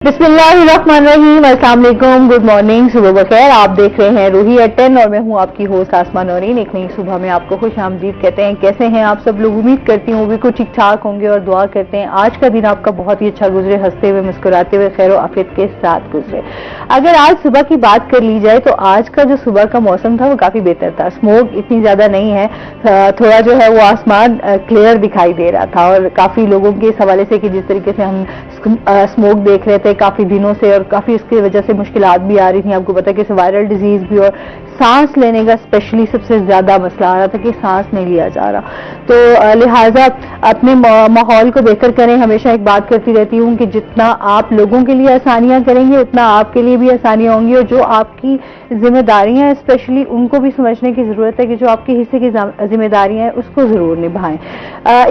बिस्मिल्लाहिर्रहमानिर्रहीम, अस्सलाम वालेकुम, गुड मॉर्निंग, सुबह बखैर। आप देख रहे हैं रूही एट 10 और मैं हूं आपकी होस्ट आसमा नौरीन। एक नई सुबह में आपको खुश आमदीद कहते हैं। कैसे हैं आप सब लोग? उम्मीद करती हूँ बिल्कुल ठीक ठाक होंगे और दुआ करते हैं आज का दिन आपका बहुत ही अच्छा गुजरे, हंसते हुए मुस्कुराते हुए खैर आफियत के साथ गुजरे। अगर आज सुबह की बात कर ली जाए तो आज का जो सुबह का मौसम था वो काफी बेहतर था। स्मोक इतनी ज्यादा नहीं है, थोड़ा जो है वो आसमान क्लियर दिखाई दे रहा था और काफी लोगों के इस हवाले से कि जिस तरीके से हम स्मोक देख रहे थे काफी दिनों से और काफी इसकी वजह से मुश्किलात भी आ रही थी। आपको पता है कि वायरल डिजीज भी और सांस लेने का स्पेशली सबसे ज्यादा मसला आ रहा था कि सांस नहीं लिया जा रहा। तो लिहाजा अपने माहौल को बेहतर करें। हमेशा एक बात करती रहती हूँ कि जितना आप लोगों के लिए आसानियां करेंगे उतना आपके लिए भी आसानियां होंगी और जो आपकी जिम्मेदारियां हैं स्पेशली उनको भी समझने की जरूरत है कि जो आपके हिस्से की जिम्मेदारियां हैं उसको जरूर निभाएं।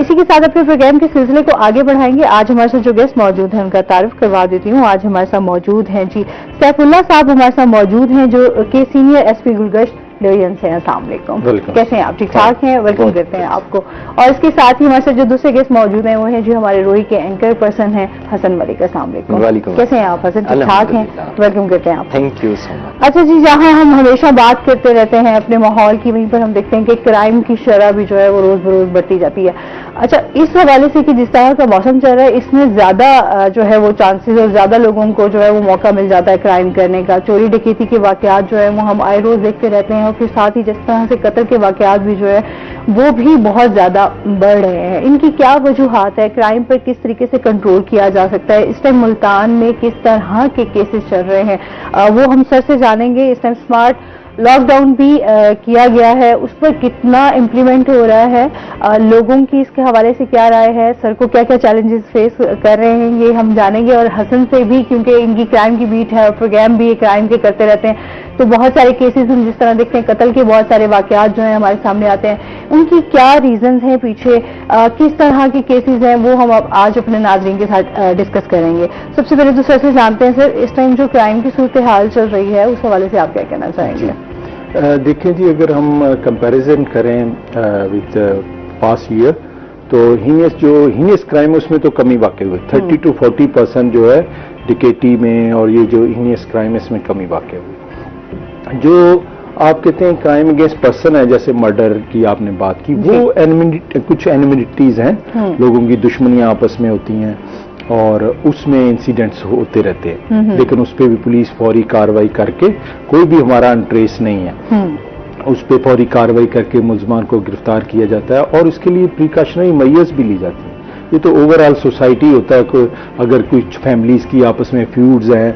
इसी के साथ अपने प्रोग्राम के सिलसिले को आगे बढ़ाएंगे। आज हमारे साथ जो गेस्ट मौजूद हैं उनका तारुफ करवा देती हूँ। आज हमारे साथ मौजूद हैं जी सैफुल्लाह साहब, हमारे साथ मौजूद हैं जो के सीनियर एसपी गुलगश्त डिवीजन से हैं। अस्सलाम वालेकुम, कैसे हैं आप? ठीक ठाक हैं? वेलकम करते हैं आपको। और इसके साथ ही हमारे साथ जो दूसरे गेस्ट मौजूद हैं वो हैं जो हमारे रूही के एंकर पर्सन हैं हसन मलिक। अस्सलाम वालेकुम, कैसे हैं आप हसन? ठीक ठाक हैं? वेलकम करते हैं आप। Thank you so much. अच्छा जी, जहाँ हम हमेशा बात करते रहते हैं अपने माहौल की, वहीं पर हम देखते हैं कि क्राइम की शरह भी जो है वो रोज बरोज बढ़ती जाती है। अच्छा, इस हवाले से कि जिस तरह का मौसम चल रहा है इसमें ज्यादा जो है वो चांसेस और ज्यादा लोगों को जो है वो मौका मिल जाता है क्राइम करने का। चोरी डकैती के वाकयात जो है वो हम आए रोज देखते रहते हैं और फिर साथ ही जिस तरह से कत्ल के वाकयात भी जो है वो भी बहुत ज्यादा बढ़ रहे हैं। इनकी क्या वजूहात है? क्राइम पर किस तरीके से कंट्रोल किया जा सकता है? इस टाइम मुल्तान में किस तरह के केसेस चल रहे हैं वो हम सर से जानेंगे। इस टाइम स्मार्ट लॉकडाउन भी किया गया है, उस पर कितना इम्प्लीमेंट हो रहा है, लोगों की इसके हवाले से क्या राय है, सर को क्या क्या चैलेंजेस फेस कर रहे हैं ये हम जानेंगे। और हसन से भी, क्योंकि इनकी क्राइम की बीट है और प्रोग्राम भी क्राइम के करते रहते हैं, तो बहुत सारे केसेस हम जिस तरह देखते हैं कत्ल के बहुत सारे वाकयात जो हैं हमारे सामने आते हैं, उनकी क्या रीजंस हैं पीछे, किस तरह के केसेस हैं वो हम आज अपने नाज़रीन के साथ डिस्कस करेंगे। सबसे पहले तो सर से जानते हैं सर, इस टाइम जो क्राइम की सूरत हाल चल रही है उस हवाले से आप क्या कहना चाहेंगे? देखें जी, अगर हम कंपैरिजन करें विद पास्ट ईयर तो हीनियस क्राइम उसमें तो कमी वाक़ई हुई। 30 to 40% जो है डिकेटी में और ये जो हीनियस क्राइम इसमें कमी वाक़ई हुई। जो आप कहते हैं क्राइम अगेंस्ट पर्सन है, जैसे मर्डर की आपने बात की, वो कुछ एनिमिटीज हैं, लोगों की दुश्मनियां आपस में होती हैं और उसमें इंसिडेंट्स होते रहते हैं, लेकिन उस पर भी पुलिस फौरी कार्रवाई करके, कोई भी हमारा अनट्रेस नहीं है, उस पर फौरी कार्रवाई करके मुलजमान को गिरफ्तार किया जाता है और उसके लिए प्रिकॉशनरी मेजर्स भी ली जाती है। ये तो ओवरऑल सोसाइटी होता है। अगर कुछ फैमिलीज की आपस में फ्यूड्स हैं,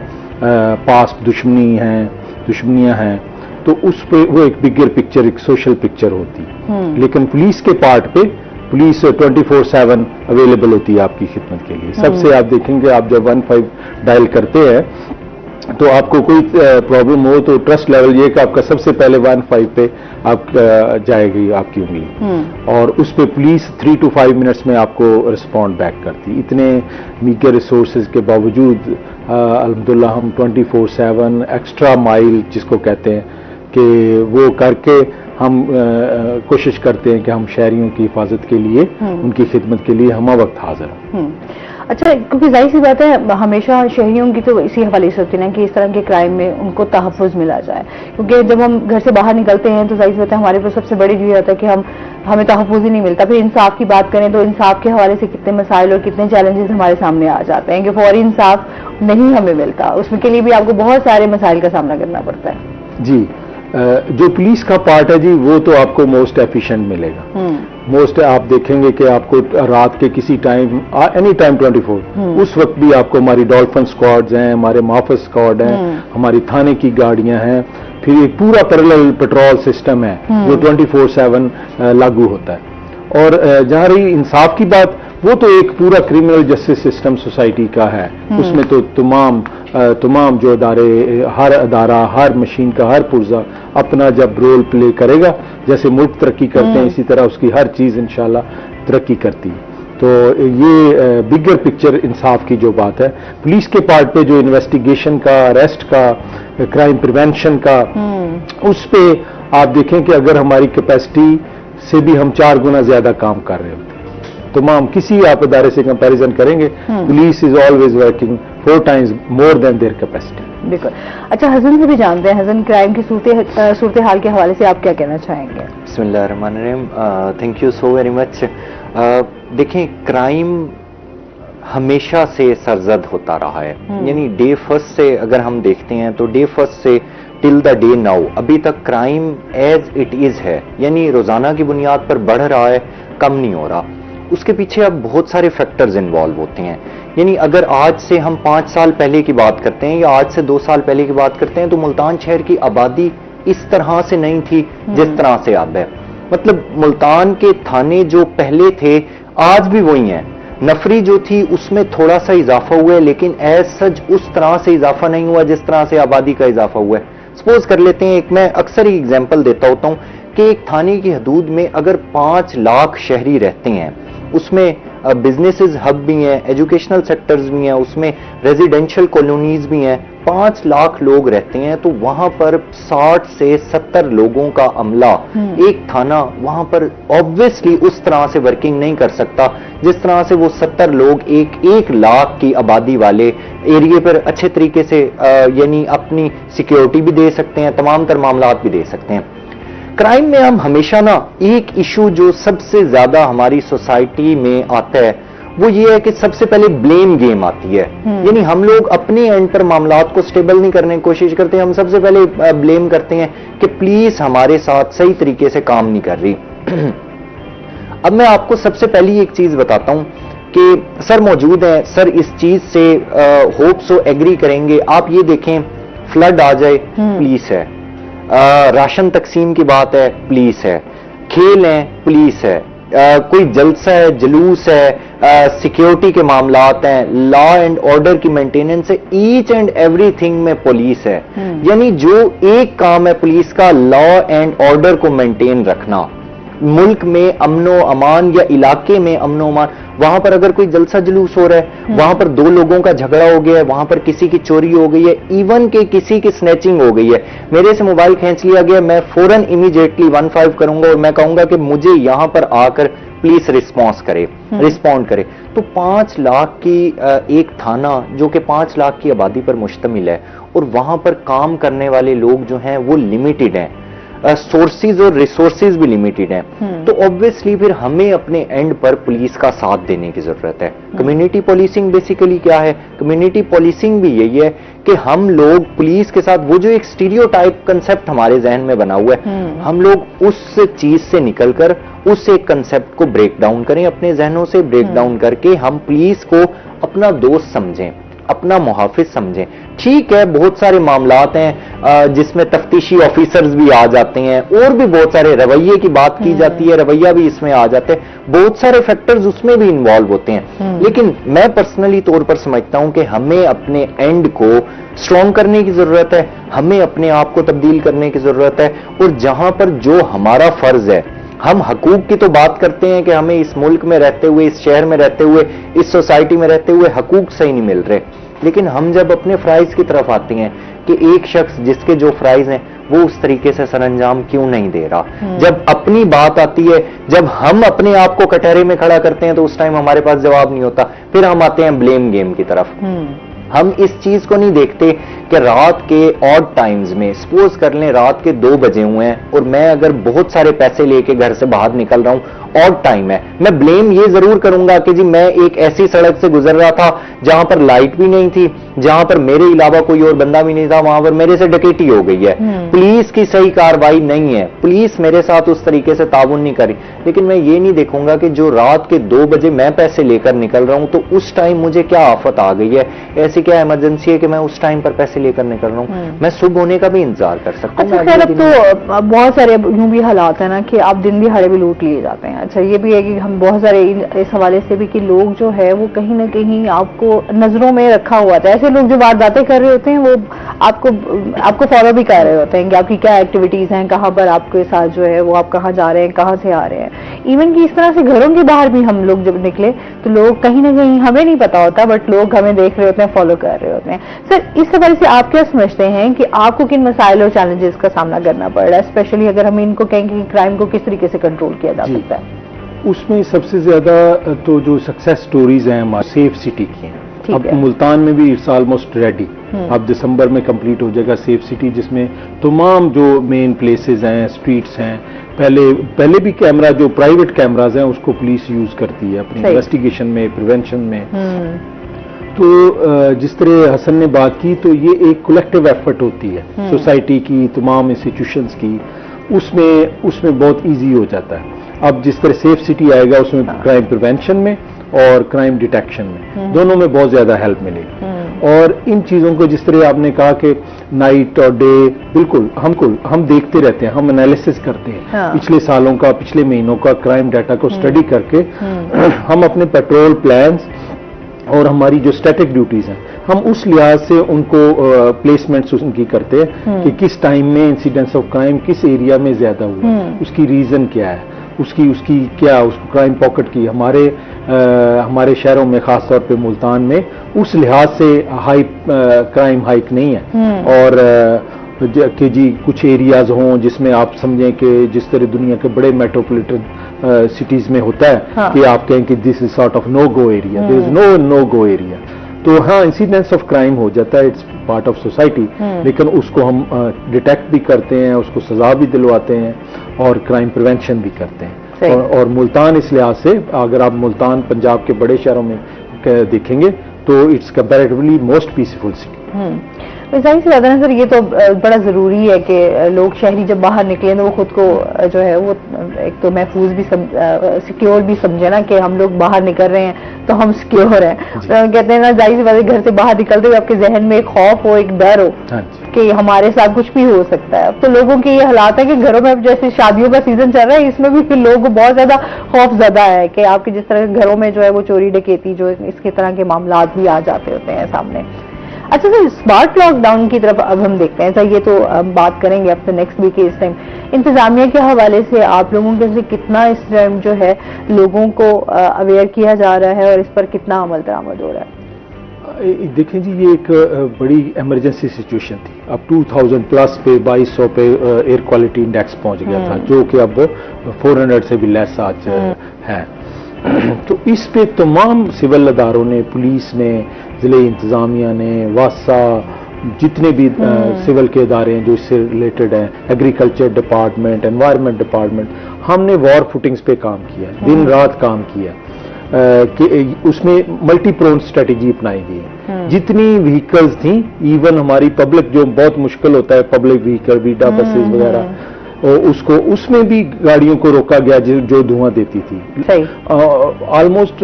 पास्ट दुश्मनियां हैं, तो उस पर वो एक बिगर पिक्चर, एक सोशल पिक्चर होती है। लेकिन पुलिस के पार्ट पे पुलिस 24/7 अवेलेबल होती है आपकी खिदमत के लिए। सबसे आप देखेंगे, आप जब 15 डायल करते हैं तो आपको कोई प्रॉब्लम हो तो ट्रस्ट लेवल ये कि आपका सबसे पहले 15 पे आप जाएगी आपकी उंगली और उस पे पुलिस 3 to 5 मिनट्स में आपको रिस्पॉन्ड बैक करती। इतने मीगर रिसोर्सेज के बावजूद अल्हम्दुलिल्लाह हम 24/7 एक्स्ट्रा माइल जिसको कहते हैं कि वो करके हम कोशिश करते हैं कि हम शहरियों की हिफाजत के लिए, उनकी खिदमत के लिए हम वक्त हाजिर हैं। अच्छा, क्योंकि जाहिर सी बात है हमेशा शहरियों की तो इसी हवाले से होती है ना कि इस तरह के क्राइम में उनको तहफ़्फ़ुज़ मिला जाए, क्योंकि जब हम घर से बाहर निकलते हैं तो जाहिर सी बात है हमारे पास सबसे बड़ी चीज़ होता है कि हमें तहफ़्फ़ुज़ ही नहीं मिलता। फिर इंसाफ की बात करें तो इंसाफ के हवाले से कितने मसाइल और कितने चैलेंजेस हमारे सामने आ जाते हैं कि फौरी इंसाफ नहीं हमें मिलता, उसमें के लिए भी आपको बहुत सारे मसाइल का सामना करना पड़ता है। जी, जो पुलिस का पार्ट है जी वो तो आपको मोस्ट एफिशिएंट मिलेगा। मोस्ट आप देखेंगे कि आपको रात के किसी टाइम, एनी टाइम 24 उस वक्त भी आपको हमारी डॉल्फिन स्क्वाड्स हैं, हमारे मुहाफ़िज़ स्क्वाड हैं, हमारी थाने की गाड़ियां हैं, फिर एक पूरा पैरेलल पेट्रोल सिस्टम है जो 24/7 लागू होता है। और जहाँ रही इंसाफ की बात, वो तो एक पूरा क्रिमिनल जस्टिस सिस्टम सोसाइटी का है। उसमें तो तमाम जो अदारे, हर अदारा, हर मशीन का हर पुर्जा अपना जब रोल प्ले करेगा, जैसे मुल्क तरक्की करते हैं इसी तरह उसकी हर चीज इंशाल्लाह तरक्की करती है। तो ये बिगर पिक्चर इंसाफ की जो बात है, पुलिस के पार्ट पे जो इन्वेस्टिगेशन का, अरेस्ट का, क्राइम प्रिवेंशन का, उस पे आप देखें कि अगर हमारी कैपेसिटी से भी हम 4 गुना ज्यादा काम कर रहे होते हैं। तमाम किसी आप इदारे से कंपैरिजन करेंगे, police is always working 4 times more than their capacity. بالکل. اچھا حسن سے بھی جانتے ہیں, حسن کرائم کی صورتحال کے حوالے سے آپ کیا کہنا چاہیں گے؟ بسم اللہ الرحمن الرحیم. Thank you so very much. دیکھیں کرائم ہمیشہ سے سرزد ہوتا رہا ہے, یعنی ڈے فرسٹ سے اگر ہم دیکھتے ہیں تو ڈے فرسٹ سے ٹل دا ڈے ناؤ ابھی تک کرائم ایز اٹ از ہے, یعنی روزانہ کی بنیاد پر بڑھ رہا ہے, کم نہیں ہو رہا. اس کے پیچھے اب بہت سارے فیکٹرز انوالو ہوتے ہیں. یعنی اگر آج سے ہم 5 سال پہلے کی بات کرتے ہیں یا آج سے 2 سال پہلے کی بات کرتے ہیں تو ملتان شہر کی آبادی اس طرح سے نہیں تھی جس طرح سے اب ہے. مطلب ملتان کے تھانے جو پہلے تھے آج بھی وہی ہیں. نفری جو تھی اس میں تھوڑا سا اضافہ ہوا ہے, لیکن ایز سچ اس طرح سے اضافہ نہیں ہوا جس طرح سے آبادی کا اضافہ ہوا ہے. سپوز کر لیتے ہیں, ایک میں اکثر ہی ایگزامپل دیتا ہوتا ہوں کہ ایک تھانے کی حدود میں اگر 5 لاکھ شہری رہتے ہیں, اس میں بزنسز ہب بھی ہیں, ایجوکیشنل سیکٹرز بھی ہیں, اس میں ریزیڈینشل کالونیز بھی ہیں, 5 لاکھ لوگ رہتے ہیں, تو وہاں پر 60 سے 70 لوگوں کا عملہ ایک تھانہ وہاں پر آبویسلی اس طرح سے ورکنگ نہیں کر سکتا جس طرح سے وہ 70 لوگ ایک لاکھ کی آبادی والے ایریے پر اچھے طریقے سے یعنی اپنی سیکیورٹی بھی دے سکتے ہیں, تمام تر معاملات بھی دے سکتے ہیں. کرائم میں ہم ہمیشہ نا ایک ایشو جو سب سے زیادہ ہماری سوسائٹی میں آتا ہے وہ یہ ہے کہ سب سے پہلے بلیم گیم آتی ہے. یعنی ہم لوگ اپنے اینڈ پر معاملات کو سٹیبل نہیں کرنے کی کوشش کرتے ہیں, ہم سب سے پہلے بلیم کرتے ہیں کہ پولیس ہمارے ساتھ صحیح طریقے سے کام نہیں کر رہی. اب میں آپ کو سب سے پہلی ایک چیز بتاتا ہوں کہ سر موجود ہیں, سر اس چیز سے ہوپ سو ایگری کریں گے. آپ یہ دیکھیں فلڈ آ جائے پولیس ہے, راشن تقسیم کی بات ہے پولیس ہے, کھیل ہیں پولیس ہے, کوئی جلسہ ہے جلوس ہے, سیکیورٹی کے معاملات ہیں, لا اینڈ آرڈر کی مینٹیننس ہے, ایچ اینڈ ایوری تھنگ میں پولیس ہے. یعنی جو ایک کام ہے پولیس کا لا اینڈ آرڈر کو مینٹین رکھنا, ملک میں امن و امان یا علاقے میں امن و امان. وہاں پر اگر کوئی جلسہ جلوس ہو رہا ہے, وہاں پر 2 لوگوں کا جھگڑا ہو گیا ہے, وہاں پر کسی کی چوری ہو گئی ہے, ایون کہ کسی کی سنیچنگ ہو گئی ہے, میرے سے موبائل کھینچ لیا گیا, میں فوراً امیڈیٹلی 15 کروں گا اور میں کہوں گا کہ مجھے یہاں پر آ کر پولیس رسپونڈ کرے. تو 5 لاکھ کی ایک تھانہ جو کہ 5 لاکھ کی آبادی پر مشتمل ہے اور وہاں پر کام کرنے والے لوگ جو ہیں وہ لمیٹڈ ہیں, سورسز اور ریسورسز بھی لمیٹڈ ہیں. تو obviously پھر ہمیں اپنے اینڈ پر پولیس کا ساتھ دینے کی ضرورت ہے. کمیونٹی پولیسنگ بیسیکلی کیا ہے؟ کمیونٹی پولیسنگ بھی یہی ہے کہ ہم لوگ پولیس کے ساتھ وہ جو ایک اسٹیریو ٹائپ کنسپٹ ہمارے ذہن میں بنا ہوا ہے, ہم لوگ اس چیز سے نکل کر اس ایک کنسپٹ کو بریک ڈاؤن کریں, اپنے ذہنوں سے بریک ڈاؤن کر کے ہم پولیس کو اپنا دوست سمجھیں, اپنا محافظ سمجھیں. ٹھیک ہے بہت سارے معاملات ہیں جس میں تفتیشی آفیسرز بھی آ جاتے ہیں, اور بھی بہت سارے رویے کی بات کی جاتی ہے, رویہ بھی اس میں آ جاتے ہیں, بہت سارے فیکٹرز اس میں بھی انوالو ہوتے ہیں. لیکن میں پرسنلی طور پر سمجھتا ہوں کہ ہمیں اپنے اینڈ کو اسٹرانگ کرنے کی ضرورت ہے, ہمیں اپنے آپ کو تبدیل کرنے کی ضرورت ہے, اور جہاں پر جو ہمارا فرض ہے, ہم حقوق کی تو بات کرتے ہیں کہ ہمیں اس ملک میں رہتے ہوئے, اس شہر میں رہتے ہوئے, اس سوسائٹی میں رہتے ہوئے حقوق صحیح نہیں مل رہے, لیکن ہم جب اپنے فرائض کی طرف آتے ہیں کہ ایک شخص جس کے جو فرائض ہیں وہ اس طریقے سے سر انجام کیوں نہیں دے رہا, جب اپنی بات آتی ہے, جب ہم اپنے آپ کو کٹہرے میں کھڑا کرتے ہیں تو اس ٹائم ہمارے پاس جواب نہیں ہوتا, پھر ہم آتے ہیں بلیم گیم کی طرف. ہم اس چیز کو نہیں دیکھتے کہ رات کے آڈ ٹائمز میں, سپوز کر لیں رات کے 2 بجے ہوئے ہیں اور میں اگر بہت سارے پیسے لے کے گھر سے باہر نکل رہا ہوں, آڈ ٹائم ہے, میں بلیم یہ ضرور کروں گا کہ جی میں ایک ایسی سڑک سے گزر رہا تھا جہاں پر لائٹ بھی نہیں تھی, جہاں پر میرے علاوہ کوئی اور بندہ بھی نہیں تھا, وہاں پر میرے سے ڈکیتی ہو گئی ہے. پولیس کی صحیح کارروائی نہیں ہے, پولیس میرے ساتھ اس طریقے سے تعاون نہیں کری. لیکن میں یہ نہیں دیکھوں گا کہ جو رات کے 2 بجے میں پیسے لے کر نکل رہا ہوں تو اس ٹائم مجھے کیا آفت آ گئی ہے, ایسی کیا ایمرجنسی ہے کہ میں اس ٹائم پر پیسے لے کر نکل رہا ہوں. میں صبح ہونے کا بھی انتظار کر سکتا ہوں. خیر اب تو بہت سارے یوں بھی حالات ہیں نا کہ آپ دن دہاڑے بھی لوٹ لیے جاتے ہیں. اچھا یہ بھی ہے کہ ہم بہت سارے اس حوالے سے بھی کہ لوگ جو ہے وہ کہیں نہ کہیں آپ کو نظروں میں رکھا ہوا تھا. ایسے لوگ جو وارداتیں کر رہے ہوتے ہیں وہ آپ کو فالو بھی کر رہے ہوتے ہیں کہ آپ کی کیا ایکٹیویٹیز ہیں, کہاں پر آپ کے ساتھ جو ہے وہ آپ کہاں جا رہے ہیں, کہاں سے آ رہے ہیں. ایون کہ اس طرح سے گھروں کے باہر بھی ہم لوگ جب نکلے تو لوگ کہیں نہ کہیں, ہمیں نہیں پتا ہوتا بٹ لوگ ہمیں دیکھ رہے ہوتے ہیں, فالو کر رہے ہوتے ہیں. سر اس حوالے سے آپ کیا سمجھتے ہیں کہ آپ کو کن مسائل اور چیلنجز کا سامنا کرنا پڑ رہا ہے, اسپیشلی اگر ہم ان کو کہیں کہ کرائم کو کس طریقے سے کنٹرول کیا جا سکتا ہے؟ اس میں سب سے زیادہ تو جو سکسیس سٹوریز ہیں سیف سٹی کی ہیں. ٹھیک اب ہے. ملتان میں بھی اٹس آلموسٹ ریڈی. اب دسمبر میں کمپلیٹ ہو جائے گا سیف سٹی، جس میں تمام جو مین پلیسز ہیں، اسٹریٹس ہیں، پہلے بھی کیمرہ جو پرائیویٹ کیمراز ہیں اس کو پولیس یوز کرتی ہے اپنی انویسٹیگیشن میں، پریونشن میں. تو جس طرح حسن نے بات کی تو یہ ایک کولیکٹیو ایفرٹ ہوتی ہے سوسائٹی کی، تمام انسٹیٹیوشنز کی. اس میں بہت ایزی ہو جاتا ہے. اب جس طرح سیف سٹی آئے گا اس میں کرائم پریونشن میں اور کرائم ڈیٹیکشن میں دونوں میں بہت زیادہ ہیلپ ملے گی. اور ان چیزوں کو جس طرح آپ نے کہا کہ نائٹ اور ڈے، بالکل ہم دیکھتے رہتے ہیں، ہم انالیسس کرتے ہیں پچھلے سالوں کا، پچھلے مہینوں کا کرائم ڈیٹا کو اسٹڈی کر کے ہم اپنے پیٹرول پلانز اور ہماری جو اسٹیٹک ڈیوٹیز ہیں ہم اس لحاظ سے ان کو پلیسمنٹس ان کی کرتے ہیں کہ کس ٹائم میں انسیڈنس آف کرائم کس ایریا میں زیادہ ہوا، اس کی ریزن کیا ہے، اس کی کیا اس کو کرائم پاکٹ کی ہمارے شہروں میں خاص طور پہ ملتان میں اس لحاظ سے کرائم ہائک نہیں ہے. اور کہ جی کچھ ایریاز ہوں جس میں آپ سمجھیں کہ جس طرح دنیا کے بڑے میٹروپولیٹن سٹیز میں ہوتا ہے کہ آپ کہیں کہ this is sort of no go area, there is no go area. تو ہاں انسیڈنس آف کرائم ہو جاتا ہے، اٹس پارٹ آف سوسائٹی، لیکن اس کو ہم ڈیٹیکٹ بھی کرتے ہیں، اس کو سزا بھی دلواتے ہیں اور کرائم پریونشن بھی کرتے ہیں. اور ملتان اس لحاظ سے اگر آپ ملتان پنجاب کے بڑے شہروں میں دیکھیں گے تو it's comparatively most peaceful city. ظاہر سی بات ہے نا سر، یہ تو بڑا ضروری ہے کہ لوگ شہری جب باہر نکلیں تو وہ خود کو جو ہے وہ ایک تو محفوظ بھی سیکیور بھی سمجھے نا کہ ہم لوگ باہر نکل رہے ہیں تو ہم سیکیور ہیں. کہتے ہیں نا ظاہر سی بات ہے گھر سے باہر نکلتے ہوئے آپ کے ذہن میں ایک خوف ہو، ایک ڈر ہو کہ ہمارے ساتھ کچھ بھی ہو سکتا ہے. اب تو لوگوں کے یہ حالات ہے کہ گھروں میں اب جیسے شادیوں کا سیزن چل رہا ہے اس میں بھی پھر لوگ بہت زیادہ خوف زدہ ہے کہ آپ کے جس طرح گھروں میں جو ہے وہ چوری ڈکیتی جو اس کے طرح کے معاملات بھی آ جاتے ہوتے ہیں سامنے. اچھا سر، اسمارٹ لاک ڈاؤن کی طرف اب ہم دیکھتے ہیں سر، یہ تو بات کریں گے اب سے نیکسٹ ویک کے اس ٹائم انتظامیہ کے حوالے سے آپ لوگوں کے سے کتنا اس ٹائم جو ہے لوگوں کو اویئر کیا جا رہا ہے اور اس پر کتنا عمل درآمد ہو رہا ہے؟ دیکھیں جی یہ ایک بڑی ایمرجنسی سچویشن تھی. اب 2000 پلس پہ 2200 پہ ایئر کوالٹی انڈیکس پہنچ گیا تھا جو کہ اب 400 سے بھی لیس آج ہے. تو اس پہ تمام سول اداروں نے، پولیس نے، ضلعی انتظامیہ نے، واسا، جتنے بھی سول کے ادارے ہیں جو اس سے ریلیٹڈ ہیں، ایگریکلچر ڈپارٹمنٹ، انوائرمنٹ ڈپارٹمنٹ، ہم نے وار فوٹنگز پہ کام کیا، دن رات کام کیا کہ اس میں ملٹی پرون اسٹریٹجی اپنائی گئی ہے. جتنی وہیکلز تھیں، ایون ہماری پبلک جو بہت مشکل ہوتا ہے پبلک وہیکل، ویڈا بسز وغیرہ، اس میں بھی گاڑیوں کو روکا گیا جو دھواں دیتی تھی. آلموسٹ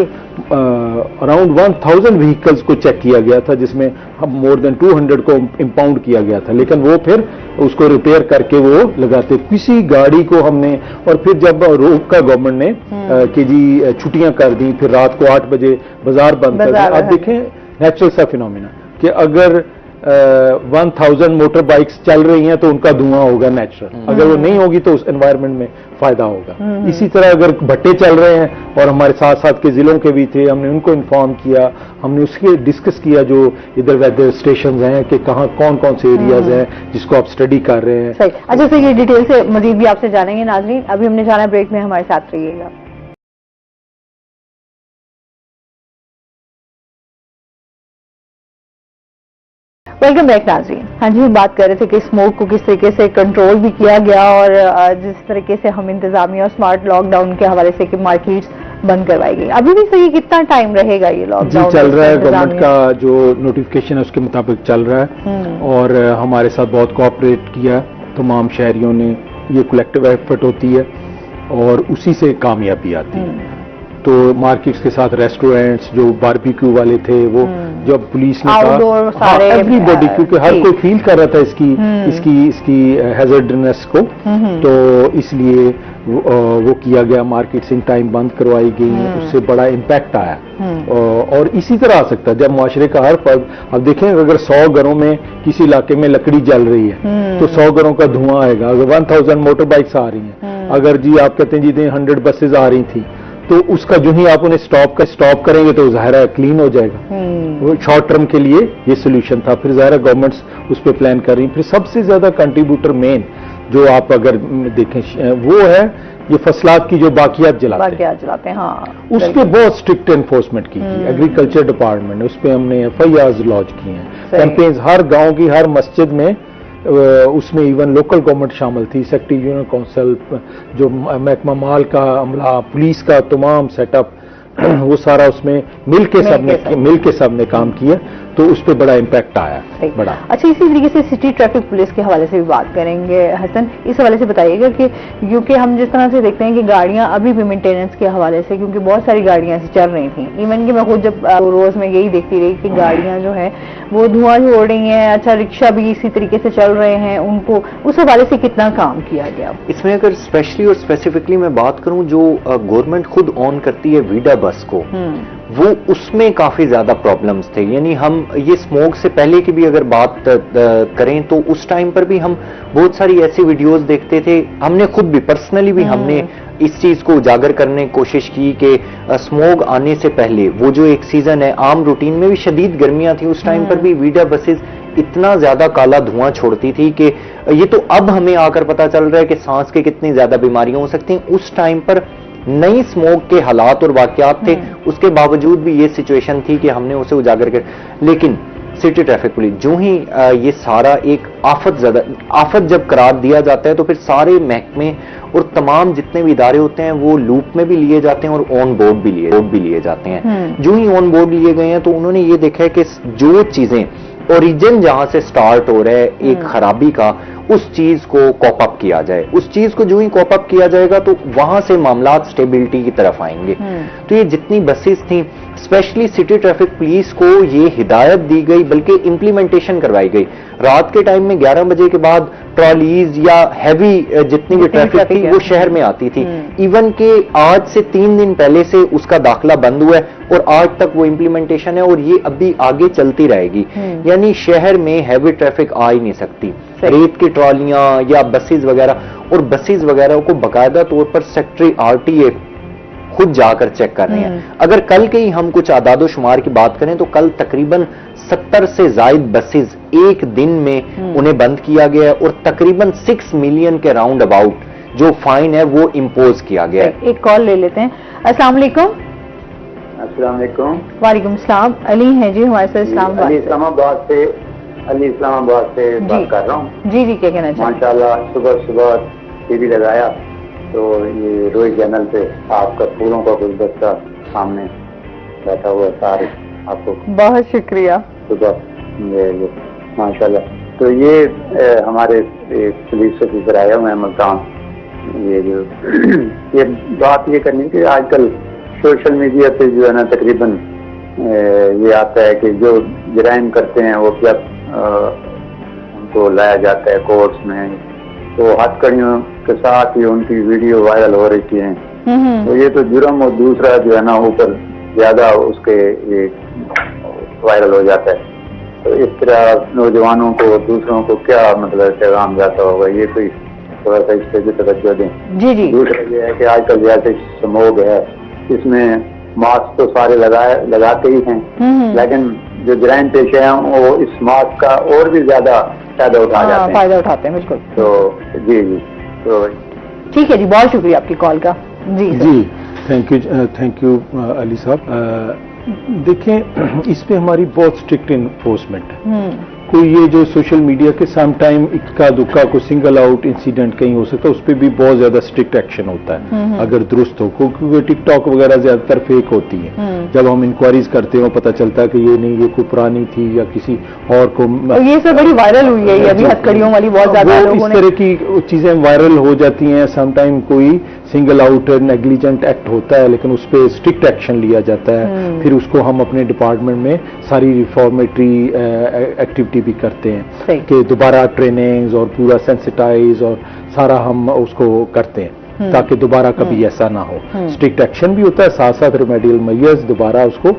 اراؤنڈ 1000 وہیکلز کو چیک کیا گیا تھا جس میں مور دین 200 کو امپاؤنڈ کیا گیا تھا، لیکن وہ پھر اس کو ریپیئر کر کے وہ لگاتے. کسی گاڑی کو ہم نے، اور پھر جب روکا گورنمنٹ نے کہ جی چھٹیاں کر دی، پھر رات کو 8 بجے بازار بند کر دیا. اب دیکھیں نیچرل سا فینومینا کہ اگر 1000 موٹر بائکس چل رہی ہیں تو ان کا دھواں ہوگا نیچرل، اگر وہ نہیں ہوگی تو اس انوائرمنٹ میں فائدہ ہوگا. اسی طرح اگر بھٹے چل رہے ہیں اور ہمارے ساتھ ساتھ کے ضلعوں کے بھی تھے، ہم نے ان کو انفارم کیا، ہم نے اس کے ڈسکس کیا جو ادھر ویدر اسٹیشنز ہیں کہ کہاں کون سے ایریاز ہیں جس کو آپ اسٹڈی کر رہے ہیں. اچھا سر، یہ ڈیٹیل سے مزید بھی آپ سے جانیں گے. ناظرین ابھی ہم نے جانا بریک میں، ہمارے ساتھ رہیے گا. ویلکم بیک ناظرین. ہاں جی، ہم بات کر رہے تھے کہ اسموک کو کس طریقے سے کنٹرول بھی کیا گیا اور جس طریقے سے ہم انتظامیہ اور اسمارٹ لاک ڈاؤن کے حوالے سے کہ مارکیٹس بند کروائی گئی. ابھی بھی صحیح کتنا ٹائم رہے گا یہ لاک ڈاؤن؟ جی چل رہا ہے، گورنمنٹ کا جو نوٹیفکیشن ہے اس کے مطابق چل رہا ہے اور ہمارے ساتھ بہت کوآپریٹ کیا تمام شہریوں نے. یہ کولیکٹیو ایفرٹ ہوتی ہے اور اسی سے کامیابی آتی ہے. تو مارکیٹس کے ساتھ ریسٹورینٹس جو باربیکیو والے تھے وہ جب پولیس نے کہا ایوری باڈی، کیونکہ ہر کوئی فیل کر رہا تھا اس کی ہیزرڈنس کو، تو اس لیے وہ کیا گیا. مارکیٹس ان ٹائم بند کروائی گئی، اس سے بڑا امپیکٹ آیا اور اسی طرح آ سکتا ہے جب معاشرے کا ہر فرد. اب دیکھیں اگر 100 گھروں میں کسی علاقے میں لکڑی جل رہی ہے تو 100 گھروں کا دھواں آئے گا. اگر 1000 موٹر بائکس آ رہی ہیں، اگر جی آپ کہتے ہیں جی 100 بسز آ رہی تھیں تو اس کا جو ہی آپ انہیں اسٹاپ کریں گے تو ظاہر ہے کلین ہو جائے گا. وہ شارٹ ٹرم کے لیے یہ سولوشن تھا. پھر ظاہر گورنمنٹس اس پہ پلان کر رہی ہیں. پھر سب سے زیادہ کنٹریبیوٹر مین جو آپ اگر دیکھیں وہ ہے یہ فصلات کی جو باقیات جلاتے ہیں، ہاں اس پہ بہت اسٹرکٹ انفورسمنٹ کی تھی ایگریکلچر ڈپارٹمنٹ نے، اس پہ ہم نے FIRs لانچ کی ہیں، کیمپینز ہر گاؤں کی ہر مسجد میں، اس میں ایون لوکل گورنمنٹ شامل تھی، سیکٹری یونین کونسل، جو محکمہ مال کا عملہ، پولیس کا تمام سیٹ اپ، وہ سارا اس میں مل کے سب نے کام کیا، تو اس پہ بڑا امپیکٹ آیا بڑا۔ اچھا، اسی طریقے سے سٹی ٹریفک پولیس کے حوالے سے بھی بات کریں گے حسن، اس حوالے سے بتائیے گا کہ کیونکہ ہم جس طرح سے دیکھتے ہیں کہ گاڑیاں ابھی بھی مینٹیننس کے حوالے سے، کیونکہ بہت ساری گاڑیاں ایسی چل رہی تھیں، ایون کہ میں خود جب روز میں یہی دیکھتی رہی کہ گاڑیاں جو ہیں وہ دھواں چھوڑ رہی ہیں، اچھا رکشہ بھی اسی طریقے سے چل رہے ہیں، ان کو اس حوالے سے کتنا کام کیا گیا؟ اس میں اگر اسپیشلی اور اسپیسیفکلی میں بات کروں، جو گورنمنٹ خود آن کرتی ہے ویڈا بس کو، وہ اس میں کافی زیادہ پرابلمز تھے، یعنی ہم یہ اسموک سے پہلے کی بھی اگر بات کریں تو اس ٹائم پر بھی ہم بہت ساری ایسی ویڈیوز دیکھتے تھے، ہم نے خود بھی پرسنلی بھی ہم نے اس چیز کو اجاگر کرنے کی کوشش کی کہ اسموگ آنے سے پہلے وہ جو ایک سیزن ہے، عام روٹین میں بھی شدید گرمیاں تھیں، اس ٹائم پر بھی ویڈا بسز اتنا زیادہ کالا دھواں چھوڑتی تھی کہ یہ تو اب ہمیں آ کر پتا چل رہا ہے کہ سانس کے کتنی زیادہ بیماریاں ہو سکتی ہیں، اس ٹائم پر نئی اسموک کے حالات اور واقعات تھے، اس کے باوجود بھی یہ سچویشن تھی کہ ہم نے اسے اجاگر کر، لیکن سٹی ٹریفک پولیس جو ہی یہ سارا ایک آفت جب قرار دیا جاتا ہے تو پھر سارے محکمے اور تمام جتنے بھی ادارے ہوتے ہیں وہ لوپ میں بھی لیے جاتے ہیں اور آن بورڈ بھی لیے جاتے ہیں۔ جو ہی آن بورڈ لیے گئے ہیں تو انہوں نے یہ دیکھا ہے کہ جو چیزیں اوریجن جہاں سے سٹارٹ ہو رہا ہے ایک خرابی کا، اس چیز کو کوپ اپ کیا جائے، اس چیز کو جو ہی کوپ اپ کیا جائے گا تو وہاں سے معاملات سٹیبلٹی کی طرف آئیں گے۔ تو یہ جتنی بسز تھیں، اسپیشلی سٹی ٹریفک پولیس کو یہ ہدایت دی گئی، بلکہ امپلیمنٹیشن کروائی گئی، رات کے ٹائم میں 11 بجے کے بعد ٹرالیز یا ہیوی جتنی بھی ٹریفک تھی وہ شہر میں آتی تھی، ایون کہ آج سے 3 دن پہلے سے اس کا داخلہ بند ہوا ہے اور آج تک وہ امپلیمنٹیشن ہے اور یہ ابھی آگے چلتی رہے گی، یعنی شہر میں ہیوی ٹریفک آ ہی نہیں سکتی، ریت کی ٹرالیاں یا بسز وغیرہ، اور بسز وغیرہ کو باقاعدہ طور پر سیکٹری RTA خود جا کر چیک کر رہے ہیں۔ اگر کل کے ہی ہم کچھ اعداد و شمار کی بات کریں تو کل تقریباً 70 سے زائد بسز ایک دن میں انہیں بند کیا گیا ہے اور تقریباً 6 ملین کے راؤنڈ اباؤٹ جو فائن ہے وہ امپوز کیا گیا ہے۔ ایک کال لے لیتے ہیں۔ السلام علیکم۔ السلام علیکم۔ وعلیکم السلام، علی ہیں جی ہمارے ساتھ اسلام آباد سے۔ علی اسلام آباد سے بات کر رہا ہوں۔ جی کیا کہنا چاہتے ہیں؟ ماشاءاللہ صبح ٹی وی لگایا تو یہ روئی چینل پہ آپ کا پھولوں کا گلدستہ سامنے بیٹھا ہوا سارے، آپ کو بہت شکریہ۔ صبح ماشاءاللہ۔ تو یہ ہمارے پولیس آفیسر آئے ہوئے ہیں ملتان، یہ بات یہ کرنی کہ آج کل سوشل میڈیا پہ جو ہے نا تقریباً یہ آتا ہے کہ جو جرائم کرتے ہیں وہ کیا ان کو لایا جاتا ہے کورٹس میں، تو ہتھ کڑیوں کے ساتھ ہی ان کی ویڈیو وائرل ہو رہی ہیں، تو یہ تو جرم، اور دوسرا جو ہے نا اوپر زیادہ اس کے وائرل ہو جاتا ہے، تو اس طرح نوجوانوں کو دوسروں کو کیا مطلب پیغام جاتا ہوگا، یہ کوئی تھوڑا سا اس پہ بھی توجہ دیں۔ جی دوسرا یہ ہے کہ آج کل جیسے سموگ ہے، اس میں ماسک تو سارے لگاتے ہی ہیں، لیکن جو جرائم پیش ہیں وہ اس ماسک کا اور بھی زیادہ فائدہ اٹھاتے ہیں، بالکل۔ تو جی تو ٹھیک ہے جی، بہت شکریہ آپ کی کال کا۔ جی تھینک یو علی صاحب۔ دیکھیں اس پہ ہماری بہت اسٹرکٹ انفورسمنٹ ہے، کوئی یہ جو سوشل میڈیا کے سم ٹائم اکا دکا کو سنگل آؤٹ انسیڈنٹ کہیں ہو سکتا ہے، اس پہ بھی بہت زیادہ اسٹرکٹ ایکشن ہوتا ہے اگر درست ہو، کیونکہ ٹک ٹاک وغیرہ زیادہ تر فیک ہوتی ہے، جب ہم انکوائریز کرتے ہیں پتہ چلتا ہے کہ یہ نہیں، یہ کوئی پرانی تھی یا کسی اور کو، یہ سب بڑی وائرل ہوئی ہے، ابھی ہتھکڑیوں والی بہت زیادہ اس طرح کی چیزیں وائرل ہو جاتی ہیں، سم ٹائم کوئی سنگل آؤٹ نیگلیجنٹ ایکٹ ہوتا ہے لیکن اس پہ اسٹرکٹ ایکشن لیا جاتا ہے، پھر اس کو ہم اپنے ڈپارٹمنٹ میں ساری ریفارمیٹری ایکٹیویٹی بھی کرتے ہیں کہ دوبارہ ٹریننگز اور پورا سینسٹائز اور سارا ہم اس کو کرتے ہیں تاکہ دوبارہ کبھی ایسا نہ ہو، اسٹرکٹ ایکشن بھی ہوتا ہے، ساتھ ساتھ ریمیڈیل میئرز دوبارہ اس کو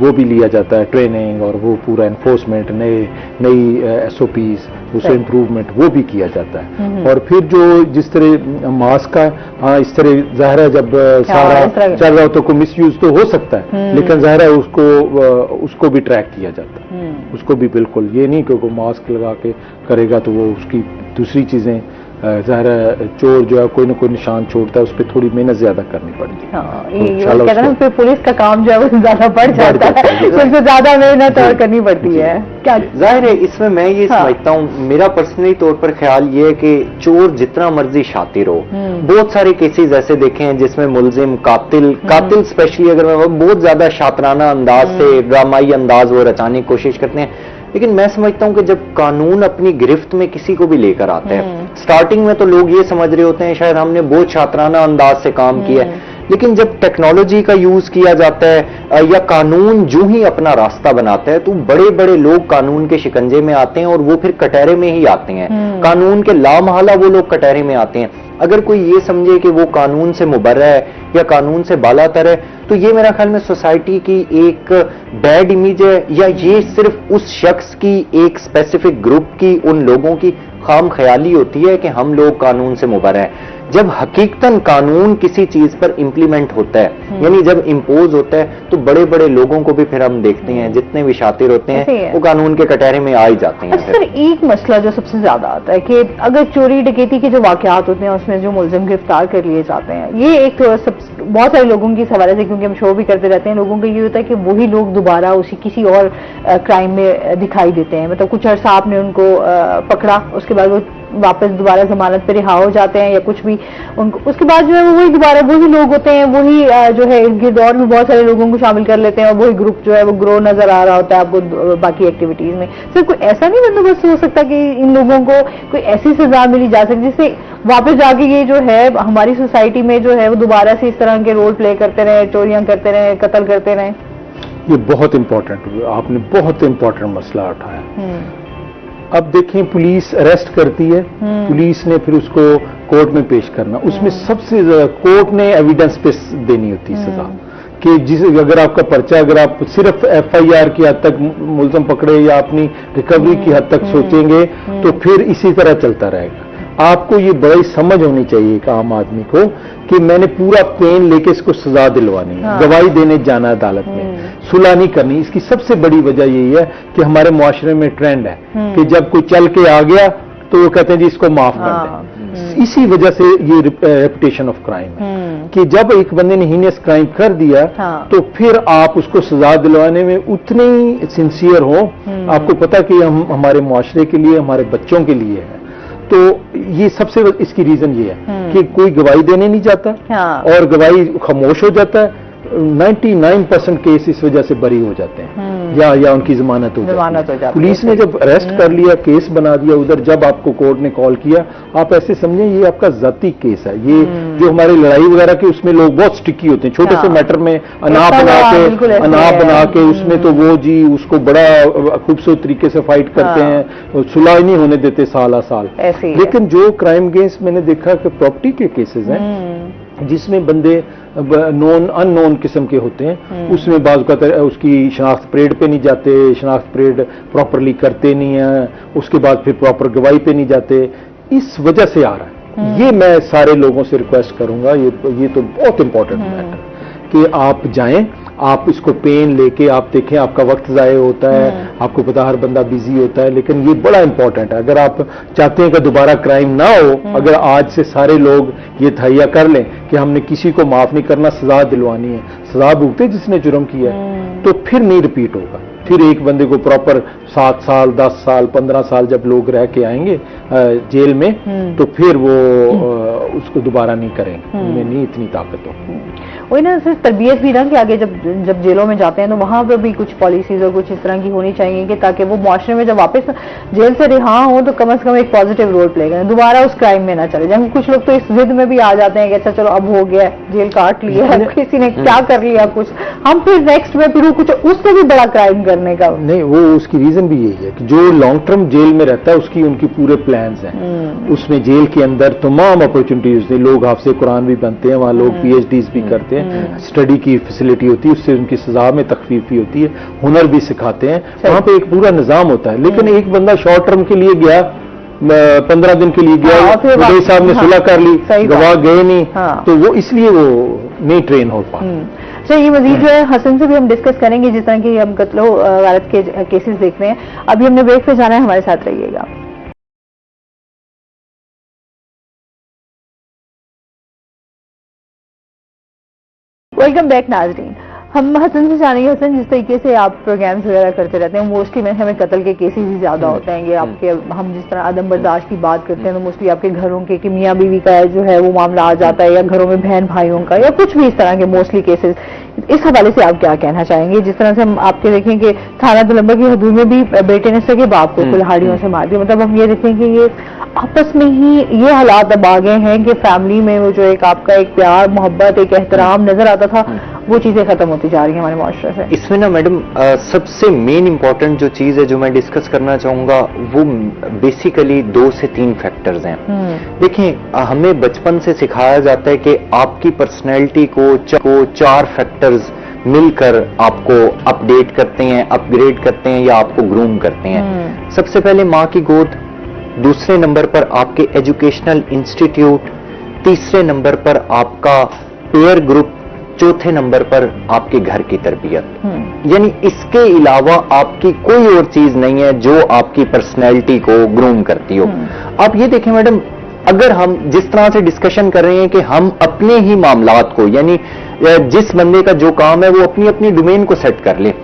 وہ بھی لیا جاتا ہے، ٹریننگ اور وہ پورا انفورسمنٹ، نئی SOPs، اس سے امپروومنٹ وہ بھی کیا جاتا ہے، اور پھر جو جس طرح ماسک کا، ہاں اس طرح ظاہر ہے جب سارا چل رہا ہو تو کوئی مس یوز تو ہو سکتا ہے، لیکن ظاہر ہے اس کو بھی ٹریک کیا جاتا ہے، اس کو بھی بالکل یہ نہیں کہ کوئی ماسک لگا کے کرے گا تو وہ اس کی دوسری چیزیں ظاہر ہے چور جو ہے کوئی نہ کوئی نشان چھوڑتا ہے, اس پہ تھوڑی محنت زیادہ کرنی پڑتی ہے. ہاں, یہ کہتے ہیں نا پھر پولیس کا کام جو ہے وہ زیادہ بڑھ جاتا ہے, اس سے زیادہ محنت اور کرنی پڑتی ہے. کیا ظاہر ہے اس میں یہ سمجھتا ہوں, میرا پرسنلی طور پر خیال یہ ہے کہ چور جتنا مرضی شاطر ہو, بہت سارے کیسز ایسے دیکھے ہیں جس میں ملزم قاتل اسپیشلی اگر میں بہت زیادہ شاطرانہ انداز سے ڈرامائی انداز وہ رچانے کی کوشش کرتے ہیں, لیکن میں سمجھتا ہوں کہ جب قانون اپنی گرفت میں کسی کو بھی لے کر آتا ہے, سٹارٹنگ میں تو لوگ یہ سمجھ رہے ہوتے ہیں شاید ہم نے بہت شاطرانہ انداز سے کام کیا ہے, لیکن جب ٹیکنالوجی کا یوز کیا جاتا ہے یا قانون جو ہی اپنا راستہ بناتا ہے تو بڑے بڑے لوگ قانون کے شکنجے میں آتے ہیں اور وہ پھر کٹہرے میں ہی آتے ہیں, قانون کے لامحالہ وہ لوگ کٹہرے میں آتے ہیں. اگر کوئی یہ سمجھے کہ وہ قانون سے مبرہ ہے یا قانون سے بالا تر ہے تو یہ میرا خیال میں سوسائٹی کی ایک بیڈ امیج ہے, یا یہ صرف اس شخص کی ایک اسپیسیفک گروپ کی ان لوگوں کی خام خیالی ہوتی ہے کہ ہم لوگ قانون سے مبرہ ہیں. جب حقیقتاً قانون کسی چیز پر امپلیمنٹ ہوتا ہے, یعنی جب امپوز ہوتا ہے, تو بڑے بڑے لوگوں کو بھی پھر ہم دیکھتے ہیں جتنے بھی شاطر ہوتے ہیں وہ قانون کے کٹہرے میں آ ہی جاتے ہیں. سر ایک مسئلہ جو سب سے زیادہ آتا ہے کہ اگر چوری ڈکیتی کے جو واقعات ہوتے ہیں اس میں جو ملزم گرفتار کر لیے جاتے ہیں, یہ ایک بہت سارے لوگوں کی حوالے سے, کیونکہ ہم شو بھی کرتے رہتے ہیں, لوگوں کا یہ ہوتا ہے کہ وہی لوگ دوبارہ کسی اور کرائم میں دکھائی دیتے ہیں. مطلب کچھ عرصہ آپ نے ان کو پکڑا, اس کے بعد وہ واپس دوبارہ ضمانت پہ رہا ہو جاتے ہیں یا کچھ بھی, ان کو اس کے بعد جو ہے وہی دوبارہ وہی لوگ ہوتے ہیں, وہی جو ہے ارد گرد اور بھی بہت سارے لوگوں کو شامل کر لیتے ہیں, اور وہی گروپ جو ہے وہ گرو نظر آ رہا ہوتا ہے آپ کو باقی ایکٹیویٹیز میں. سر کوئی ایسا نہیں بندوبست ہو سکتا کہ ان لوگوں کو کوئی ایسی سزا ملی جا سکتی جس سے واپس جا کے یہ جو ہے ہماری سوسائٹی میں جو ہے وہ دوبارہ سے اس طرح کے رول پلے کرتے رہے, چوریاں کرتے رہے, قتل کرتے رہے؟ یہ بہت امپورٹنٹ, آپ نے بہت امپورٹنٹ مسئلہ اٹھایا. اب دیکھیں پولیس اریسٹ کرتی ہے, پولیس نے پھر اس کو کورٹ میں پیش کرنا, اس میں سب سے زیادہ کورٹ نے ایویڈنس پہ دینی ہوتی سزا, کہ اگر آپ کا پرچہ اگر آپ صرف ایف آئی آر کی حد تک ملزم پکڑے یا اپنی ریکوری کی حد تک سوچیں گے تو پھر اسی طرح چلتا رہے گا. آپ کو یہ بڑی سمجھ ہونی چاہیے ایک عام آدمی کو کہ میں نے پورا پین لے کے اس کو سزا دلوانی ہے, گواہی دینے جانا عدالت میں, صلح نہیں کرنی. اس کی سب سے بڑی وجہ یہی ہے کہ ہمارے معاشرے میں ٹرینڈ ہے کہ جب کوئی چل کے آ گیا تو وہ کہتے ہیں جی اس کو معاف کر دیں. اسی وجہ سے یہ ریپوٹیشن آف کرائم ہے کہ جب ایک بندے نے ہینس کرائم کر دیا تو پھر آپ اس کو سزا دلوانے میں اتنے ہی سنسیئر ہوں. آپ کو پتا کہ ہم ہمارے معاشرے کے لیے, ہمارے بچوں کے لیے ہے, تو یہ سب سے اس کی ریزن یہ ہے کہ کوئی گواہی دینے نہیں جاتا اور گواہی خاموش ہو جاتا ہے. 99% کیس اس وجہ سے بری ہو جاتے ہیں یا ان کی ضمانت ہو جاتی ہے. پولیس نے جب اریسٹ کر لیا, کیس بنا دیا ادھر, جب آپ کو کورٹ نے کال کیا آپ ایسے سمجھیں یہ آپ کا ذاتی کیس ہے. یہ جو ہماری لڑائی وغیرہ کی اس میں لوگ بہت سٹکی ہوتے ہیں, چھوٹے سے میٹر میں انا بنا کے اس میں تو وہ جی اس کو بڑا خوبصورت طریقے سے فائٹ کرتے ہیں, صلح نہیں ہونے دیتے سالہ سال. لیکن جو کرائم اگینسٹ میں نے دیکھا کہ پراپرٹی کے کیسز ہیں جس میں بندے ان نون قسم کے ہوتے ہیں, اس میں بعض اوقات اس کی شناخت پریڈ پہ نہیں جاتے, شناخت پریڈ پراپرلی کرتے نہیں ہیں, اس کے بعد پھر پراپر گواہی پہ نہیں جاتے. اس وجہ سے آ رہا ہے. یہ میں سارے لوگوں سے ریکویسٹ کروں گا, یہ تو بہت امپورٹنٹ میٹر کہ آپ جائیں, آپ اس کو پین لے کے آپ دیکھیں. آپ کا وقت ضائع ہوتا ہے, آپ کو پتا ہر بندہ بیزی ہوتا ہے, لیکن یہ بڑا امپورٹنٹ ہے. اگر آپ چاہتے ہیں کہ دوبارہ کرائم نہ ہو, اگر آج سے سارے لوگ یہ تہیا کر لیں کہ ہم نے کسی کو معاف نہیں کرنا, سزا دلوانی ہے, سزا بھگتے جس نے جرم کیا ہے, تو پھر نہیں ریپیٹ ہوگا. پھر ایک بندے کو پراپر 7 سال 10 سال 15 سال جب لوگ رہ کے آئیں گے جیل میں تو پھر وہ اس کو دوبارہ نہیں کریں گے, ان میں نہیں اتنی طاقت ہو. وہی نا صرف تربیت بھی نا کہ آگے جب جیلوں میں جاتے ہیں تو وہاں پہ بھی کچھ پالیسیز اور کچھ اس طرح کی ہونی چاہیے کہ تاکہ وہ معاشرے میں جب واپس جیل سے رہا ہوں تو کم از کم ایک پازیٹیو رول پلے کریں, دوبارہ اس کرائم میں نہ چلے جائیں. کچھ لوگ تو اس ضد میں بھی آ جاتے ہیں کہ اچھا چلو اب ہو گیا, جیل کاٹ لیا, کسی نے کیا کر لیا کچھ, ہم پھر نیکسٹ میں پھر کچھ اس سے بھی بڑا کرائم کرنے کا. نہیں, وہ اس کی ریزن بھی یہی ہے کہ جو لانگ ٹرم جیل میں رہتا ہے اس کی ان کی پورے پلانز ہیں. اس میں جیل کے اندر تمام اپرچونیٹیز ہوتی ہیں, لوگ حافظ قرآن بھی بنتے ہیں وہاں, لوگ پی ایچ ڈیز بھی کرتے ہیں, اسٹڈی کی فیسلٹی ہوتی ہے, اس سے ان کی سزا میں تخفیف بھی ہوتی ہے, ہنر بھی سکھاتے ہیں, وہاں پہ ایک پورا نظام ہوتا ہے. لیکن ایک بندہ شارٹ ٹرم کے لیے گیا, 15 دن کے لیے گیا, مدعی صاحب نے صلح کر لی, گواہ گئے نہیں, تو وہ اس لیے وہ نہیں ٹرین ہو پا. اچھا, یہ مزید جو ہے حسن سے بھی ہم ڈسکس کریں گے, جس طرح کی ہم قتل و غارت کے کیسز دیکھ رہے ہیں. ابھی ہم نے بریک پہ جانا ہے, ہمارے ساتھ رہیے گا. वेलकम बैक नाजरीन। हम हसन से जानेंगे, हसन जिस तरीके से आप प्रोग्राम्स वगैरह करते रहते हैं मोस्टली में हमें कत्ल के केसेस ही ज्यादा होते हैं। ये आपके हम जिस तरह अदम बर्दाश्त की बात करते हैं तो मोस्टली आपके घरों के कि मियाँ बीवी का जो है वो मामला आ जाता है, या घरों में बहन भाइयों का, या कुछ भी इस तरह के मोस्टली केसेस। इस हवाले से आप क्या कहना चाहेंगे? जिस तरह से हम आपके देखें कि थाना दुलंबर की हदूद में भी बेटे ने सगे बाप को कुल्हाड़ियों से मार दिया। मतलब हम ये देखें कि ये आपस में ही ये हालात अब आ गए हैं कि फैमिली में वो जो एक आपका एक प्यार मोहब्बत एक एहतराम नजर आता था वो चीजें खत्म होती जा रही हैं हमारे माशरे से। इसमें ना मैडम सबसे मेन इंपॉर्टेंट जो चीज है जो मैं डिस्कस करना चाहूंगा वो बेसिकली 2 से 3 फैक्टर्स हैं। देखें हमें बचपन से सिखाया जाता है कि आपकी पर्सनैलिटी को 4 फैक्टर्स मिलकर आपको अपडेट करते हैं, अपग्रेड करते हैं या आपको ग्रूम करते हैं। सबसे पहले माँ की गोद, दूसरे नंबर पर आपके एजुकेशनल इंस्टीट्यूट, तीसरे नंबर पर आपका पेयर ग्रुप, चौथे नंबर पर आपके घर की तरबियत। यानी इसके अलावा आपकी कोई और चीज नहीं है जो आपकी पर्सनैलिटी को ग्रूम करती हो। आप ये देखें मैडम, अगर हम जिस तरह से डिस्कशन कर रहे हैं कि हम अपने ही मामलात को, यानी जिस बंदे का जो काम है वो अपनी अपनी डोमेन को सेट कर ले,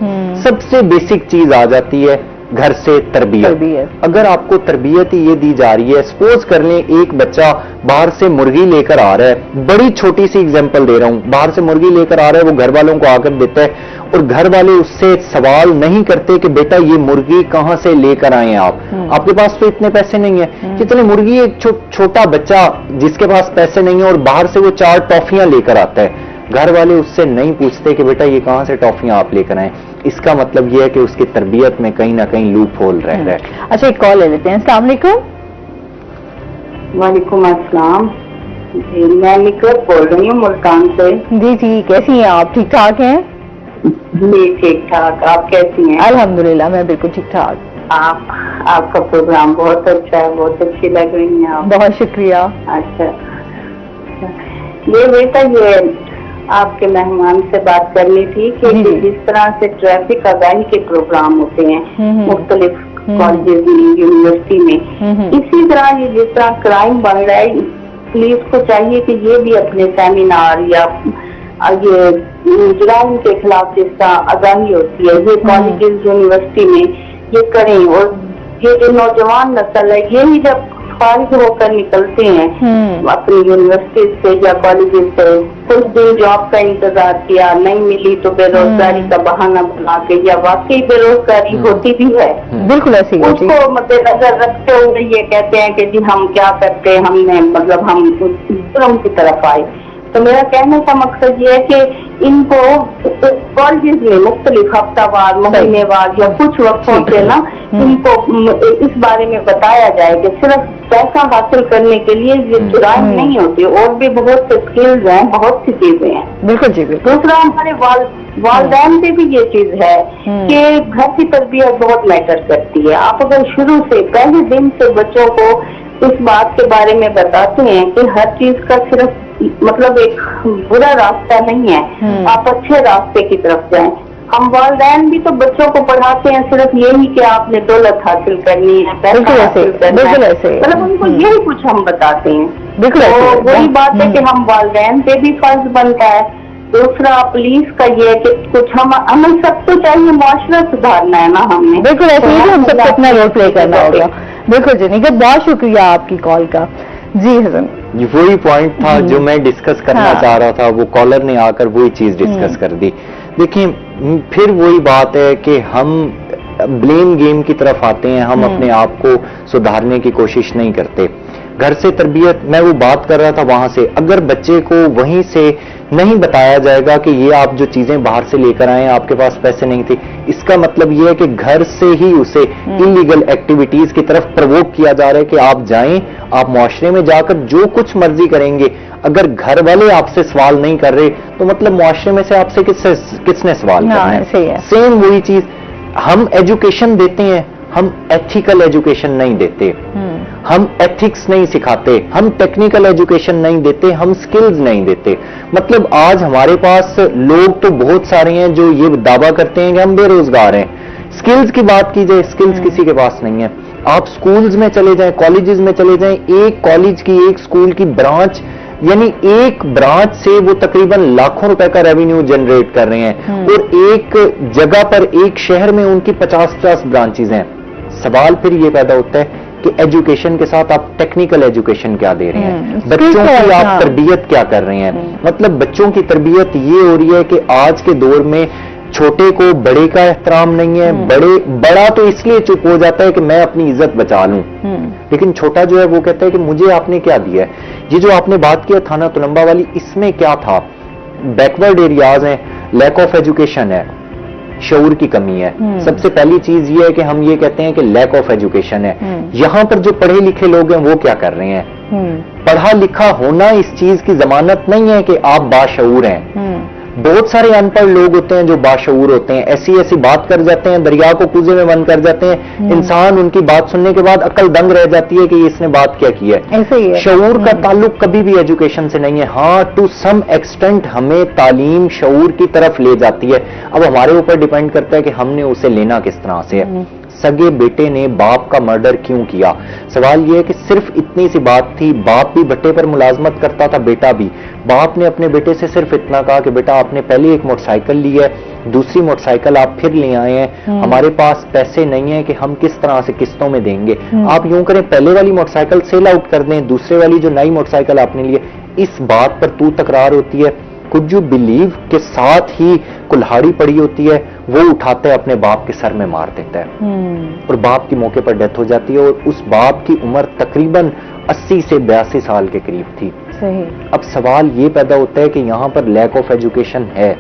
सबसे बेसिक चीज आ जाती है घर से तरबियत। अगर आपको तरबियत ही ये दी जा रही है, सपोज कर लें एक बच्चा बाहर से मुर्गी लेकर आ रहा है, बड़ी छोटी सी एग्जांपल दे रहा हूं, बाहर से मुर्गी लेकर आ रहा है, वो घर वालों को आकर देता है और घर वाले उससे सवाल नहीं करते कि बेटा ये मुर्गी कहां से लेकर आए आप, आपके पास तो इतने पैसे नहीं है। कितने मुर्गी एक छोटा बच्चा जिसके पास पैसे नहीं है और बाहर से वो 4 टॉफियां लेकर आता है, घर वाले उससे नहीं पूछते कि बेटा ये कहां से टॉफियां आप लेकर आए। इसका मतलब ये है कि उसकी तरबियत में कहीं ना कहीं लूप होल रह रहा है। अच्छा एक कॉल ले लेते हैं। अस्सलाम वालेकुम। वालेकुम अस्सलाम। जी मैं निकरत बोल रही हूँ मुल्तान से। जी जी, कैसी हैं आप? ठीक ठाक हैं? जी ठीक ठाक, आप कैसी हैं? अल्हम्दुलिल्लाह मैं बिल्कुल ठीक ठाक। आपका प्रोग्राम बहुत अच्छा है, बहुत अच्छी लग रही हैं आप। बहुत शुक्रिया। अच्छा ये बेटा ये आपके मेहमान से बात करनी थी कि जिस तरह से ट्रैफिक आगाही के प्रोग्राम होते हैं मुख्तलिफ कॉलेज में, यूनिवर्सिटी में, इसी तरह ये जिस तरह क्राइम बढ़ रहा है, पुलिस को चाहिए कि ये भी अपने सेमिनार या ये जुर्म के खिलाफ जिस तरह आगाही होती है ये कॉलेज यूनिवर्सिटी में ये करें। और ये जो नौजवान नस्ल है ये ही जब फारिग होकर निकलते हैं अपनी यूनिवर्सिटी से या कॉलेज से, कुछ दिन जॉब का इंतजार किया, नहीं मिली तो बेरोजगारी का बहाना बना के, या वाकई बेरोजगारी होती भी है, बिल्कुल ऐसी उसको मद्देनजर रखते हुए ये कहते हैं कि जी हम क्या करते, हमने मतलब हम जुर्म की तरफ आए। तो मेरा कहने का मकसद ये है कि इनको कॉलेज में मुख्तलिफ हफ्तावार, महीनेवार या कुछ वक्तों से ना इनको इस बारे में बताया जाए कि सिर्फ पैसा हासिल करने के लिए ये जुर्म नहीं होती, और भी बहुत से स्किल्स हैं, बहुत सी चीजें हैं। बिल्कुल जी। दूसरा हमारे वालदैन पे भी ये चीज है कि घर की तरबियत बहुत मैटर करती है। आप अगर शुरू से पहले दिन से बच्चों को इस बात के बारे में बताते हैं कि हर चीज का सिर्फ मतलब एक बुरा रास्ता नहीं है, आप अच्छे रास्ते की तरफ जाएं। हम वालिदैन भी तो बच्चों को पढ़ाते हैं सिर्फ यही कि आपने दौलत हासिल करनी है, पैसा हासिल करना है, मतलब उनको यही कुछ हम बताते हैं। तो वही बात है कि हम वालिदैन पे भी फर्ज बनता है। दूसरा पुलिस का ये है कि कुछ हमें सबको चाहिए, मुआशरा सुधारना है ना हमने। बिल्कुल ऐसे ही हम सबको अपना रोल प्ले करना होगा। बिल्कुल जी निकट, बहुत शुक्रिया आपकी कॉल का। जी हसन, वही पॉइंट था जो मैं डिस्कस करना चाह रहा था, वो कॉलर ने आकर वही चीज डिस्कस कर दी। देखिए फिर वही बात है कि हम ब्लेम गेम की तरफ आते हैं, हम अपने आप को सुधारने की कोशिश नहीं करते। घर से तरबियत, मैं वो बात कर रहा था वहां से, अगर बच्चे को वहीं से नहीं बताया जाएगा कि ये आप जो चीजें बाहर से लेकर आए आपके पास पैसे नहीं थे, इसका मतलब ये है कि घर से ही उसे इलीगल एक्टिविटीज की तरफ प्रवोक किया जा रहा है कि आप जाएं, आप मुआशरे में जाकर जो कुछ मर्जी करेंगे। अगर घर वाले आपसे सवाल नहीं कर रहे तो मतलब मुआशरे में से आपसे किसने सवाल करना है। सेम वही चीज हम एजुकेशन देते हैं, हम एथिकल एजुकेशन नहीं देते, हम एथिक्स नहीं सिखाते, हम टेक्निकल एजुकेशन नहीं देते, हम स्किल्स नहीं देते। मतलब आज हमारे पास लोग तो बहुत सारे हैं जो ये दावा करते हैं कि हम बेरोजगार हैं। स्किल्स की बात की जाए, स्किल्स किसी के पास नहीं है। आप स्कूल्स में चले जाएं, कॉलेजेस में चले जाएं, एक कॉलेज की, एक स्कूल की ब्रांच یعنی ایک برانچ سے وہ تقریباً لاکھوں روپے کا ریونیو جنریٹ کر رہے ہیں اور ایک جگہ پر ایک شہر میں ان کی 50 برانچز ہیں. سوال پھر یہ پیدا ہوتا ہے کہ ایجوکیشن کے ساتھ آپ ٹیکنیکل ایجوکیشن کیا دے رہے ہیں, بچوں کی آپ تربیت کیا کر رہے ہیں. مطلب بچوں کی تربیت یہ ہو رہی ہے کہ آج کے دور میں چھوٹے کو بڑے کا احترام نہیں ہے, بڑا تو اس لیے چپ ہو جاتا ہے کہ میں اپنی عزت بچا لوں, لیکن چھوٹا جو ہے وہ کہتا ہے کہ مجھے آپ نے کیا دیا ہے. یہ جو آپ نے بات کیا تھانہ تلمبہ والی, اس میں کیا تھا؟ بیکورڈ ایریاز ہیں, لیک آف ایجوکیشن ہے, شعور کی کمی ہے. سب سے پہلی چیز یہ ہے کہ ہم یہ کہتے ہیں کہ لیک آف ایجوکیشن ہے. یہاں پر جو پڑھے لکھے لوگ ہیں وہ کیا کر رہے ہیں؟ پڑھا لکھا ہونا اس چیز کی ضمانت نہیں ہے کہ آپ باشعور ہیں. بہت سارے ان پڑھ لوگ ہوتے ہیں جو باشعور ہوتے ہیں, ایسی بات کر جاتے ہیں, دریا کو کوزے میں بند کر جاتے ہیں, انسان ان کی بات سننے کے بعد عقل دنگ رہ جاتی ہے کہ اس نے بات کیا کی ہے. شعور کا تعلق کبھی بھی ایجوکیشن سے نہیں ہے. ہاں, ٹو سم ایکسٹینٹ ہمیں تعلیم شعور کی طرف لے جاتی ہے. اب ہمارے اوپر ڈیپینڈ کرتا ہے کہ ہم نے اسے لینا کس طرح سے ہے. سگے بیٹے نے باپ کا مرڈر کیوں کیا؟ سوال یہ ہے کہ صرف اتنی سی بات تھی, باپ بھی بٹے پر ملازمت کرتا تھا, بیٹا بھی. باپ نے اپنے بیٹے سے صرف اتنا کہا کہ بیٹا آپ نے پہلے ایک موٹر سائیکل لی ہے, دوسری موٹر سائیکل آپ پھر لے آئے ہیں, ہمارے پاس پیسے نہیں ہیں کہ ہم کس طرح سے قسطوں میں دیں گے. آپ یوں کریں, پہلے والی موٹر سائیکل سیل آؤٹ کر دیں, دوسرے والی جو نئی موٹر سائیکل آپ نے لی ہے. اس بات پر تو تکرار ہوتی ہے. کچھ جو بلیو کے ساتھ ہی کلہاڑی پڑی ہوتی ہے وہ اٹھاتا ہے اپنے باپ کے سر میں مار دیتا ہے, اور باپ کی موقع پر ڈیتھ ہو جاتی ہے, اور اس باپ کی عمر تقریباً 80 سے 82 سال کے قریب تھی. اب سوال یہ پیدا ہوتا ہے کہ یہاں پر لیک آف ایجوکیشن ہے,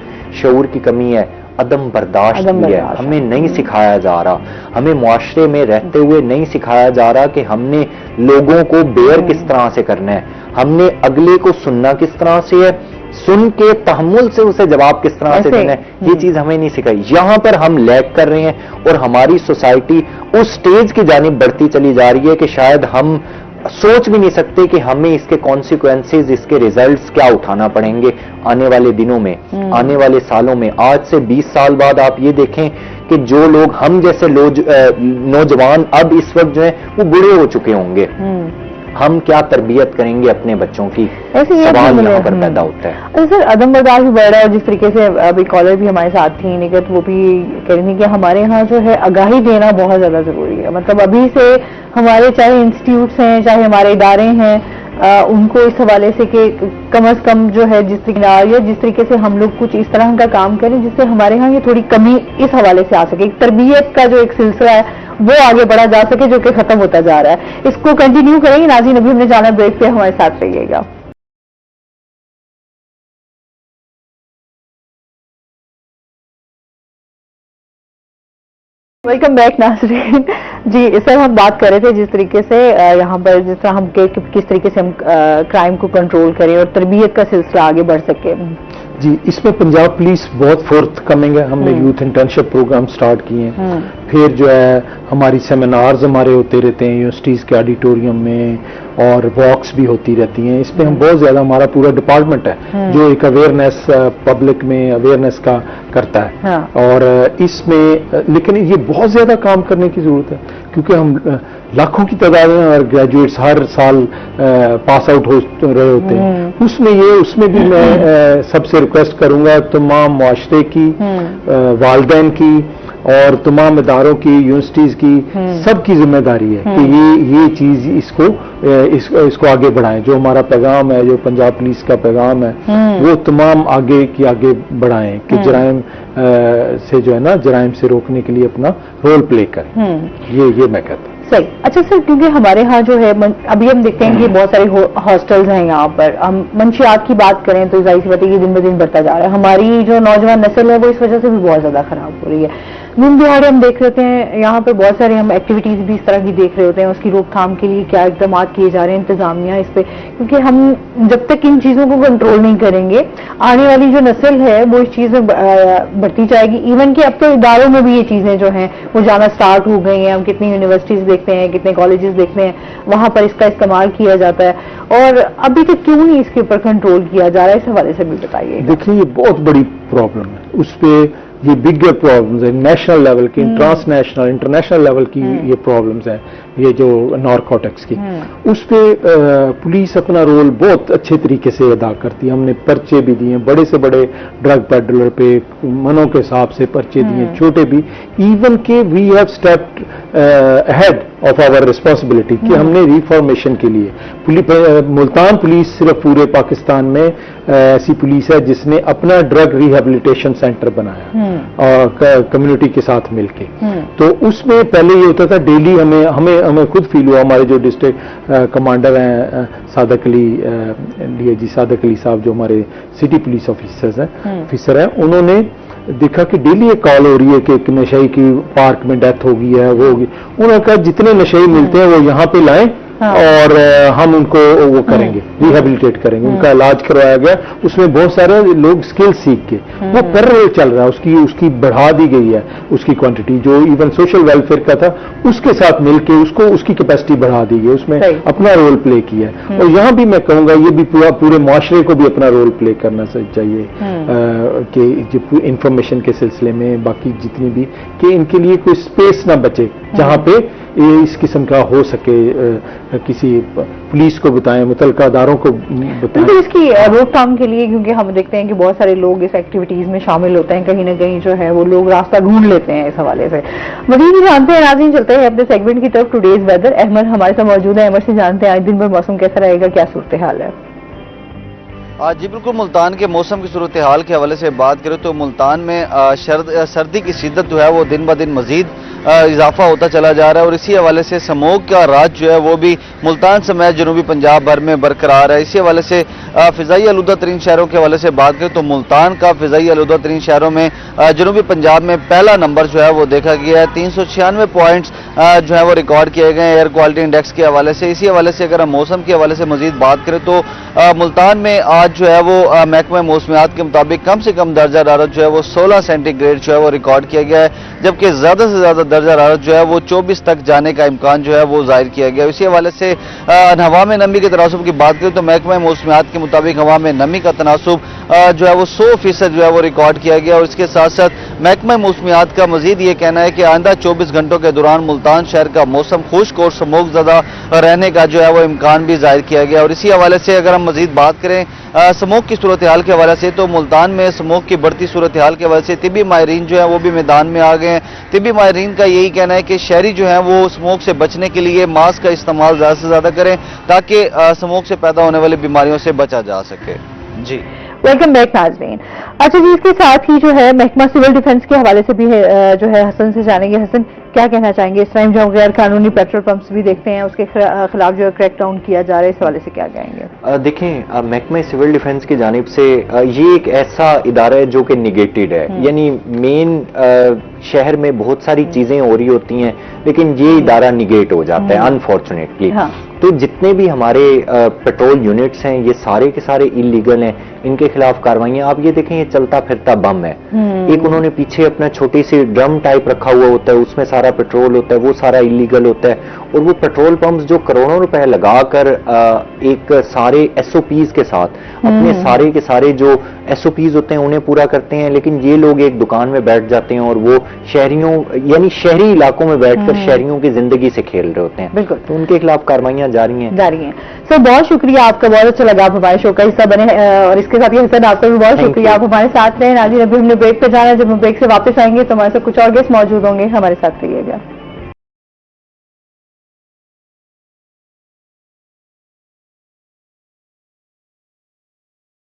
شعور کی کمی ہے, عدم برداشت بھی ہے. ہمیں نہیں سکھایا جا رہا, ہمیں معاشرے میں رہتے ہوئے نہیں سکھایا جا رہا کہ ہم نے لوگوں کو بیئر کس طرح سے کرنا ہے, ہم نے اگلے کو سننا کس طرح سے ہے, سن کے تحمل سے اسے جواب کس طرح سے دینا ہے. یہ چیز ہمیں نہیں سکھائی. یہاں پر ہم لیک کر رہے ہیں, اور ہماری سوسائٹی اس سٹیج کی جانب بڑھتی چلی جا رہی ہے کہ شاید ہم سوچ بھی نہیں سکتے کہ ہمیں اس کے کانسیکوینسز, اس کے ریزلٹس کیا اٹھانا پڑیں گے آنے والے دنوں میں, آنے والے سالوں میں. آج سے 20 سال بعد آپ یہ دیکھیں کہ جو لوگ ہم جیسے نوجوان اب اس وقت جو ہیں وہ بوڑھے ہو چکے ہوں گے, ہم کیا تربیت کریں گے اپنے بچوں کی؟ سوال یہاں پر پیدا ہوتا ہے. سر, عدم برداشت بھی بڑھ رہا ہے, اور جس طریقے سے ابھی کالر بھی ہمارے ساتھ تھی نگت, وہ بھی کہہ رہی تھی کہ ہمارے ہاں جو ہے آگاہی دینا بہت زیادہ ضروری ہے. مطلب ابھی سے ہمارے چاہے انسٹیٹیوٹس ہیں, چاہے ہمارے ادارے ہیں, ان کو اس حوالے سے کہ کم از کم جو ہے جس طریقے سے ہم لوگ کچھ اس طرح کا کام کریں جس سے ہمارے ہاں یہ تھوڑی کمی اس حوالے سے آ سکے. تربیت کا جو ایک سلسلہ ہے وہ آگے بڑھا جا سکے, جو کہ ختم ہوتا جا رہا ہے. اس کو کنٹینیو کریں گے. ناظرین, ابھی ہم نے جانا بریک پہ, ہمارے ساتھ رہیے گا. ویلکم بیک ناظرین. جی سر, ہم بات کر رہے تھے جس طریقے سے یہاں پر جس طرح ہم کس طریقے سے ہم کرائم کو کنٹرول کریں اور تربیت کا سلسلہ آگے بڑھ سکے. جی, اس میں پنجاب پولیس بہت فورتھ کمنگ ہے. ہم نے یوتھ انٹرنشپ پروگرام سٹارٹ کیے ہیں. پھر جو ہے ہماری سیمینارز ہمارے ہوتے رہتے ہیں یونیورسٹیز کے آڈیٹوریم میں, اور واکس بھی ہوتی رہتی ہیں. اس میں ہم بہت زیادہ, ہمارا پورا ڈپارٹمنٹ ہے جو ایک اویئرنیس پبلک میں اویئرنیس کا کرتا ہے. اور اس میں لیکن یہ بہت زیادہ کام کرنے کی ضرورت ہے, کیونکہ ہم لاکھوں کی تعداد میں اور گریجویٹس ہر سال پاس آؤٹ ہو رہے ہوتے ہیں. اس میں بھی میں سب سے ریکویسٹ کروں گا, تمام معاشرے کی, والدین کی اور تمام اداروں کی, یونیورسٹیز کی, سب کی ذمہ داری ہے کہ یہ چیز اس کو آگے بڑھائیں. جو ہمارا پیغام ہے, جو پنجاب پولیس کا پیغام ہے, وہ تمام آگے بڑھائیں کہ جرائم سے جو ہے نا, جرائم سے روکنے کے لیے اپنا رول پلے کریں. یہ میں کہتا ہوں. صحیح. اچھا سر, کیونکہ ہمارے ہاں جو ہے ابھی ہم دیکھتے ہیں کہ بہت سارے ہاسٹلز ہیں یہاں پر. ہم منشیات کی بات کریں تو ظاہر سی بات ہے کہ دن بہ دن بڑھتا جا رہا ہے. ہماری جو نوجوان نسل ہے وہ اس وجہ سے بھی بہت زیادہ خراب ہو رہی ہے. دن دہاڑے ہم دیکھ رہے ہیں یہاں پہ بہت سارے ہم ایکٹیویٹیز بھی اس طرح کی دیکھ رہے ہوتے ہیں. اس کی روک تھام کے لیے کیا اقدامات کیے جا رہے ہیں انتظامیہ اس پہ, کیونکہ ہم جب تک ان چیزوں کو کنٹرول نہیں کریں گے آنے والی جو نسل ہے وہ اس چیز میں بڑھتی جائے گی. ایون کہ اب تو اداروں میں بھی یہ چیزیں جو ہیں وہ جانا سٹارٹ ہو گئی ہیں. ہم کتنی یونیورسٹیز دیکھتے ہیں, کتنے کالجز دیکھتے ہیں, وہاں پر اس کا استعمال کیا جاتا ہے. اور ابھی تک کیوں نہیں اس کے اوپر کنٹرول کیا جا رہا ہے, اس حوالے سے بھی بتائیے. دیکھیں, یہ بہت بڑی پرابلم ہے. اس پہ یہ بگر پرابلمز ہیں, نیشنل لیول کی, ٹرانس نیشنل, انٹرنیشنل لیول کی یہ پرابلمز ہیں. ये जो नारकोटिक्स की, उस पे पुलिस अपना रोल बहुत अच्छे तरीके से अदा करती है। हमने पर्चे भी दिए बड़े से बड़े ड्रग पेडलर पे, मनों के हिसाब से पर्चे दिए, छोटे भी, इवन के we have stepped ahead of our responsibility कि हमने रिफॉर्मेशन के लिए मुल्तान पुलिस सिर्फ पूरे पाकिस्तान में ऐसी पुलिस है जिसने अपना ड्रग रिहेबिलिटेशन सेंटर बनाया और कम्युनिटी के साथ मिलके। तो उसमें पहले ये होता था डेली हमें खुद फील हुआ, हमारे जो डिस्ट्रिक्ट कमांडर हैं सादक अली सादक अली साहब जो हमारे सिटी पुलिस ऑफिसर हैं, उन्होंने देखा कि डेली एक कॉल हो रही है कि एक नशेई की पार्क में डेथ हो गई है, वो होगी। उन्होंने कहा जितने नशेई मिलते हैं वो यहाँ पे लाएं और हम उनको वो करेंगे, रिहेबिलिटेट करेंगे। उनका इलाज करवाया गया, उसमें बहुत सारे लोग स्किल सीख के वो पैरेलल चल रहा है, उसकी बढ़ा दी गई है उसकी क्वांटिटी, जो इवन सोशल वेलफेयर का था उसके साथ मिलके उसकी कैपेसिटी बढ़ा दी गई, उसमें अपना रोल प्ले किया है। और यहाँ भी मैं कहूंगा ये भी पूरे माशरे को भी अपना रोल प्ले करना चाहिए कि इंफॉर्मेशन के सिलसिले में बाकी जितनी भी, कि इनके लिए कोई स्पेस ना बचे जहाँ पे इस किस्म का हो सके, किसी पुलिस को बताएं, मुतल्लिका अदारों को बताएं। तो इसकी रोकथाम के लिए, क्योंकि हम देखते हैं कि बहुत सारे लोग इस एक्टिविटीज में शामिल होते हैं, कहीं ना कहीं जो है वो लोग रास्ता ढूंढ लेते हैं इस हवाले से। मजीद भी जानते हैं, नाज़रीन चलते हैं अपने सेगमेंट की तरफ, टुडेज वेदर। अहमद हमारे साथ मौजूद है, अहमद से जानते हैं आज दिन भर मौसम कैसा रहेगा, क्या सूरत हाल है? जी बिल्कुल, मुल्तान के मौसम की सूरत हाल के हवाले से बात करें तो मुल्तान में सर्दी की शिद्दत जो है वो दिन ब दिन मजीद इजाफा होता चला जा रहा है, और इसी हवाले से स्मोक का राज जो है वो भी मुल्तान समेत जनूबी पंजाब भर में बरकरार है। इसी हवाले से फिजाई आलूदा तरीन शहरों के हवाले से बात करें तो मुल्तान का फिजाई आलूदा तरीन शहरों में जनूबी पंजाब में पहला नंबर जो है वो देखा गया है। 396 पॉइंट्स जो है वो रिकॉर्ड किए गए हैं एयर क्वालिटी इंडेक्स के हवाले से। इसी हवाले से अगर हम मौसम के हवाले से मजीद बात करें तो मुल्तान में आज जो है वो महकमा मौसमियात के मुताबिक कम से कम दर्जा हरारत जो है वो 16 सेंटीग्रेड जो है वो रिकॉर्ड किया गया है, जबकि ज्यादा से ज्यादा दर्जा हरारत जो है वो 24 तक जाने का इम्कान जो है वो जाहिर किया गया। इसी हवाले से हवा में नमी के तनासुब की बात करें तो महकमा मौसमियात के मुताबिक हवा में नमी का तनासुब जो है वो 100% जो है वो रिकॉर्ड किया गया। और इसके साथ साथ महकमा मौसमियात का मजीद ये कहना है कि आइंदा 24 घंटों के दौरान मुल्तान शहर का मौसम खुश्क और स्मोक ज़्यादा रहने का जो है वो इम्कान भी जाहिर किया गया। और इसी हवाले से अगर हम मजीद बात करें स्मोक की सूरत हाल के हवाले से तो मुल्तान में स्मोक की बढ़ती सूरत हाल के हवाले से तिबी माहिरीन जो है वो भी मैदान में आ गए हैं। तिबी माहिरीन का यही कहना है कि शहरी जो है वो स्मोक से बचने के लिए मास्क का इस्तेमाल ज़्यादा से ज़्यादा करें ताकि स्मोक से पैदा होने वाली बीमारियों से बचा जा सके। जी वेलकम बैक नाज़रीन। अच्छा जी, इसके साथ ही जो है महकमा सिविल डिफेंस के हवाले से भी जो है हसन से जानेंगे। हसन, क्या कहना चाहेंगे इस टाइम जो गैर कानूनी पेट्रोल पंप्स भी देखते हैं उसके खिलाफ जो है क्रैक डाउन किया जा रहा है, इस हवाले से क्या कहेंगे? देखें, महकमा सिविल डिफेंस की जानिब से ये एक ऐसा इदारा है जो कि निगेटेड है, यानी मेन शहर में बहुत सारी चीजें हो रही होती हैं लेकिन ये इदारा निगेट हो जाता है अनफॉर्चुनेटली। तो जितने भी हमारे पेट्रोल यूनिट्स हैं ये सारे के सारे इलीगल हैं, इनके खिलाफ कार्रवाइयां, आप ये देखें ये चलता फिरता बम है। एक उन्होंने पीछे अपना छोटी सी ड्रम टाइप रखा हुआ होता है, उसमें सारा पेट्रोल होता है, वो सारा इलीगल होता है। और वो पेट्रोल पंप्स जो करोड़ों रुपए लगाकर एक सारे एसओपीज के साथ अपने सारे के सारे जो एसओपीज होते हैं उन्हें पूरा करते हैं, लेकिन ये लोग एक दुकान में बैठ जाते हैं और वो शहरियों यानी शहरी इलाकों में बैठकर शहरियों की जिंदगी से खेल रहे होते हैं। बिल्कुल, तो उनके खिलाफ कार्रवाइयां जारी हैं। सर बहुत शुक्रिया आपका, बहुत अच्छा लगा आप हमारे शो का हिस्सा बने, और इसके साथ ही हसन आपका भी बहुत शुक्रिया, आप हमारे साथ रहे। नाज़रीन अभी हमने ब्रेक पे जाना है, जब हम ब्रेक से वापस आएंगे तो हमारे साथ कुछ और गेस्ट मौजूद होंगे, हमारे साथ रहिएगा।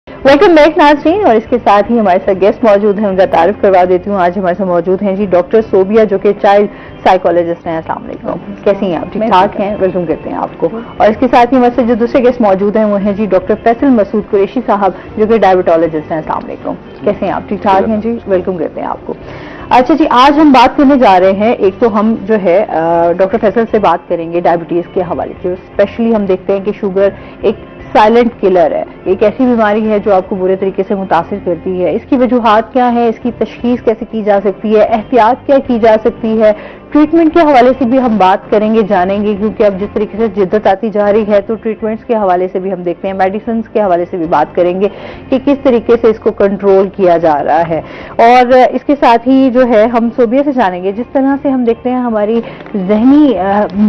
वेलकम बैक नाज़रीन, और इसके साथ ही हमारे साथ गेस्ट मौजूद हैं, उनका तारीफ करवा देती हूँ। आज हमारे साथ मौजूद हैं जी डॉक्टर सोबिया जो कि चाइल्ड साइकोलॉजिस्ट हैं। अस्सलाम वालेकुम, कैसी हैं आप? ठीक ठाक हैं, वेलकम करते हैं आपको। और इसके साथ ही हमारे साथ जो दूसरे गेस्ट मौजूद हैं वो हैं जी डॉक्टर फैसल मसूद कुरैशी साहब जो कि डायबिटोलॉजिस्ट हैं। अस्सलाम वालेकुम, कैसे हैं आप? ठीक ठाक हैं जी, वेलकम करते हैं आपको। अच्छा जी, आज हम बात करने जा रहे हैं, एक तो हम जो है डॉक्टर फैसल से बात करेंगे डायबिटीज के हवाले से। स्पेशली हम देखते हैं कि शुगर एक साइलेंट किलर है, एक ऐसी बीमारी है जो आपको बुरे तरीके से मुतासिर करती है। इसकी वजूहात क्या है, इसकी तशखीस कैसे की जा सकती है, एहतियात क्या की जा सकती है, ट्रीटमेंट के हवाले से भी हम बात करेंगे, जानेंगे, क्योंकि अब जिस तरीके से जिद्दत आती जा रही है तो ट्रीटमेंट्स के हवाले से भी हम देखते हैं, मेडिसिन के हवाले से भी बात करेंगे कि किस तरीके से इसको कंट्रोल किया जा रहा है। और इसके साथ ही जो है हम सोबिया से जानेंगे, जिस तरह से हम देखते हैं हमारी जहनी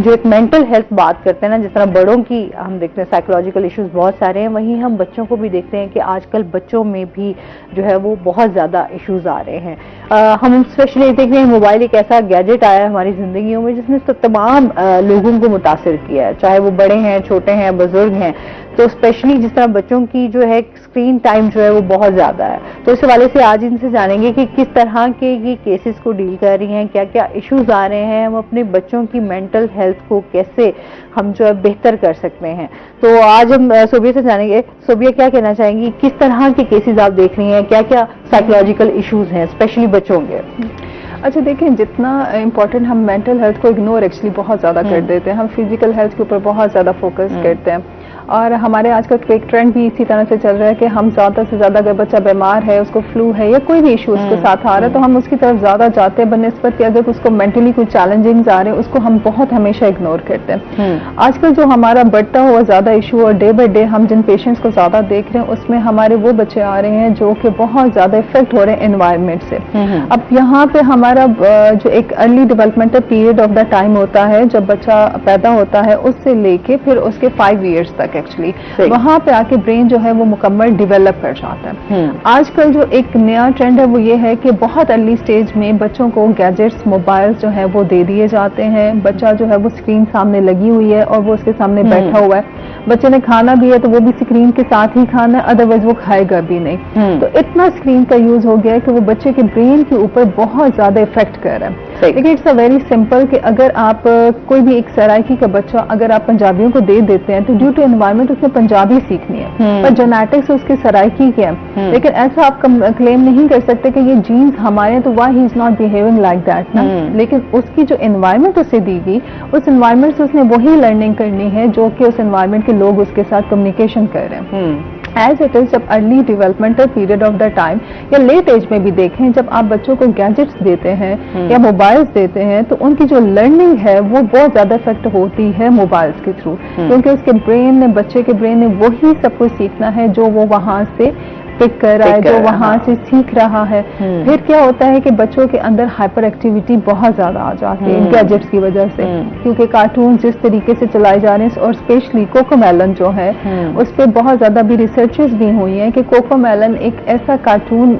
जो एक मेंटल हेल्थ बात करते हैं ना, जिस तरह बड़ों की हम देखते हैं साइकोलॉजिकल इश्यूज बहुत सारे हैं, वहीं हम बच्चों को भी देखते हैं कि आजकल बच्चों में भी जो है वो बहुत ज्यादा इश्यूज आ रहे हैं। हम स्पेशली देख रहे हैं मोबाइल एक ऐसा गैजेट आया है हमारी जिंदगियों में जिसने तमाम लोगों को मुतासिर किया है, चाहे वो बड़े हैं, छोटे हैं, बुजुर्ग हैं। तो स्पेशली जिस तरह बच्चों की जो है स्क्रीन टाइम जो है वो बहुत ज्यादा है, तो इस हवाले से आज इनसे जानेंगे कि किस तरह के ये केसेस को डील कर रही हैं, क्या क्या इश्यूज आ रहे हैं, हम अपने बच्चों की मेंटल हेल्थ को कैसे हम जो है बेहतर कर सकते हैं। तो आज हम सोबिया से जानेंगे। सोबिया, क्या कहना चाहेंगी, किस तरह के केसेस आप देख रही हैं, क्या क्या साइकोलॉजिकल इश्यूज हैं स्पेशली बच्चों के? अच्छा, देखें, जितना इम्पोर्टेंट हम मेंटल हेल्थ को इग्नोर एक्चुअली बहुत ज़्यादा कर देते हैं, हम फिजिकल हेल्थ के ऊपर बहुत ज़्यादा फोकस करते हैं। और हमारे आजकल एक ट्रेंड भी इसी तरह से चल रहा है कि हम ज़्यादा से ज़्यादा अगर बच्चा बीमार है, उसको फ्लू है या कोई भी इशू उसके साथ आ रहा है, तो हम उसकी तरफ ज़्यादा जाते हैं बनिस्बत कि अगर उसको मेंटली कोई चैलेंजिंग्स आ रहे हैं उसको हम बहुत हमेशा इग्नोर करते हैं। आजकल जो हमारा बढ़ता हुआ ज़्यादा इशू और डे बाई डे हम जिन पेशेंट्स को ज़्यादा देख रहे हैं उसमें हमारे वो बच्चे आ रहे हैं जो कि बहुत ज़्यादा इफेक्ट हो रहे हैं एनवायरनमेंट से। अब यहाँ पे हमारा जो एक early developmental period of the time होता है, जब बच्चा पैदा होता है उससे लेके फिर उसके 5 years तक एक्चुअली वहां पे आके ब्रेन जो है वो मुकम्मल डेवलप कर जाता है। आजकल जो एक नया ट्रेंड है वो ये है कि बहुत अर्ली स्टेज में बच्चों को गैजेट्स, मोबाइल्स जो है वो दे दिए जाते हैं। बच्चा जो है वो स्क्रीन सामने लगी हुई है और वो उसके सामने बैठा हुआ है। बच्चे ने खाना भी है तो वो भी स्क्रीन के साथ ही खाना है, अदरवाइज वो खाएगा भी नहीं। तो इतना स्क्रीन का यूज हो गया है कि वो बच्चे के ब्रेन के ऊपर बहुत ज्यादा इफेक्ट कर रहा है। लेकिन इट्स अ वेरी सिंपल कि अगर आप कोई भी एक सराइकी का बच्चा अगर आप पंजाबियों को दे देते हैं तो ड्यू टू एनवायरमेंट उसने पंजाबी सीखनी है, पर जेनेटिक्स उसके सराइकी के हैं। लेकिन ऐसा आप क्लेम नहीं कर सकते कि ये जीन्स हमारे हैं तो why he is not behaving like that ना। लेकिन उसकी जो एनवायरमेंट उसे दी गई, उस एनवायरमेंट से उसने वही लर्निंग करनी है जो कि उस एनवायरमेंट के लोग उसके साथ कम्युनिकेशन कर रहे हैं। एज इट इज, जब early developmental period of the time या लेट एज में भी देखें, जब आप बच्चों को गैजेट्स देते हैं या मोबाइल्स देते हैं तो उनकी जो लर्निंग है वो बहुत ज्यादा इफेक्ट होती है मोबाइल्स के थ्रू, क्योंकि उसके ब्रेन ने, बच्चे के ब्रेन ने वही सब कुछ सीखना है जो वो वहां से पिक कर रहा है, जो वहां से सीख रहा है। फिर क्या होता है कि बच्चों के अंदर हाइपर एक्टिविटी बहुत ज्यादा आ जाती है गैजेट्स की वजह से, क्योंकि कार्टून जिस तरीके से चलाए जा रहे हैं, और स्पेशली कोकोमेलन जो है उस पर बहुत ज्यादा भी रिसर्चेस भी हुई हैं कि कोकोमेलन एक ऐसा कार्टून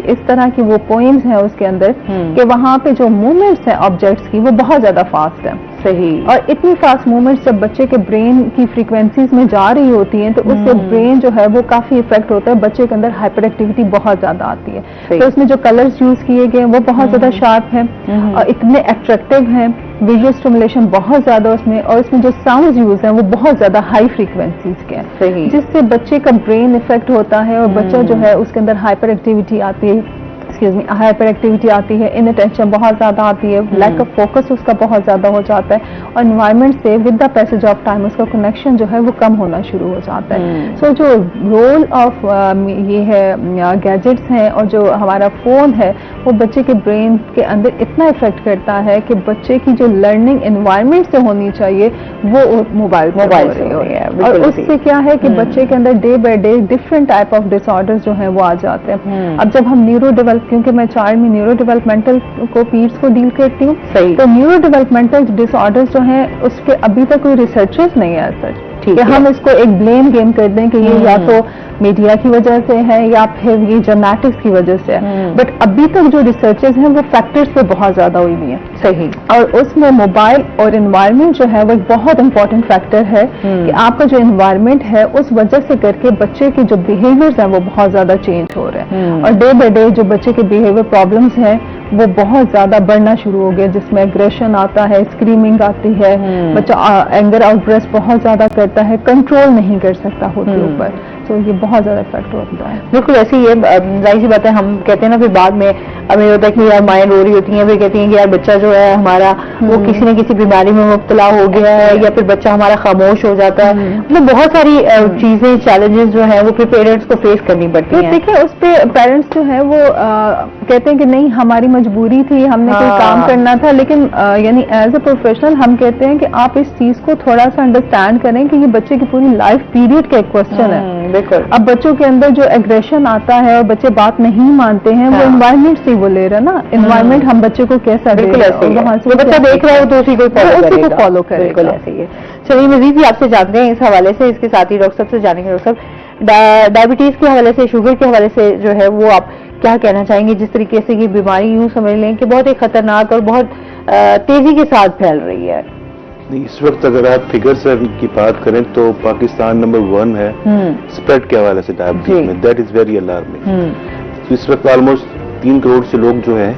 इस तरह की वो पोएम्स हैं उसके अंदर कि वहां पे जो मूवमेंट्स हैं ऑब्जेक्ट्स की वो बहुत ज्यादा फास्ट है। सही। और इतनी फास्ट मूवमेंट्स जब बच्चे के ब्रेन की फ्रीक्वेंसीज में जा रही होती हैं तो उससे ब्रेन जो है वो काफी इफेक्ट होता है, बच्चे के अंदर हाइपर एक्टिविटी बहुत ज्यादा आती है। तो उसमें जो कलर्स यूज किए गए वो बहुत ज्यादा शार्प हैं और इतने अट्रैक्टिव हैं, विजुअल स्टिमुलेशन बहुत ज्यादा उसमें, और इसमें जो साउंड यूज हैं वो बहुत ज्यादा हाई फ्रीक्वेंसीज के हैं, जिससे बच्चे का ब्रेन इफेक्ट होता है और बच्चा जो है उसके अंदर हाइपर एक्टिविटी आती है, हाइपर एक्टिविटी आती है, इनअटेंशन बहुत ज्यादा आती है, लैक ऑफ फोकस उसका बहुत ज्यादा हो जाता है और एनवायरनमेंट से with the passage of time उसका कनेक्शन जो है वो कम होना शुरू हो जाता है। सो जो रोल ऑफ ये है गैजेट्स हैं और जो हमारा फोन है वो बच्चे के ब्रेन के अंदर इतना इफेक्ट करता है कि बच्चे की जो लर्निंग एनवायरनमेंट से होनी चाहिए वो मोबाइल से हो रही है। और उससे क्या है कि बच्चे के अंदर day by day different type of disorders जो है वो आ जाते हैं। अब जब हम न्यूरो डेवलप, क्योंकि मैं चाइल्ड में न्यूरो डेवलपमेंटल को पीड्स को डील करती हूँ, तो न्यूरो डेवलपमेंटल डिसऑर्डर्स जो हैं उसके अभी तक कोई रिसर्चेस नहीं है सर कि हम इसको एक ब्लेम गेम कर दें कि ये या तो मीडिया की वजह से है या फिर ये जेनेटिक्स की वजह से है। बट अभी तक जो रिसर्चेस हैं वो फैक्टर्स पे बहुत ज्यादा हुई हुई है। सही। और उसमें मोबाइल और एनवायरनमेंट जो है वो एक बहुत इंपॉर्टेंट फैक्टर है कि आपका जो एनवायरनमेंट है उस वजह से करके बच्चे के जो बिहेवियर्स हैं वो बहुत ज्यादा चेंज हो रहे हैं और डे बाय डे जो बच्चे के बिहेवियर प्रॉब्लम्स हैं वो बहुत ज्यादा बढ़ना शुरू हो गया, जिसमें एग्रेशन आता है, स्क्रीमिंग आती है, बच्चा एंगर आउटब्रेस्ट बहुत ज्यादा करता है, कंट्रोल नहीं कर सकता खुद के ऊपर। तो ये बहुत ज्यादा इफेक्ट होता है। बिल्कुल ऐसी ये जाहिर सी बात है, हम कहते हैं ना फिर बाद में हमें होता है कि यार माएँ रो रही होती हैं, वे कहती हैं कि यार बच्चा जो है हमारा वो किसी न किसी बीमारी में मुब्तला हो गया है, या फिर बच्चा हमारा खामोश हो जाता है। मतलब बहुत सारी चीजें, चैलेंजेस जो है वो पेरेंट्स को फेस करनी पड़ती हैं। देखिए उस पे पेरेंट्स जो है वो कहते हैं कि नहीं हमारी मजबूरी थी, हमने कोई काम करना था, लेकिन यानी एज ए प्रोफेशनल हम कहते हैं कि आप इस चीज को थोड़ा सा अंडरस्टैंड करें कि ये बच्चे की पूरी लाइफ पीरियड का एक क्वेश्चन है। बिल्कुल। अब बच्चों के अंदर जो एग्रेशन आता है और बच्चे बात नहीं मानते हैं, वो एनवायरमेंट से वो ले रहे हैं ना, एनवायरमेंट हम बच्चे को कैसा दे बिल्कुल ऐसे ही है। वहाँ से बच्चा देख रहा हो तो उसी को फॉलो करेगा। बिल्कुल ऐसे ही है। चलिए मजीद भी आपसे जानते हैं इस हवाले से, इसके साथ ही डॉक्टर साहब से जानेंगे। डॉक्टर साहब, डायबिटीज के हवाले से, शुगर के हवाले से जो है वो आप क्या कहना चाहेंगे? जिस तरीके से ये बीमारी यूं समझ लें कि बहुत ही खतरनाक और बहुत तेजी के साथ फैल रही है। इस वक्त अगर आप फिगर से की बात करें तो पाकिस्तान नंबर 1 है स्प्रेड के हवाले से डायबिटीज में। That is very alarming. तो इस वक्त ऑलमोस्ट 3 करोड़ से लोग जो है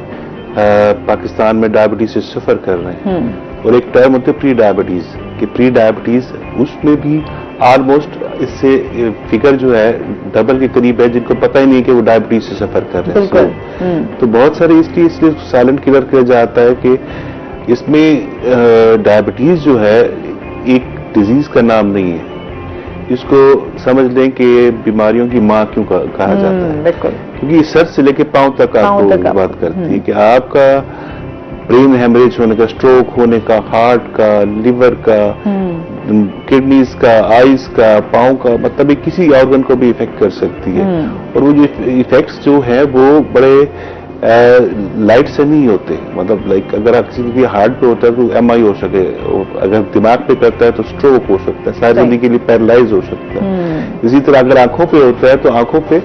पाकिस्तान में डायबिटीज से सफर कर रहे हैं। और एक टर्म होती है प्री डायबिटीज, कि प्री डायबिटीज उसमें भी ऑलमोस्ट इससे फिगर जो है डबल के करीब है जिनको पता ही नहीं कि वो डायबिटीज से सफर कर रहे हैं। तो बहुत सारे इसलिए साइलेंट किलर किया जाता है कि इसमें डायबिटीज जो है एक डिजीज का नाम नहीं है, इसको समझ लें कि बीमारियों की माँ क्यों कहा जाता है। बिल्कुल। क्योंकि सर से लेके पांव तक आपको बात करती है कि आपका ब्रेन हेमरेज होने का, स्ट्रोक होने का, हार्ट का, लिवर का, किडनीज का, आईज का, पांव का, मतलब ये किसी ऑर्गन को भी इफेक्ट कर सकती है। और वो जो इफेक्ट्स जो है वो बड़े लाइट से नहीं होते। मतलब लाइक अगर आप किसी के हार्ट पे होता है तो एमआई हो सके, अगर दिमाग पे करता है तो स्ट्रोक हो सकता है, सारी जिंदगी के लिए पैरालाइज हो सकता है। इसी तरह अगर आंखों पे होता है तो आंखों पे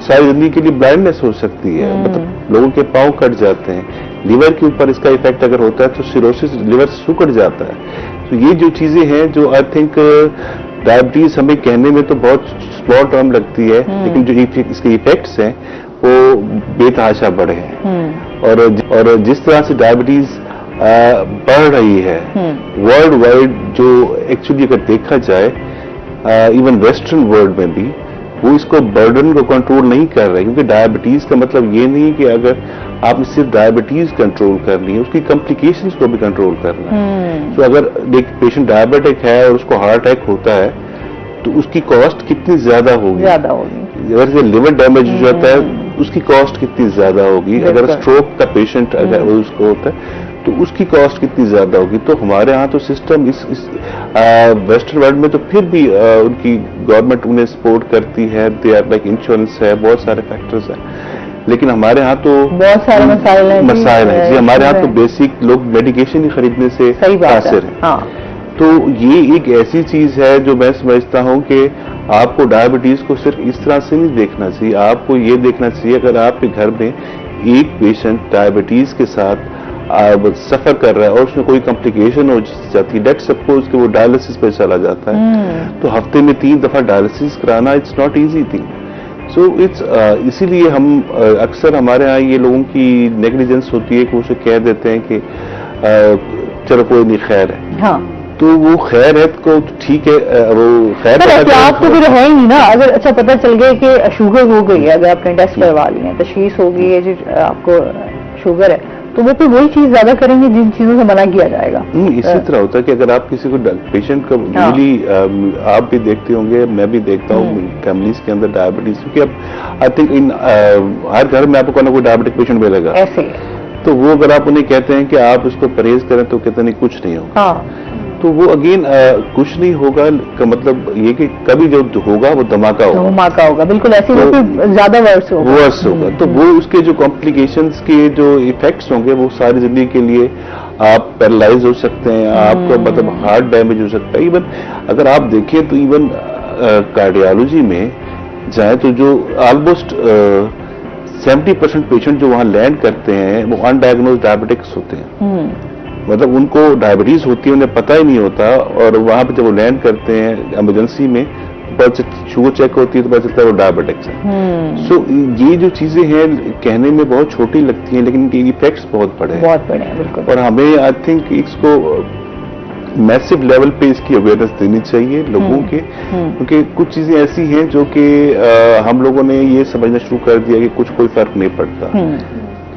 सारी जिंदगी के लिए ब्लाइंडनेस हो सकती है, मतलब लोगों के पांव कट जाते हैं। लिवर के ऊपर इसका इफेक्ट अगर होता है तो सिरोसिस, लिवर सुकड़ जाता है। तो ये जो चीजें हैं जो आई थिंक डायबिटीज हमें कहने में तो बहुत स्मॉल टर्म लगती है, लेकिन जो इसके इफेक्ट्स हैं वो बेतहाशा बड़े हैं। और जिस तरह से डायबिटीज बढ़ रही है वर्ल्ड वाइड, जो एक्चुअली अगर देखा जाए इवन वेस्टर्न वर्ल्ड में भी वो इसको बर्डन को कंट्रोल नहीं कर रहे, क्योंकि डायबिटीज का मतलब ये नहीं कि अगर आपने सिर्फ डायबिटीज कंट्रोल करनी है, उसकी कॉम्प्लिकेशंस को भी कंट्रोल करना है। तो अगर एक पेशेंट डायबिटिक है और उसको हार्ट अटैक होता है तो उसकी कॉस्ट कितनी ज्यादा होगी। अगर लिवर डैमेज हो जाता है उसकी कॉस्ट कितनी ज्यादा होगी। अगर स्ट्रोक का पेशेंट अगर उसको होता है तो उसकी कॉस्ट कितनी ज्यादा होगी। तो हमारे यहाँ तो सिस्टम इस वेस्टर्न वर्ल्ड में तो फिर भी उनकी गवर्नमेंट उन्हें सपोर्ट करती है, दे आर लाइक इंश्योरेंस है, बहुत सारे फैक्टर्स हैं। लेकिन हमारे यहाँ तो बहुत सारे मसाइल हैं जी। हमारे यहाँ तो बेसिक लोग मेडिकेशन ही खरीदने से कासिर हैं। तो ये एक ऐसी चीज है जो मैं समझता हूँ कि आपको डायबिटीज को सिर्फ इस तरह से नहीं देखना चाहिए, आपको ये देखना चाहिए अगर आपके घर में एक पेशेंट डायबिटीज के साथ सफर कर रहा है और उसमें कोई कॉम्प्लिकेशन हो जाती है, लेट सपोज कि वो डायलिसिस पे चला जाता है, तो हफ्ते में 3 दफा डायलिसिस कराना it's not easy thing. So it's इसीलिए हम अक्सर हमारे यहाँ ये लोगों की नेग्लिजेंस होती है कि उसे कह देते हैं कि चलो कोई नहीं, खैर है। हाँ। तो वो खैर है को ठीक है, वो खैर आप तो फिर है ही ना। अगर अच्छा पता चल गया कि शुगर हो गई है, अगर आपने टेस्ट करवा ली है, तशखीस हो गई है जो आपको शुगर है, तो वो फिर वही चीज ज्यादा करेंगे जिन चीजों से मना किया जाएगा। इसी तरह होता है कि अगर आप किसी को पेशेंट का यूजली आप भी देखते होंगे, मैं भी देखता हूँ फैमिलीज के अंदर डायबिटीज, क्योंकि अब आई थिंक इन हर घर में आपको कोई डायबिटिक पेशेंट मिलेगा। ऐसे तो वो अगर आप उन्हें कहते हैं कि आप इसको परहेज करें तो कहते नहीं कुछ नहीं होगा। तो वो अगेन कुछ नहीं होगा का मतलब ये कि कभी जो होगा वो धमाका होगा। बिल्कुल ऐसे वो ज्यादा वर्स होगा। तो वो उसके जो कॉम्प्लिकेशंस के जो इफेक्ट्स होंगे वो सारी जिंदगी के लिए, आप पैरालाइज हो सकते हैं, आपका मतलब हार्ट डैमेज हो सकता है। इवन अगर आप देखें तो इवन कार्डियोलॉजी में जाए तो जो ऑलमोस्ट 70% पेशेंट जो वहां लैंड करते हैं वो अनडायग्नोज डायबिटिक्स होते हैं। मतलब उनको डायबिटीज होती है, उन्हें पता ही नहीं होता, और वहां पे जब वो लैंड करते हैं इमरजेंसी में तो शुगर चेक होती है तो पता चलता है वो डायबिटिक्स है। सो ये जो चीजें हैं कहने में बहुत छोटी लगती हैं, लेकिन इनके इफेक्ट्स बहुत बड़े हैं। बिल्कुल। और हमें आई थिंक इसको मैसिव लेवल पे इसकी अवेयरनेस देनी चाहिए लोगों के, क्योंकि कुछ चीजें ऐसी हैं जो कि हम लोगों ने ये समझना शुरू कर दिया कि कुछ कोई फर्क नहीं पड़ता।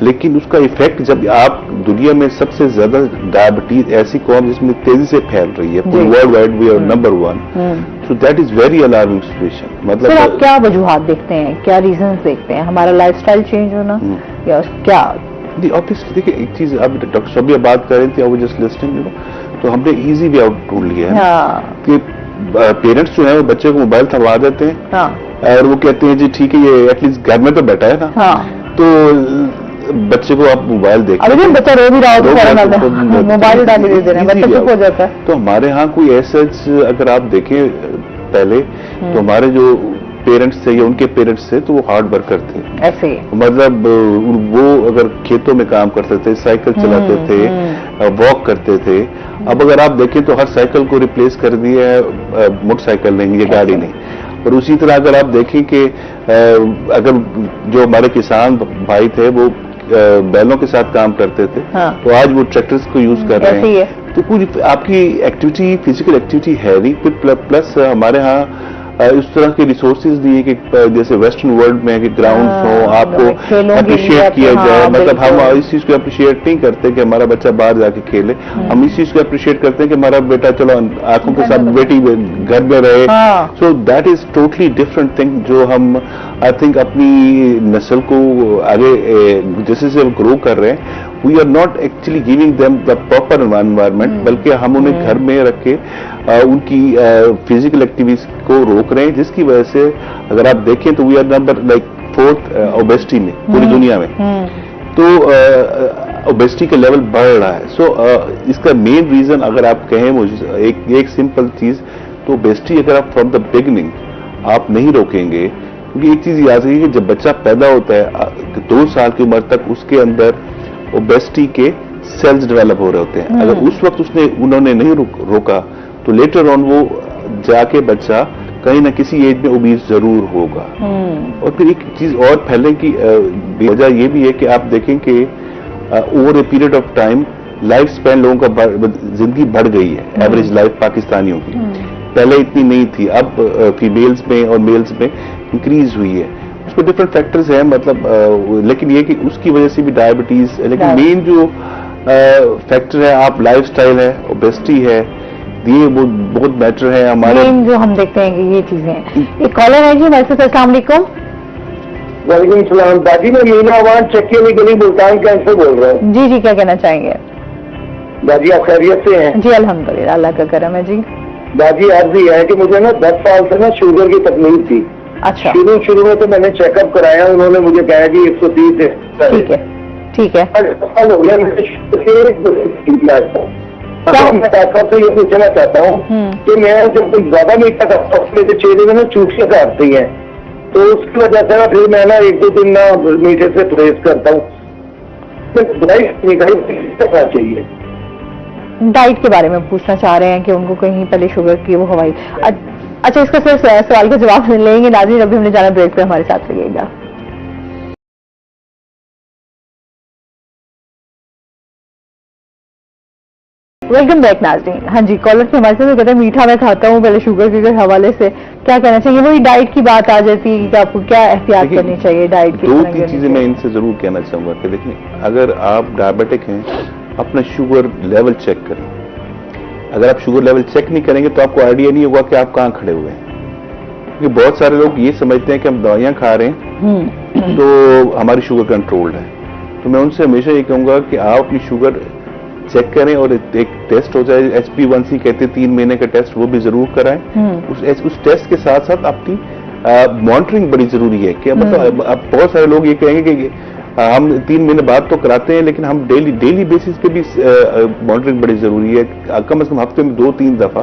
लेकिन उसका इफेक्ट जब आप दुनिया में सबसे ज्यादा डायबिटीज ऐसी कौम जिसमें तेजी से फैल रही है, पूरी world wide we are number 1, so that is very alarming situation. मतलब सर आप क्या वजूहात देखते हैं, क्या रीजंस देखते हैं? हमारा लाइफस्टाइल चेंज होना या क्या? ऑब्वियसली देखिए एक चीज, अब डॉक्टर साहब बात कर रहे थे, वो जस्ट लिस्टिंग, तो हमने इजी वे आउट ढूंढ लिया है कि पेरेंट्स जो है वो बच्चे को मोबाइल थमा देते हैं और वो कहते हैं जी ठीक है ये एटलीस्ट घर में तो बैठा है ना, तो बच्चे को आप मोबाइल देखते हैं, बच्चा रो भी रहा हो मोबाइल डाल दे रहे हैं, बच्चा चुप हो जाता है। तो हमारे यहाँ कोई ऐसा अगर आप देखें पहले तो हमारे जो पेरेंट्स थे या उनके पेरेंट्स थे तो वो हार्ड वर्कर थे, ऐसे मतलब वो अगर खेतों में काम करते थे, साइकिल चलाते थे, वॉक करते थे। अब अगर आप देखें तो हर साइकिल को रिप्लेस कर दिया है मोटरसाइकिल नहीं, ये गाड़ी नहीं। और उसी तरह अगर आप देखें कि अगर जो हमारे किसान भाई थे वो बैलों के साथ काम करते थे, तो आज वो ट्रैक्टर्स को यूज कर रहे हैं। तो पूरी आपकी एक्टिविटी, फिजिकल एक्टिविटी है नहीं, प्लस हमारे यहाँ इस तरह के रिसोर्सेज दिए कि जैसे वेस्टर्न वर्ल्ड में कि ग्राउंड्स हो, आपको अप्रिशिएट किया जाए। मतलब हम इस चीज को अप्रिशिएट नहीं करते कि हमारा बच्चा बाहर जाके खेले, हम इस चीज को अप्रिशिएट करते हैं कि हमारा बेटा चलो आंखों के साथ बेटी घर में रहे। सो that is totally different thing जो हम आई थिंक अपनी नस्ल को आगे जैसे से ग्रो कर रहे हैं, we are not actually giving them the proper environment, बल्कि हम उन्हें घर में रख के उनकी फिजिकल एक्टिविटीज को रोक रहे हैं, जिसकी वजह से अगर आप देखें तो we are number like 4th obesity में पूरी दुनिया में। तो ओबेसिटी का लेवल बढ़ रहा है। सो इसका मेन रीजन अगर आप कहें मुझे एक सिंपल चीज, तो ओबेसिटी अगर आप फ्रॉम द बिगिनिंग आप नहीं रोकेंगे, क्योंकि एक चीज याद रखिए कि जब बच्चा पैदा होता है 2 साल की उम्र तक उसके अंदर ओबेसिटी के सेल्स डेवलप हो रहे होते हैं। अगर उस वक्त उन्होंने नहीं रोका तो लेटर ऑन वो जाके बच्चा कहीं ना किसी एज में ओबीस जरूर होगा। और फिर एक चीज और फैलने की वजह ये भी है कि आप देखें कि over a period of time life span लोगों का जिंदगी बढ़ गई है, एवरेज लाइफ पाकिस्तानियों की पहले इतनी नहीं थी, अब फीमेल्स में और मेल्स में इंक्रीज हुई है। उसमें डिफरेंट फैक्टर्स हैं, मतलब लेकिन ये कि उसकी वजह से भी डायबिटीज, लेकिन मेन जो फैक्टर है आप लाइफस्टाइल है, ओबेसिटी है, ये बहुत मैटर है हमारे जो हम देखते हैं कि ये चीजें हैं। एक कॉलर है जी हमारे साथ, अस्सलाम वालेकुम। वालेकुम सलाम। दादी मैं मीना वान चक्की वाली गली मुल्तान कैंप से बोल रहा हूँ। जी क्या कहना चाहेंगे? दादी आप खैरियत से हैं? जी अल्हम्दुलिल्लाह, अल्लाह का करम है जी। दादी अर्ज ये है कि मुझे ना 10 साल से ना शुगर की तकलीफ थी। अच्छा। शुरू में तो मैंने चेकअप कराया, उन्होंने मुझे कहा कि 130 है। ठीक है। हो गया मैं डॉक्टर से ये पूछना चाहता हूँ कि मैं जब कोई ज्यादा मीठा खाता हूँ मेरे चेहरे में ना चूसियां काटती हैं, तो उसकी वजह से ना फिर मैं ना 1-2 दिन ना मीठे से परहेज करता हूँ। दवाई चाहिए। डाइट के बारे में पूछना चाह रहे हैं कि उनको कहीं पहले शुगर की वो हवाई। अच्छा, इसका सिर्फ सवाल का जवाब लेंगे नाज़रीन, अभी हमने जाना ब्रेक पे, हमारे साथ रहिएगा। वेलकम बैक नाज़रीन। हाँ जी, कॉलर से हमारे साथ कहते हैं मीठा मैं खाता हूँ पहले शुगर के हवाले से, क्या कहना चाहिए? वही डाइट की बात आ जाती है कि आपको क्या एहतियात करनी चाहिए डाइट की? 2-3 चीजें मैं इनसे जरूर कहना चाहूंगा कि देखिए, अगर आप डायबिटिक हैं अपना शुगर लेवल चेक करें। अगर आप शुगर लेवल चेक नहीं करेंगे तो आपको आइडिया नहीं होगा कि आप कहाँ खड़े हुए हैं, क्योंकि बहुत सारे लोग ये समझते हैं कि हम दवाइयाँ खा रहे हैं तो हमारी शुगर कंट्रोल्ड है। तो मैं उनसे हमेशा ये कहूंगा कि आप अपनी शुगर चेक करें और एक टेस्ट हो जाए, HbA1c कहते हैं 3 महीने का टेस्ट, वो भी जरूर कराएं। उस टेस्ट के साथ साथ अपनी मॉनिटरिंग बड़ी जरूरी है कि मतलब अब बहुत सारे लोग ये कहेंगे कि हम 3 महीने बाद तो कराते हैं, लेकिन हम डेली बेसिस पे भी मॉनिटरिंग बड़ी जरूरी है। कम से कम हफ्ते में 2-3 दफा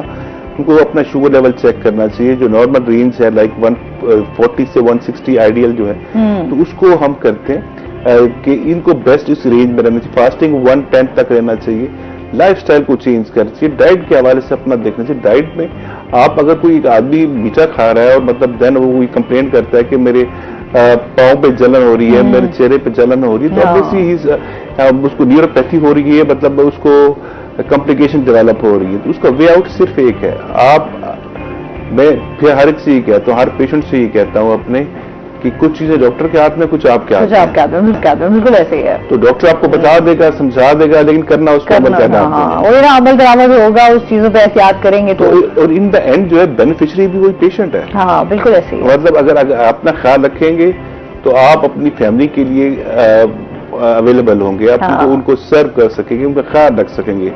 उनको अपना शुगर लेवल चेक करना चाहिए। जो नॉर्मल रेंज है लाइक 140 से 160 आइडियल जो है, तो उसको हम करते हैं कि इनको बेस्ट इस रेंज में रहना चाहिए। फास्टिंग 110 तक रहना चाहिए। लाइफस्टाइल को चेंज करना चाहिए। डाइट के हवाले से अपना देखना चाहिए। डाइट में आप अगर कोई एक आदमी मीठा खा रहा है और मतलब देन वो कोई कंप्लेन करता है कि मेरे पाँव पे जलन हो रही है, मेरे चेहरे पे जलन हो रही है, तो ऑब्वियसली उसको न्यूरोपैथी हो रही है, मतलब उसको कॉम्प्लिकेशन डेवलप हो रही है। तो उसका वे आउट सिर्फ एक है। मैं फिर हर एक से ये कहता हूँ, हर पेशेंट से ये कहता हूँ अपने کہ کچھ چیزیں ڈاکٹر کے ہاتھ میں, کچھ آپ کے ہاتھ میں. آپ کے ہاتھ میں, بالکل ایسے ہی ہے. تو ڈاکٹر آپ کو بتا دے گا, سمجھا دے گا, لیکن کرنا اس کو عمل کرنا. وہی نا, عمل درآمد ہوگا, اس چیزوں پہ احتیاط کریں گے تو. اور ان دا اینڈ جو ہے بینیفیشری بھی وہی پیشنٹ ہے. ہاں بالکل ایسے ہی. مطلب اگر اپنا خیال رکھیں گے تو آپ اپنی فیملی کے لیے اویلیبل ہوں گے, آپ ان کو سرو کر سکیں گے, ان کا خیال رکھ سکیں گے.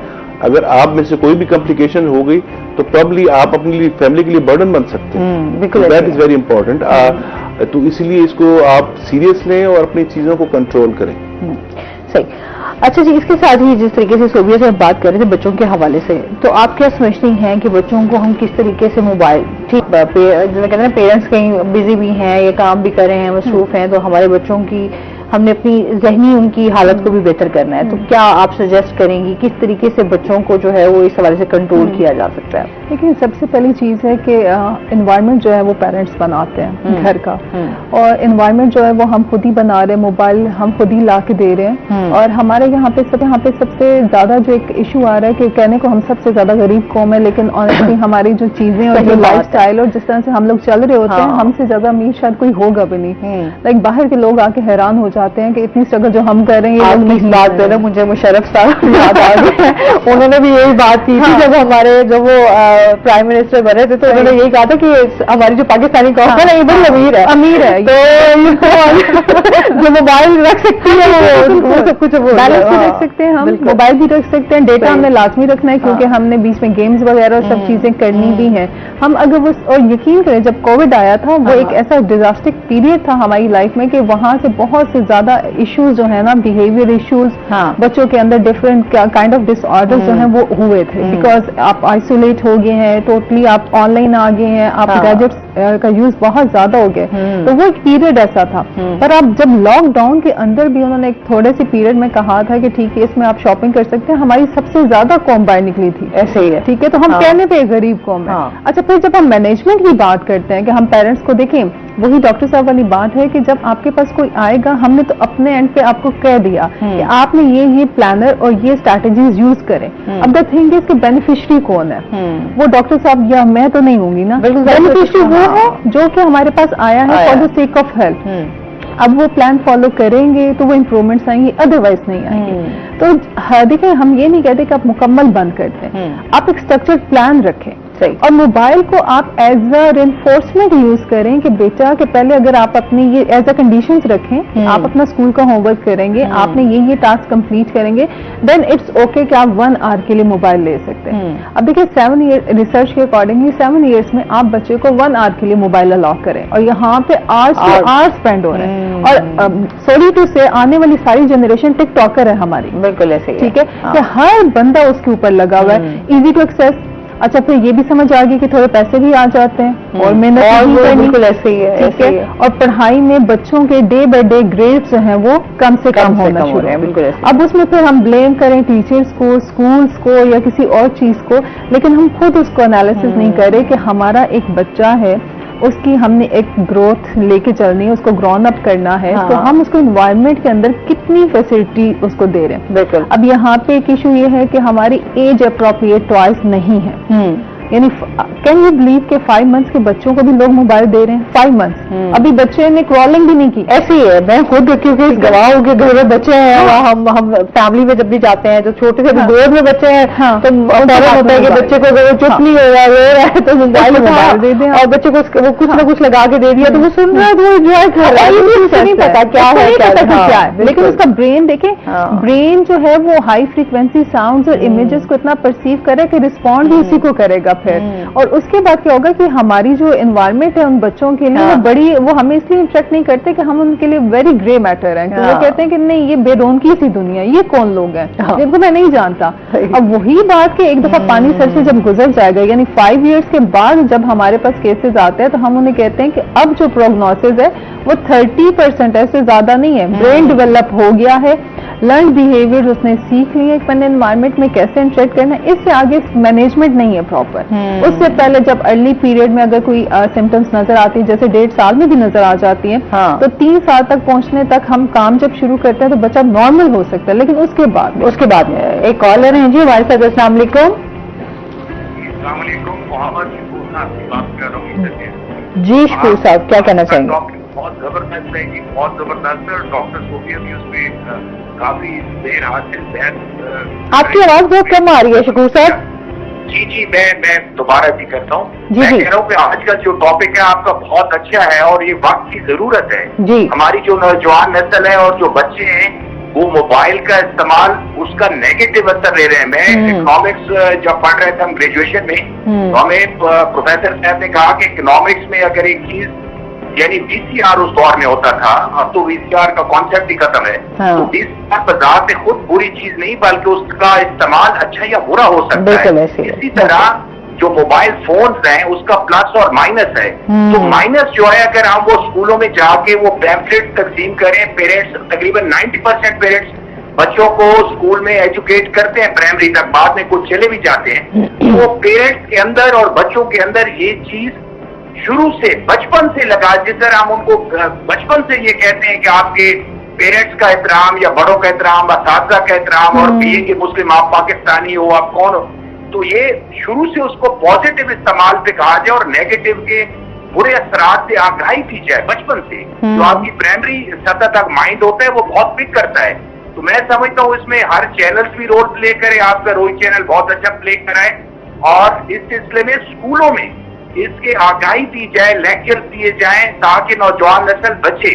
اگر آپ میں سے کوئی بھی کمپلیکیشن ہو گئی تو پرابلی آپ اپنی فیملی کے لیے برڈن بن سکتے ہیں. That is very important. تو اس لیے اس کو آپ سیریس لیں اور اپنی چیزوں کو کنٹرول کریں. صحیح. اچھا جی, اس کے ساتھ ہی جس طریقے سے صوبیہ سے ہم بات کر رہے تھے بچوں کے حوالے سے, تو آپ کیا سمجھتی ہیں کہ بچوں کو ہم کس طریقے سے موبائل, ٹھیک کہتے ہیں پیرنٹس کہیں بزی بھی ہیں یا کام بھی کر رہے ہیں, مصروف ہیں, تو ہمارے بچوں کی ہم نے اپنی ذہنی ان کی حالت کو بھی بہتر کرنا ہے, تو کیا آپ سجیسٹ کریں گی کس طریقے سے بچوں کو جو ہے وہ اس حوالے سے کنٹرول کیا جا سکتا ہے؟ لیکن سب سے پہلی چیز ہے کہ انوائرمنٹ جو ہے وہ پیرنٹس بناتے ہیں گھر کا, اور انوائرمنٹ جو ہے وہ ہم خود ہی بنا رہے ہیں, موبائل ہم خود ہی لا کے دے رہے ہیں. اور ہمارے یہاں پہ سب سے زیادہ جو ایک ایشو آ رہا ہے کہ کہنے کو ہم سب سے زیادہ غریب قوم ہے, لیکن آنیسٹلی ہماری جو چیزیں اور جو لائف اسٹائل اور جس طرح سے ہم لوگ چل رہے ہوتے ہیں, ہم سے زیادہ امیر شاید کوئی ہوگا بھی نہیں. لائک باہر کے لوگ آ کے حیران ہو جاتے ہیں کہ اتنی اسٹرگل جو ہم کر رہے ہیں. آپ کی بات کر رہے ہیں, مجھے مشرف صاحب یاد آ گئے, انہوں نے بھی یہی بات کی تھی جب وہ پرائم منسٹر بنے تھے, تو انہوں نے یہی کہا تھا کہ ہماری جو پاکستانی قوم ہے نا یہ امیر ہے, تو جو موبائل رکھ سکتی ہے وہ سب کچھ بیلنس بھی رکھ سکتے ہیں, ہم موبائل بھی رکھ سکتے ہیں, ڈیٹا ہم نے لازمی رکھنا ہے کیونکہ ہم نے بیچ میں گیمز وغیرہ سب چیزیں کرنی بھی ہیں. ہم اگر وہ, اور یقین کریں جب کووڈ آیا تھا وہ ایک ایسا ڈیزاسٹک پیریڈ تھا ہماری لائف میں کہ وہاں سے بہت سے زیادہ ایشوز جو ہے نا, بیہیویئر ایشوز, بچوں کے اندر different kind of disorder جو ہیں وہ ہوئے تھے, بیکاز آپ آئسولیٹ ہو گئے ہیں, ٹوٹلی آپ آن لائن آ گئے ہیں, آپ گیجٹس کا یوز بہت زیادہ ہو گیا. تو وہ ایک پیریڈ ایسا تھا. پر آپ جب لاک ڈاؤن کے اندر بھی انہوں نے ایک تھوڑے سے پیریڈ میں کہا تھا کہ ٹھیک ہے اس میں آپ شاپنگ کر سکتے ہیں, ہماری سب سے زیادہ قوم باہر نکلی تھی. ایسے ہی ہے, ٹھیک ہے, تو ہم کہنے پہ غریب قوم ہے. اچھا, پھر جب ہم مینجمنٹ کی بات کرتے ہیں کہ ہم پیرنٹس کو دیکھیں, وہی ڈاکٹر صاحب والی بات ہے کہ جب آپ کے پاس کوئی آئے گا, ہم نے تو اپنے اینڈ پہ آپ کو کہہ دیا کہ آپ نے یہ پلانر اور یہ اسٹریٹجیز یوز کریں. اب دا تھنگ از کہ بینیفیشری کون ہے؟ وہ ڈاکٹر صاحب یا میں تو نہیں ہوں گی نا. بینیفیشری وہ ہے جو کہ ہمارے پاس آیا ہے for the sake of health. اب وہ پلان فالو کریں گے تو وہ امپروومنٹس آئیں گے, ادروائز نہیں آئیں گے. تو دیکھیں, ہم یہ نہیں کہتے کہ آپ مکمل بند کرتے ہیں, آپ ایک اسٹرکچرڈ پلان رکھیں. اور موبائل کو آپ ایز اے رینفورسمنٹ یوز کریں کہ بیٹا کہ پہلے اگر آپ اپنی یہ ایز اے کنڈیشنز رکھیں, آپ اپنا اسکول کا ہوم ورک کریں گے, آپ نے یہ ٹاسک کمپلیٹ کریں گے, دین اٹس اوکے کہ آپ 1 hour کے لیے موبائل لے سکتے ہیں. اب دیکھیں 7 ایئر ریسرچ کے اکارڈنگلی 7 ایئرس میں آپ بچے کو 1 hour کے لیے موبائل الاؤ کریں, اور یہاں پہ آورس اسپینڈ ہو رہے ہیں. اور سوری ٹو سے آنے والی ساری جنریشن ٹک ٹاکر ہے ہماری. بالکل ایسے, ٹھیک ہے, کہ ہر بندہ اس کے اوپر لگا ہوا ہے, ایزی ٹو ایکسیس. اچھا, پھر یہ بھی سمجھ آ گئی کہ تھوڑے پیسے بھی آ جاتے ہیں اور محنت بالکل ایسے ہی ہے, ٹھیک ہے. اور پڑھائی میں بچوں کے ڈے بائی ڈے گریڈز جو ہیں وہ کم سے کم ہونا شروع ہیں. بالکل. اب اس میں پھر ہم بلیم کریں ٹیچرز کو, اسکولس کو یا کسی اور چیز کو, لیکن ہم خود اس کو انالیسس نہیں کر رہے کہ ہمارا ایک بچہ ہے, اس کی ہم نے ایک گروتھ لے کے چلنی ہے, اس کو گرون اپ کرنا ہے, تو ہم اس کو انوائرمنٹ کے اندر کتنی فیسلٹی اس کو دے رہے ہیں. بالکل. اب یہاں پہ ایک ایشو یہ ہے کہ ہماری ایج اپروپریٹ ٹوائز نہیں ہے. یعنی کین یو بلیو کہ 5 months کے بچوں کو بھی لوگ موبائل دے رہے ہیں. 5 months ابھی بچے نے کرالنگ بھی نہیں کی. ایسے ہی ہے, میں خود کیونکہ گواہوں کے گھر میں بچے ہیں, ہم فیملی میں جب بھی جاتے ہیں, جو چھوٹے سے گود میں بچے ہیں, تو ہوتا ہے کہ بچے کو چپ نہیں ہو رہا, رو رہا ہے, تو موبائل دے دیں اور بچے کو کچھ نہ کچھ لگا کے دے دیا, تو وہ سن رہا ہے, تو وہ انجوائے کر رہا ہے. نہیں پتا کیا ہے, لیکن اس کا برین دیکھیں, برین جو ہے وہ ہائی فریکوینسی ساؤنڈز اور امیجز کو اتنا پرسیو کرے کہ رسپونڈ بھی اسی کو کرے گا پھر. اور اس کے بعد کیا ہوگا کہ ہماری جو انوائرمنٹ ہے ان بچوں کے لیے وہ بڑی, وہ ہمیں اس لیے انٹریکٹ نہیں کرتے کہ ہم ان کے لیے ویری گرے میٹر ہیں, کہ وہ کہتے ہیں کہ نہیں یہ بے رونقی سی دنیا, یہ کون لوگ ہیں جن کو میں نہیں جانتا. اب وہی بات کہ ایک دفعہ پانی سر سے جب گزر جائے گا, یعنی 5 years کے بعد جب ہمارے پاس کیسز آتے ہیں, تو ہم انہیں کہتے ہیں کہ اب جو پروگنوسس ہے وہ 30% ایسے زیادہ نہیں ہے, برین ڈیولپ ہو گیا ہے, لرن بیہیویئر اس نے سیکھ لی ہے اپنے انوائرمنٹ میں کیسے انٹریکٹ کرنا ہے. اس سے آگے مینجمنٹ نہیں ہے پراپر. اس سے پہلے جب ارلی پیریڈ میں اگر کوئی سمٹمس نظر آتی ہے, جیسے 1.5 سال میں بھی نظر آ جاتی ہیں, تو 3 سال تک پہنچنے تک ہم کام جب شروع کرتے ہیں تو بچہ نارمل ہو سکتا ہے, لیکن اس کے بعد ایک کالر ہیں جی ہمارے ساتھ. السلام علیکم. السلام علیکم, محمد شکور صاحب بات کر رہا ہوں. جی شکور صاحب, کیا کہنا چاہیں گے؟ بہت زبردست ہے جی، بہت زبردست ہے، اور ڈاکٹرز کو بھی ابھی اس پہ کافی دیر حاصل بحث. آپ کی آواز بہت کم آ رہی ہے شکور صاحب. جی میں دوبارہ بھی کرتا ہوں. جی میں جی کہہ رہا ہوں کہ آج کا جو ٹاپک ہے آپ کا بہت اچھا ہے اور یہ وقت کی ضرورت ہے. جی ہماری جو نوجوان نسل ہے اور جو بچے ہیں وہ موبائل کا استعمال اس کا نیگیٹو اثر لے رہے ہیں. میں اکنامکس جب پڑھ رہے تھے ہم گریجویشن میں تو ہمیں پروفیسر صاحب نے کہا کہ اکنامکس میں اگر ایک چیز یعنی وی سی آر اس دور میں ہوتا تھا، اب تو وی سی آر کا کانسیپٹ ہی ختم ہے. تو وی سی آر بذات خود بری چیز نہیں بلکہ اس کا استعمال اچھا یا برا ہو سکتا ہے. اسی طرح جو موبائل فونز ہیں اس کا پلس اور مائنس ہے. تو مائنس جو ہے اگر ہم وہ اسکولوں میں جا کے وہ پیمفلیٹ تقسیم کریں، پیرنٹس تقریباً 90% پیرنٹس بچوں کو اسکول میں ایجوکیٹ کرتے ہیں پرائمری تک، بعد میں کچھ چلے بھی جاتے ہیں. وہ پیرنٹس کے اندر اور بچوں کے اندر یہ چیز شروع سے بچپن سے لگا، جس طرح ہم ان کو بچپن سے یہ کہتے ہیں کہ آپ کے پیرنٹس کا احترام یا بڑوں کا احترام، اساتذہ کا احترام، اور یہ کہ مسلم آپ پاکستانی ہو آپ کون ہو، تو یہ شروع سے اس کو پازیٹو استعمال پہ کہا جائے اور نیگیٹو کے برے اثرات سے آگاہی کی جائے بچپن سے. جو آپ کی پرائمری سطح تک مائنڈ ہوتا ہے وہ بہت پک کرتا ہے. تو میں سمجھتا ہوں اس میں ہر چینل بھی رول پلے کرے. آپ کا روہی چینل بہت اچھا پلے کرائے اور اس سلسلے میں اسکولوں میں اس کے آگاہی دی جائے، لیکچر دیے جائیں تاکہ نوجوان نسل بچے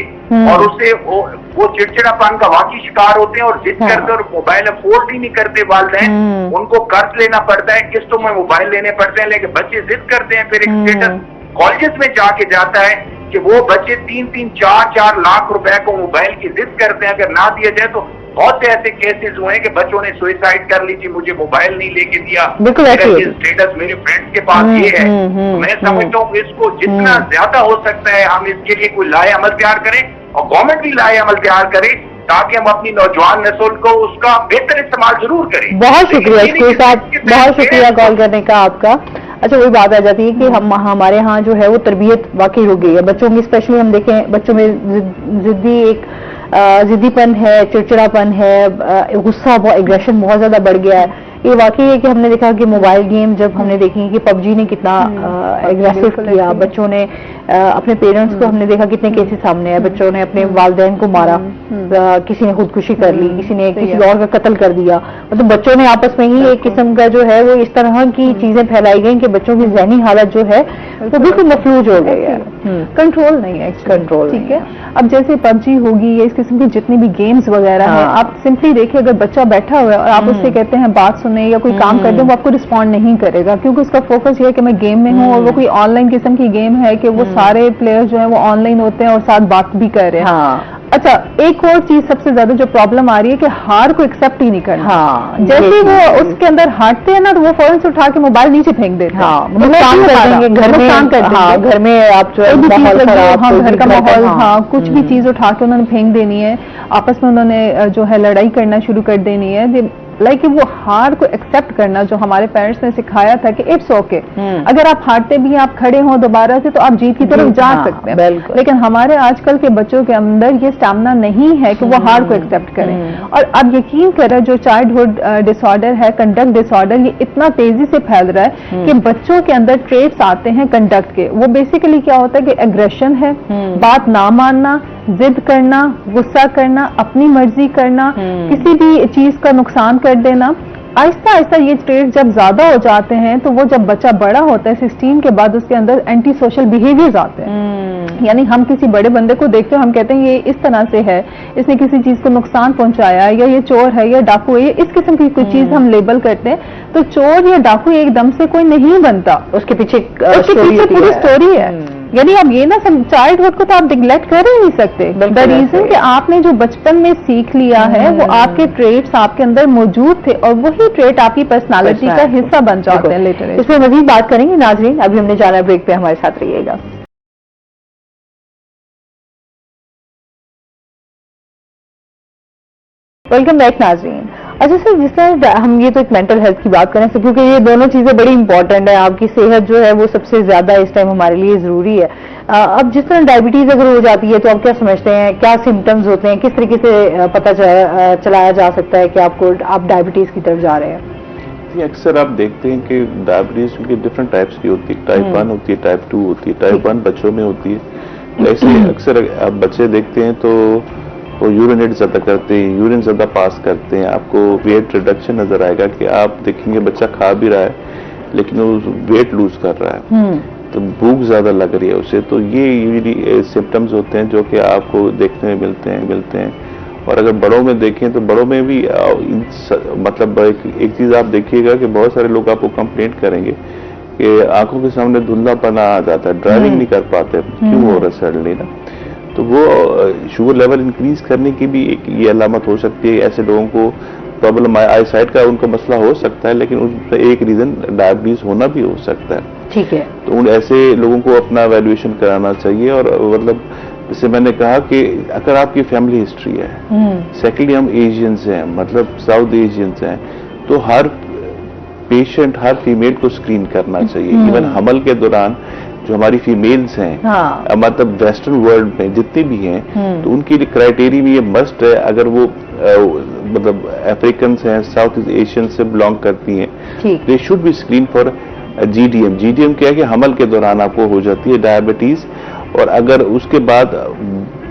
اور اسے وہ چڑچڑا پن کا واقعی شکار ہوتے ہیں اور ضد کرتے اور موبائل افورڈ ہی نہیں کرتے والدین، ان کو قرض لینا پڑتا ہے، قسطوں میں موبائل لینے پڑتے ہیں، لیکن بچے ضد کرتے ہیں. پھر ایک اسٹیٹس کالجز میں جا کے جاتا ہے کہ وہ بچے 3-4 لاکھ روپے کو موبائل کی ضد کرتے ہیں. اگر نہ دیا جائے تو بہت سے ایسے کیسز ہوئے ہیں کہ بچوں نے سوئسائڈ کر لی تھی، مجھے موبائل نہیں لے کے دیا، اسٹیٹس میرے فرینڈس کے پاس یہ ہے. میں سمجھتا ہوں کہ اس کو جتنا زیادہ ہو سکتا ہے ہم اس کے لیے کوئی لائے عمل تیار کریں اور گورنمنٹ بھی لائے عمل تیار کرے تاکہ ہم اپنی نوجوان نسل کو اس کا بہتر استعمال ضرور کریں. بہت شکریہ شکور صاحب، بہت شکریہ کال کرنے کا آپ کا. اچھا وہی بات آ جاتی ہے کہ ہمارے ہاں جو ہے وہ تربیت واقعی ہو گئی ہے بچوں کی. اسپیشلی ہم دیکھیں بچوں میں ضدی پن ہے، چڑچڑا پن ہے، غصہ، ایگریشن بہت زیادہ بڑھ گیا ہے. یہ واقعی ہے کہ ہم نے دیکھا کہ موبائل گیم جب ہم نے دیکھی کہ پب جی نے کتنا ایگریسو کیا، بچوں نے اپنے پیرنٹس کو، ہم نے دیکھا کتنے کیسز سامنے آئے، بچوں نے اپنے والدین کو مارا، کسی نے خودکشی کر لی، کسی نے کسی اور کا قتل کر دیا. مطلب بچوں نے آپس میں ہی ایک قسم کا جو ہے وہ اس طرح کی چیزیں پھیلائی گئیں کہ بچوں کی ذہنی حالت جو ہے وہ بالکل مفلوج ہو گئی ہے. کنٹرول نہیں ہے، کنٹرول ٹھیک ہے. اب جیسے پب جی ہوگی یا اس قسم کی جتنی بھی گیمز وغیرہ ہیں، آپ سمپلی دیکھیں اگر بچہ بیٹھا ہوا ہے اور آپ اس سے کہتے ہیں بات سنیں یا کوئی کام کر دیں، وہ آپ کو رسپونڈ نہیں کرے گا کیونکہ اس کا فوکس یہ ہے کہ میں گیم میں ہوں، اور وہ کوئی آن لائن قسم کی گیم ہے کہ وہ سارے پلیئر جو ہیں وہ آن لائن ہوتے ہیں اور ساتھ بات بھی کر رہے ہیں. اچھا ایک اور چیز سب سے زیادہ جو پرابلم آ رہی ہے کہ ہار کو ایکسپٹ ہی نہیں کرنا. جیسے وہ اس کے اندر ہارتے ہیں نا تو وہ فوراً سے اٹھا کے موبائل نیچے پھینک دیتے ہیں. گھر میں آپ جو گھر کا ماحول، کچھ بھی چیز اٹھا کے انہوں نے پھینک دینی ہے، آپس میں انہوں نے جو ہے لڑائی کرنا شروع کر دینی ہے. لائک وہ ہار کو ایکسپٹ کرنا جو ہمارے پیرنٹس نے سکھایا تھا کہ اٹس اوکے، اگر آپ ہارتے بھی آپ کھڑے ہوں دوبارہ سے تو آپ جیت کی طرف جا سکتے ہیں. لیکن ہمارے آج کل کے بچوں کے اندر یہ اسٹیمنا نہیں ہے کہ وہ ہار کو ایکسپٹ کریں. اور اب یقین کریں جو چائلڈہڈ ڈس آرڈر ہے، کنڈکٹ ڈس آرڈر، یہ اتنا تیزی سے پھیل رہا ہے کہ بچوں کے اندر ٹریٹس آتے ہیں کنڈکٹ کے. وہ بیسیکلی کیا ہوتا ہے کہ ایگریشن ہے، بات نہ ماننا، ضد کرنا، غصہ کرنا، اپنی مرضی کرنا، کسی بھی چیز کا نقصان کر دینا. آہستہ آہستہ یہ ٹریٹ جب زیادہ ہو جاتے ہیں تو وہ جب بچہ بڑا ہوتا ہے 16 کے بعد اس کے اندر اینٹی سوشل بیہیویئرز آتے ہیں. یعنی ہم کسی بڑے بندے کو دیکھتے ہیں، ہم کہتے ہیں یہ اس طرح سے ہے، اس نے کسی چیز کو نقصان پہنچایا ہے، یا یہ چور ہے یا ڈاکو ہے، اس قسم کی کوئی چیز ہم لیبل کرتے ہیں. تو چور یا ڈاکو ایک دم سے کوئی نہیں بنتا، اس کے پیچھے پوری اسٹوری ہے. یعنی اب یہ نا چائلڈہڈ کو تو آپ نگلیکٹ کر ہی نہیں سکتے. دا ریزن کہ آپ نے جو بچپن میں سیکھ لیا ہے وہ آپ کے ٹریٹس آپ کے اندر موجود تھے اور وہی ٹریٹ آپ کی پرسنالٹی کا حصہ بن جاتے ہیں لیٹر. اس میں مزید بات کریں گے ناظرین، ابھی ہم نے جانا بریک پہ، ہمارے ساتھ رہیے گا. ویلکم بیک ناظرین. اچھا سر، جس طرح ہم یہ تو ایک مینٹل ہیلتھ کی بات کریں کیونکہ یہ دونوں چیزیں بڑی امپورٹنٹ ہیں. آپ کی صحت جو ہے وہ سب سے زیادہ اس ٹائم ہمارے لیے ضروری ہے. اب جس طرح ڈائبٹیز اگر ہو جاتی ہے تو آپ کیا سمجھتے ہیں، کیا سمٹمز ہوتے ہیں، کس طریقے سے پتہ چلایا جا سکتا ہے کہ آپ ڈائبٹیز کی طرف جا رہے ہیں؟ اکثر آپ دیکھتے ہیں کہ ڈائبٹیز کی ڈفرنٹ ٹائپس کی ہوتی ہے. ٹائپ 1 ہوتی ہے، ٹائپ 2 ہوتی ہے. ٹائپ 1 بچوں میں ہوتی ہے، ऐसे अक्सर आप बच्चे देखते हैं तो वो यूरिनेट ज्यादा करते हैं, यूरिन ज्यादा पास करते हैं, आपको वेट रिडक्शन नजर आएगा कि आप देखेंगे बच्चा खा भी रहा है लेकिन वो वेट लूज कर रहा है, तो भूख ज्यादा लग रही है उसे। तो ये यूजली सिम्टम्स होते हैं जो कि आपको देखने में मिलते हैं। और अगर बड़ों में देखें तो बड़ों में भी मतलब एक चीज आप देखिएगा कि बहुत सारे लोग आपको कंप्लेंट करेंगे कि आंखों के सामने धुंधलापना आ जाता है, ड्राइविंग नहीं कर पाते, क्यों हो रहा है सडनली ना। तो वो शुगर लेवल इंक्रीज करने की भी एक ये अलामत हो सकती है। ऐसे लोगों को प्रॉब्लम आई साइट का उनका मसला हो सकता है, लेकिन उसका एक रीजन डायबिटीज होना भी हो सकता है। ठीक है। तो उन ऐसे लोगों को अपना वैल्यूएशन कराना चाहिए। और मतलब जैसे मैंने कहा कि अगर आपकी फैमिली हिस्ट्री है, सेकेंडली हम एशियंस हैं, मतलब साउथ एशियंस हैं, तो हर पेशेंट, हर फीमेल को स्क्रीन करना चाहिए। इवन हमल के दौरान जो हमारी फीमेल्स हैं, मतलब वेस्टर्न वर्ल्ड में जितनी भी हैं, तो उनके लिए क्राइटेरिया में ये मस्ट है, अगर वो मतलब अफ्रीकन हैं, साउथ ईस्ट एशियन से बिलोंग करती हैं, they should be screen for GDM. GDM क्या है कि हमल के दौरान आपको हो जाती है डायबिटीज, और अगर उसके बाद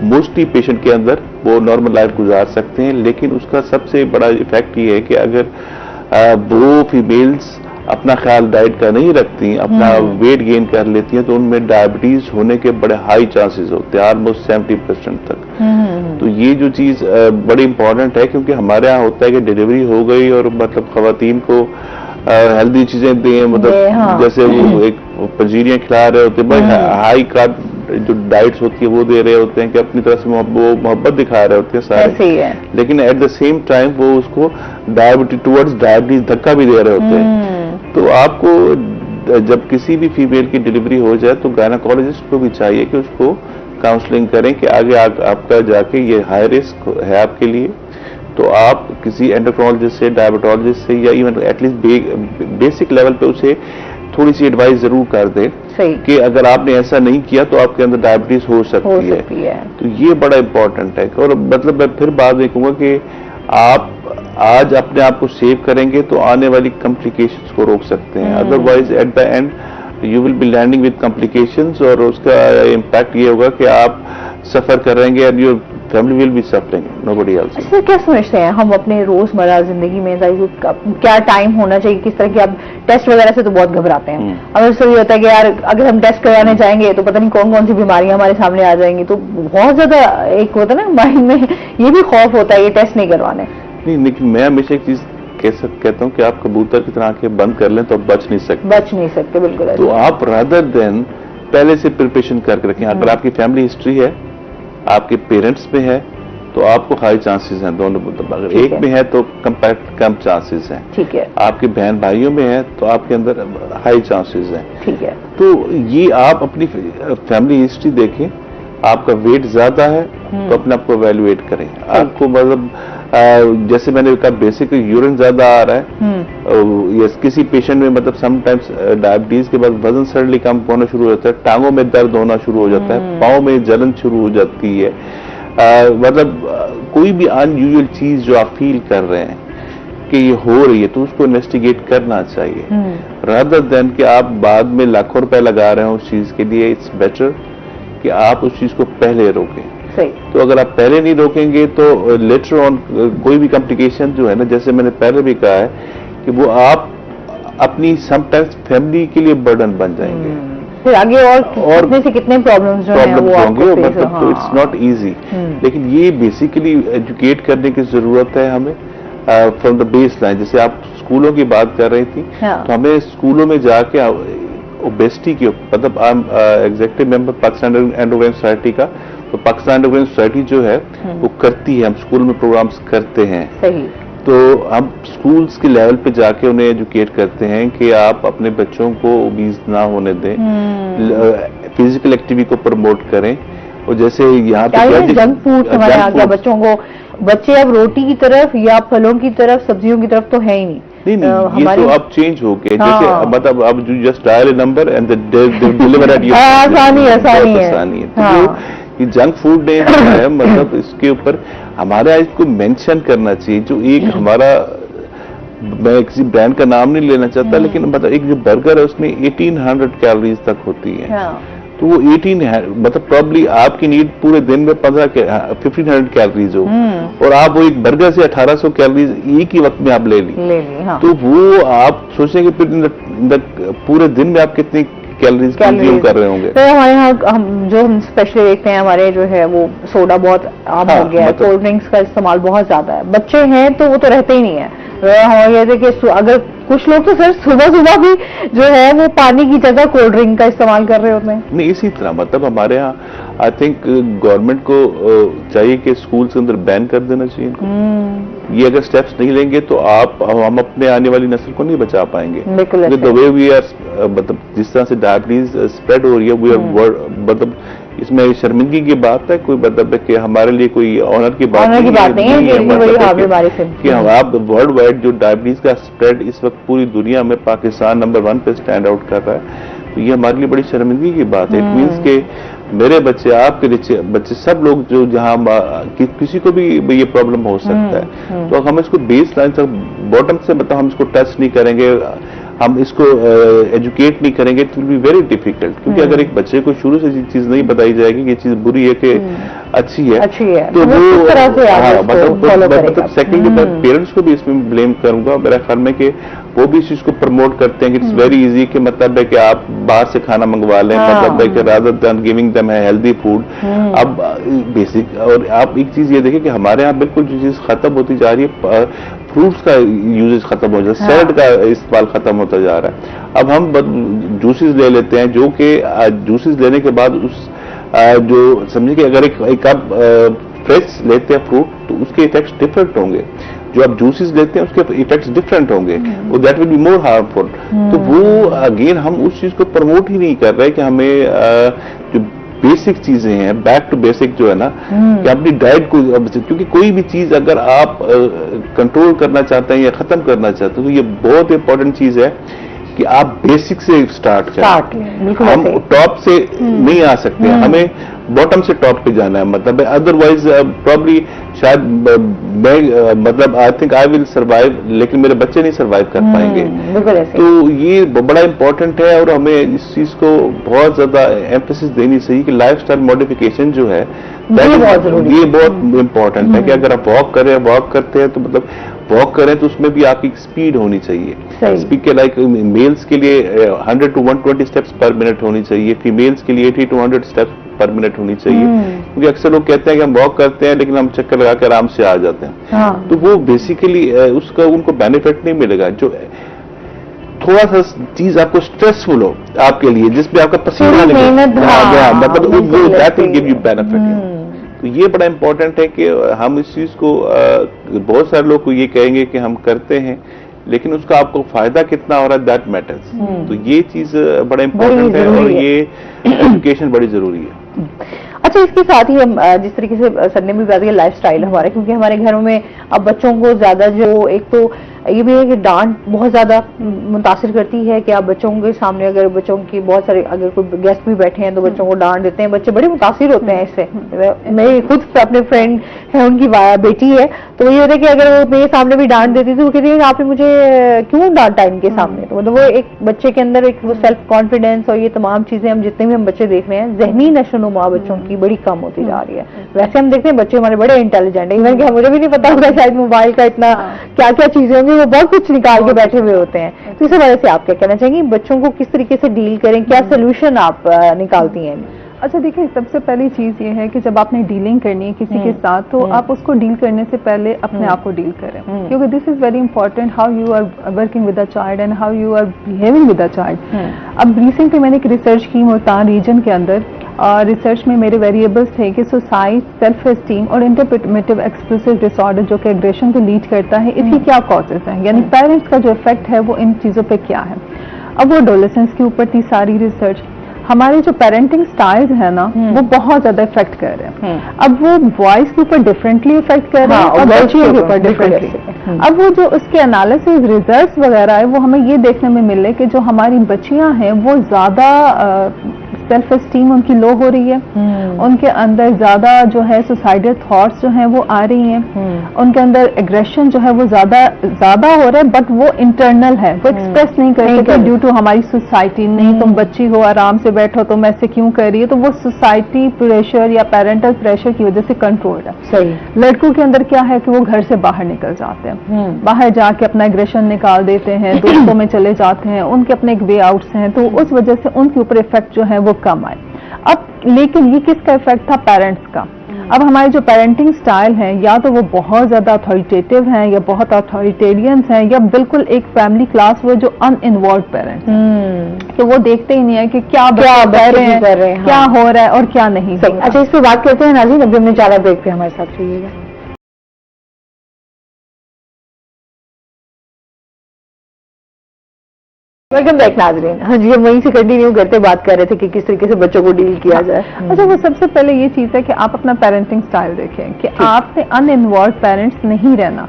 मोस्टली पेशेंट के अंदर वो नॉर्मल लाइफ गुजार सकते हैं। लेकिन उसका सबसे बड़ा इफेक्ट ये है कि अगर वो फीमेल्स अपना ख्याल डाइट का नहीं रखती, अपना वेट गेन कर लेती हैं, तो उनमें डायबिटीज होने के बड़े हाई चांसेस होते हैं, ऑलमोस्ट 70% तक। तो ये जो चीज बड़ी इंपॉर्टेंट है, क्योंकि हमारे यहाँ होता है कि डिलीवरी हो गई और मतलब खवातीन को हेल्दी चीजें दें, मतलब जैसे वो एक पंजीरियां खिला रहे होते हैं, हाई कार्ब जो डाइट्स होती है वो दे रहे होते हैं, कि अपनी तरफ से वो मोहब्बत दिखा रहे होते हैं सारे, लेकिन एट द सेम टाइम वो उसको टुवर्ड्स डायबिटीज धक्का भी दे रहे होते हैं। तो आपको जब किसी भी फीमेल की डिलीवरी हो जाए तो गायनाकोलॉजिस्ट को भी चाहिए कि उसको काउंसलिंग करें कि आगे आपका जाके ये हाई रिस्क है आपके लिए, तो आप किसी एंडोक्रोनोलॉजिस्ट से, डायबिटोलॉजिस्ट से, या इवन एटलीस्ट बेसिक लेवल पे उसे थोड़ी सी एडवाइस जरूर कर दें कि अगर आपने ऐसा नहीं किया तो आपके अंदर डायबिटीज हो सकती है। तो ये बड़ा इंपॉर्टेंट है। और मतलब मैं फिर बात देखूंगा कि आप आज अपने आप को सेव करेंगे तो आने वाली कॉम्प्लिकेशंस को रोक सकते हैं, otherwise at the end you will be landing with complications, और उसका इम्पैक्ट ये होगा कि आप सफर करेंगे and your family will be suffering, nobody else. अच्छा, क्या समझते हैं हम अपने रोजमर्रा जिंदगी में क्या टाइम होना चाहिए, किस तरह की? आप टेस्ट वगैरह से तो बहुत घबराते हैं, अब इससे ये होता है कि यार अगर हम टेस्ट कराने जाएंगे तो पता नहीं कौन कौन सी बीमारियां हमारे सामने आ जाएंगी, तो बहुत ज्यादा एक होता है ना माइंड में ये भी खौफ होता है ये टेस्ट नहीं करवाने। नहीं, लेकिन मैं हमेशा एक चीज कहता हूँ कि आप कबूतर की तरह आंखें बंद कर लें तो आप बच नहीं सकते। बिल्कुल। तो आप रादर देन पहले से प्रिपरेशन करके रखें। अगर आपकी फैमिली हिस्ट्री है, आपके पेरेंट्स में है, तो आपको हाई चांसेस हैं दोनों, अगर एक में है तो कम चांसेस हैं। ठीक है। आपके बहन भाइयों में है तो आपके अंदर हाई चांसेस हैं। ठीक है। तो ये आप अपनी फैमिली हिस्ट्री देखें, आपका वेट ज्यादा है तो अपने आप को एवेल्युएट करें। आपको मतलब जैसे मैंने कहा बेसिक यूरिन ज्यादा आ रहा है, या किसी पेशेंट में मतलब समटाइम्स डायबिटीज के बाद वजन सडनली कम होना शुरू हो जाता है, टांगों में दर्द होना शुरू हो जाता है, पाँव में जलन शुरू हो जाती है, मतलब कोई भी अनयूजुअल चीज जो आप फील कर रहे हैं कि ये हो रही है, तो उसको इन्वेस्टिगेट करना चाहिए, रादर देन कि आप बाद में लाखों रुपए लगा रहे हो उस चीज के लिए। इट्स बेटर कि आप उस चीज को पहले रोकें। तो अगर आप पहले नहीं रोकेंगे तो लेटर ऑन कोई भी कॉम्प्लिकेशन जो है ना, जैसे मैंने पहले भी कहा है कि वो आप अपनी समटाइम्स फैमिली के लिए बर्डन बन जाएंगे, फिर आगे और से कितने प्रॉब्लम्स जो हैं वो आपको फेस मतलब तो इट्स नॉट इजी। लेकिन ये बेसिकली एजुकेट करने की जरूरत है हमें फ्रॉम द बेस लाइन। जैसे आप स्कूलों की बात कर रही थी, तो हमें स्कूलों में जाके ओबेसिटी की, मतलब I am executive member Pakistan endocrine society का, तो पाकिस्तान एंडोक्राइन सोसाइटी जो है वो करती है, हम स्कूल में प्रोग्राम्स करते हैं। सही। तो हम स्कूल्स के लेवल पे जाके उन्हें एजुकेट करते हैं कि आप अपने बच्चों को ओबीज ना होने दें, फिजिकल एक्टिविटी को प्रमोट करें। और जैसे यहाँ पे जंक फूड हमारे यहाँ क्या बच्चों को, बच्चे अब रोटी की तरफ या फलों की तरफ, सब्जियों की तरफ तो है ही नहीं। नहीं, ये तो अब चेंज हो गए। जैसे मतलब अब just dial A number and deliver at your, आसानी है। तो ये जंक फूड डे है, मतलब इसके ऊपर हमारा इसको मेंशन करना चाहिए। जो एक हमारा, मैं किसी ब्रांड का नाम नहीं लेना चाहता, लेकिन मतलब एक जो बर्गर है उसमें 1800 कैलोरीज तक होती है। तो तो वो 18 मतलब प्रॉब्ली आपकी नीड पूरे दिन में 1500 कैलोरीज हो, और आप वो एक बर्गर से 1800 कैलोरीज एक ही वक्त में आप ले ली। हाँ। तो वो आप सोचेंगे फिर पूरे दिन में आप कितनी कैलोरीज कंज्यूम कर रहे होंगे। तो हमारे यहाँ हम स्पेशली देखते हैं, हमारे जो है वो सोडा बहुत आम हो गया है, कोल्ड ड्रिंक्स का इस्तेमाल बहुत ज्यादा है। बच्चे हैं तो वो तो रहते ही नहीं है। ये देखिए, अगर कुछ लोग तो सर सुबह सुबह भी जो है वो पानी की जगह कोल्ड ड्रिंक का इस्तेमाल कर रहे होते हैं। नहीं, इसी तरह मतलब हमारे यहाँ आई थिंक गवर्नमेंट को चाहिए कि स्कूल के अंदर बैन कर देना चाहिए इनको। ये अगर स्टेप्स नहीं लेंगे तो हम अपने आने वाली नस्ल को नहीं बचा पाएंगे। द वे वी आर, मतलब जिस तरह से डायबिटीज स्प्रेड हो रही है, वी आर, मतलब इसमें शर्मिंदगी की बात है, कोई मतलब है कि हमारे लिए कोई ऑनर की बात नहीं है कि हम आप वर्ल्ड वाइड जो डायबिटीज का स्प्रेड इस वक्त पूरी दुनिया में पाकिस्तान नंबर 1 पे स्टैंड आउट कर रहा है। तो ये हमारे लिए बड़ी शर्मिंदगी की बात है। इट मीन्स के मेरे बच्चे, आपके बच्चे, सब लोग जो जहां किसी को भी ये प्रॉब्लम हो सकता है, तो हम इसको बेस लाइन तक बॉटम से मतलब हम इसको टच नहीं करेंगे, हम इसको एजुकेट नहीं करेंगे, it will be very difficult. क्योंकि अगर एक बच्चे को शुरू से चीज नहीं बताई जाएगी कि ये चीज बुरी है कि अच्छी है, तो वो मतलब सेकेंडली मैं पेरेंट्स को भी इसमें ब्लेम करूंगा। मेरा ख्याल में कि वो भी इस चीज को प्रमोट करते हैं कि इट्स वेरी इजी, कि मतलब है कि आप बाहर से खाना मंगवा लें, मतलब है कि rather than giving them healthy food. अब बेसिक, और आप एक चीज ये देखें कि हमारे यहाँ बिल्कुल जो चीज खत्म होती जा रही है, फ्रूट्स का यूजेज खत्म हो जा रहा है, सैलड का इस्तेमाल खत्म होता जा रहा है। अब हम जूसेस ले लेते हैं, जो कि जूसेस लेने के बाद उस जो समझिए कि अगर एक आप फ्रेश लेते हैं फ्रूट, तो उसके इफेक्ट्स डिफरेंट होंगे। जो आप जूसेस लेते हैं उसके इफेक्ट्स डिफरेंट होंगे, वो that will be more harmful. तो वो अगेन हम उस चीज को प्रमोट ही नहीं कर रहे कि हमें जो बेसिक चीजें हैं, बैक टू बेसिक जो है ना, कि अपनी डाइट को, क्योंकि कोई भी चीज अगर आप कंट्रोल करना चाहते हैं या खत्म करना चाहते हैं, तो ये बहुत इंपॉर्टेंट चीज है कि आप बेसिक से स्टार्ट करें। हम टॉप से नहीं आ सकते, हमें बॉटम से टॉप पे जाना है। मतलब अदरवाइज प्रॉब्ली शायद मैं मतलब I think I will survive, लेकिन मेरे बच्चे नहीं सर्वाइव कर पाएंगे। तो ये बड़ा इंपॉर्टेंट है, और हमें इस चीज को बहुत ज्यादा एम्फेसिस देनी चाहिए कि लाइफस्टाइल मॉडिफिकेशन जो है ये बहुत इंपॉर्टेंट है। कि अगर आप वॉक करते हैं तो मतलब वॉक करें तो उसमें भी आपकी स्पीड होनी चाहिए। स्पीड के लाइक मेल्स के लिए 100 to 120 स्टेप्स पर मिनट होनी चाहिए, फीमेल्स के लिए 80 to 100 स्टेप्स पर मिनट होनी चाहिए। क्योंकि अक्सर लोग कहते हैं कि हम वॉक करते हैं लेकिन हम चक्कर लगा के आराम से आ जाते हैं। तो वो बेसिकली उसका उनको बेनिफिट नहीं मिलेगा। जो थोड़ा सा चीज आपको स्ट्रेसफुल हो आपके लिए, जिसमें आपका पसीना निकले, मतलब that will give you benefit. तो ये बड़ा इंपॉर्टेंट है कि हम इस चीज को, बहुत सारे लोग को ये कहेंगे कि हम करते हैं, लेकिन उसका आपको फायदा कितना हो रहा है, दैट मैटर्स। तो ये चीज बड़ा इंपॉर्टेंट है, और ये एजुकेशन बड़ी जरूरी है। अच्छा, इसके साथ ही हम जिस तरीके से सर ने भी बात की लाइफ स्टाइल हमारा, क्योंकि हमारे घरों में अब बच्चों को ज्यादा जो, एक तो ये भी है कि डांट बहुत ज्यादा मुतासिर करती है कि आप बच्चों के सामने, अगर बच्चों की बहुत सारे, अगर कोई गेस्ट भी बैठे हैं तो बच्चों को डांट देते हैं, बच्चे बड़े मुतासिर होते हैं इससे। मेरी खुद अपने फ्रेंड है, उनकी बेटी है, तो ये होता है कि अगर वो मेरे सामने भी डांट देती थी, वो कहती है कि आपने मुझे क्यों डांटा इनके सामने। तो मतलब वो एक बच्चे के अंदर एक वो सेल्फ कॉन्फिडेंस और ये तमाम चीजें, हम जितने भी हम बच्चे देख रहे हैं, जहनी नशोनुमा बच्चों की बड़ी कम होती जा रही है। वैसे हम देखते हैं बच्चे हमारे बड़े इंटेलिजेंट है, इवन कि मुझे भी नहीं पता होता शायद मोबाइल का इतना क्या क्या चीजें होंगी, वो बहुत कुछ निकाल के बैठे हुए होते हैं। तो इस हवाले से आप क्या कहना चाहेंगे, बच्चों को किस तरीके से डील करें, क्या सोल्यूशन आप निकालती हैं? अच्छा देखिए, सबसे पहली चीज ये है कि जब आपने डीलिंग करनी है किसी के साथ, तो आप उसको डील करने से पहले अपने आप को डील करें, क्योंकि this is very important how you are working with a child and how you are behaving with a child. अब रिसेंटली मैंने एक रिसर्च की मुल्तान रीजन के अंदर, रिसर्च में मेरे वेरिएबल्स थे कि सुसाइड, सेल्फ एस्टीम और इंटरप्रेटिव एक्सप्रेसिव डिसऑर्डर जो कि एग्रेशन को लीड करता है, इसकी क्या कॉजेज हैं, यानी पेरेंट्स का जो इफेक्ट है वो इन चीजों पे क्या है। अब वो एडोलेसेंस के ऊपर थी सारी रिसर्च। हमारे जो पेरेंटिंग स्टाइल्स है ना, वो बहुत ज्यादा इफेक्ट कर रहे हैं। अब वो बॉयज के ऊपर डिफरेंटली इफेक्ट कर रहे हैं और बच्चियों के ऊपर डिफरेंटली। अब वो जो उसके एनालिसिस रिजल्ट्स वगैरह है, वो हमें ये देखने में मिले कि जो हमारी बच्चियां हैं वो ज्यादा सेल्फ एस्टीम उनकी लो हो रही है, उनके अंदर ज्यादा जो है सुसाइडल थॉट्स जो हैं वो आ रही हैं, उनके अंदर एग्रेशन जो है वो ज्यादा हो रहा है, बट वो इंटरनल है, वो एक्सप्रेस नहीं कर सकते ड्यू टू हमारी सोसाइटी। नहीं तुम बच्ची हो, आराम से बैठो, तुम ऐसे क्यों कर रही है, तो वो सोसाइटी प्रेशर या पेरेंटल प्रेशर की वजह से कंट्रोल्ड है। सही। लड़कों के अंदर क्या है कि वो घर से बाहर निकल जाते हैं, बाहर जाके अपना एग्रेशन निकाल देते हैं, दोस्तों में चले जाते हैं, उनके अपने एक वे आउट्स हैं, तो उस वजह से उनके ऊपर इफेक्ट जो है वो कम आए। अब लेकिन ये किसका इफेक्ट था? पेरेंट्स का। अब हमारे जो पेरेंटिंग स्टाइल है, या तो वो बहुत ज्यादा अथॉरिटेटिव हैं, या बहुत अथॉरिटेरियंस हैं, या बिल्कुल एक फैमिली क्लास वो जो अनइन्वॉल्व पेरेंट्स, कि वो देखते ही नहीं है कि क्या कर रहे हैं, क्या हो रहा है और क्या नहीं। अच्छा, इस पे बात करते हैं नाज़रीन, अभी हमने 4 ब्रेक पे हमारे साथ रहिएगा। वेलकम बैक नाज़रीन। हाँ जी, हम वहीं से कंटिन्यू करते बात कर रहे थे कि किस तरीके से बच्चों को डील किया जाए। अच्छा, वो सबसे पहले ये चीज है कि आप अपना पेरेंटिंग स्टाइल देखें कि आपने अनइन्वॉल्व पेरेंट्स नहीं रहना।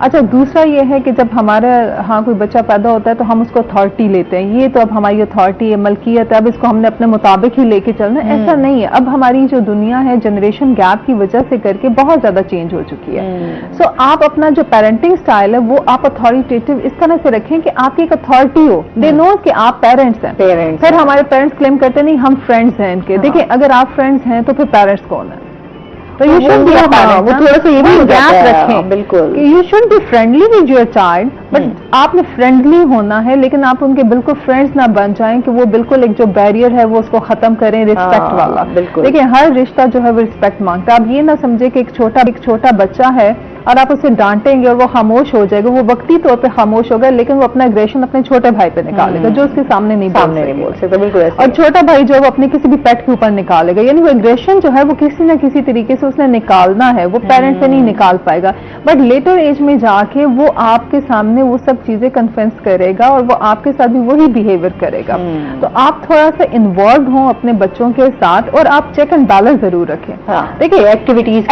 अच्छा, दूसरा ये है कि जब हमारा कोई बच्चा पैदा होता है तो हम उसको अथॉरिटी लेते हैं, ये तो अब हमारी अथॉरिटी है, मलकियत है, अब इसको हमने अपने मुताबिक ही लेके चलना। ऐसा नहीं है। अब हमारी जो दुनिया है जनरेशन गैप की वजह से करके बहुत ज्यादा चेंज हो चुकी है। सो आप अपना जो पेरेंटिंग स्टाइल है वो आप अथॉरिटेटिव इस तरह से रखें कि आपकी एक अथॉरिटी हो, दे नो कि आप पेरेंट्स हैं। फिर हमारे पेरेंट्स क्लेम करते नहीं हम फ्रेंड्स हैं इनके। देखिए, अगर आप फ्रेंड्स हैं तो फिर पेरेंट्स कौन है? तो यू शुड बी वो थोड़ा सा ये भी गैप रखें, बिल्कुल। You should be friendly with your child, but आपने फ्रेंडली होना है, लेकिन आप उनके बिल्कुल फ्रेंड्स ना बन जाएं कि वो बिल्कुल एक जो बैरियर है वो उसको खत्म करें, रिस्पेक्ट वाला। देखिए, हर रिश्ता जो है वो रिस्पेक्ट मांगता है। आप ये ना समझे कि एक छोटा बच्चा है और आप उसे डांटेंगे और वो खामोश हो जाएगा, वो वक्ती तौर पे खामोश होगा, लेकिन वो अपना एग्रेशन अपने छोटे भाई पे निकालेगा जो उसके सामने नहीं बोल सकता। बिल्कुल। और छोटा भाई जो है वो अपने किसी भी पेट के ऊपर निकालेगा, यानी वो एग्रेशन जो है वो किसी ना किसी तरीके से उसने निकालना है, वो पेरेंट से नहीं निकाल पाएगा, बट लेटर एज में जाके वो आपके सामने वो सब चीजें कन्फेंस करेगा और वो आपके साथ भी वही बिहेवियर करेगा। तो आप थोड़ा सा इन्वॉल्व हों अपने बच्चों के साथ और आप चेक एंड बैलेंस जरूर रखें। देखिए, एक्टिविटीज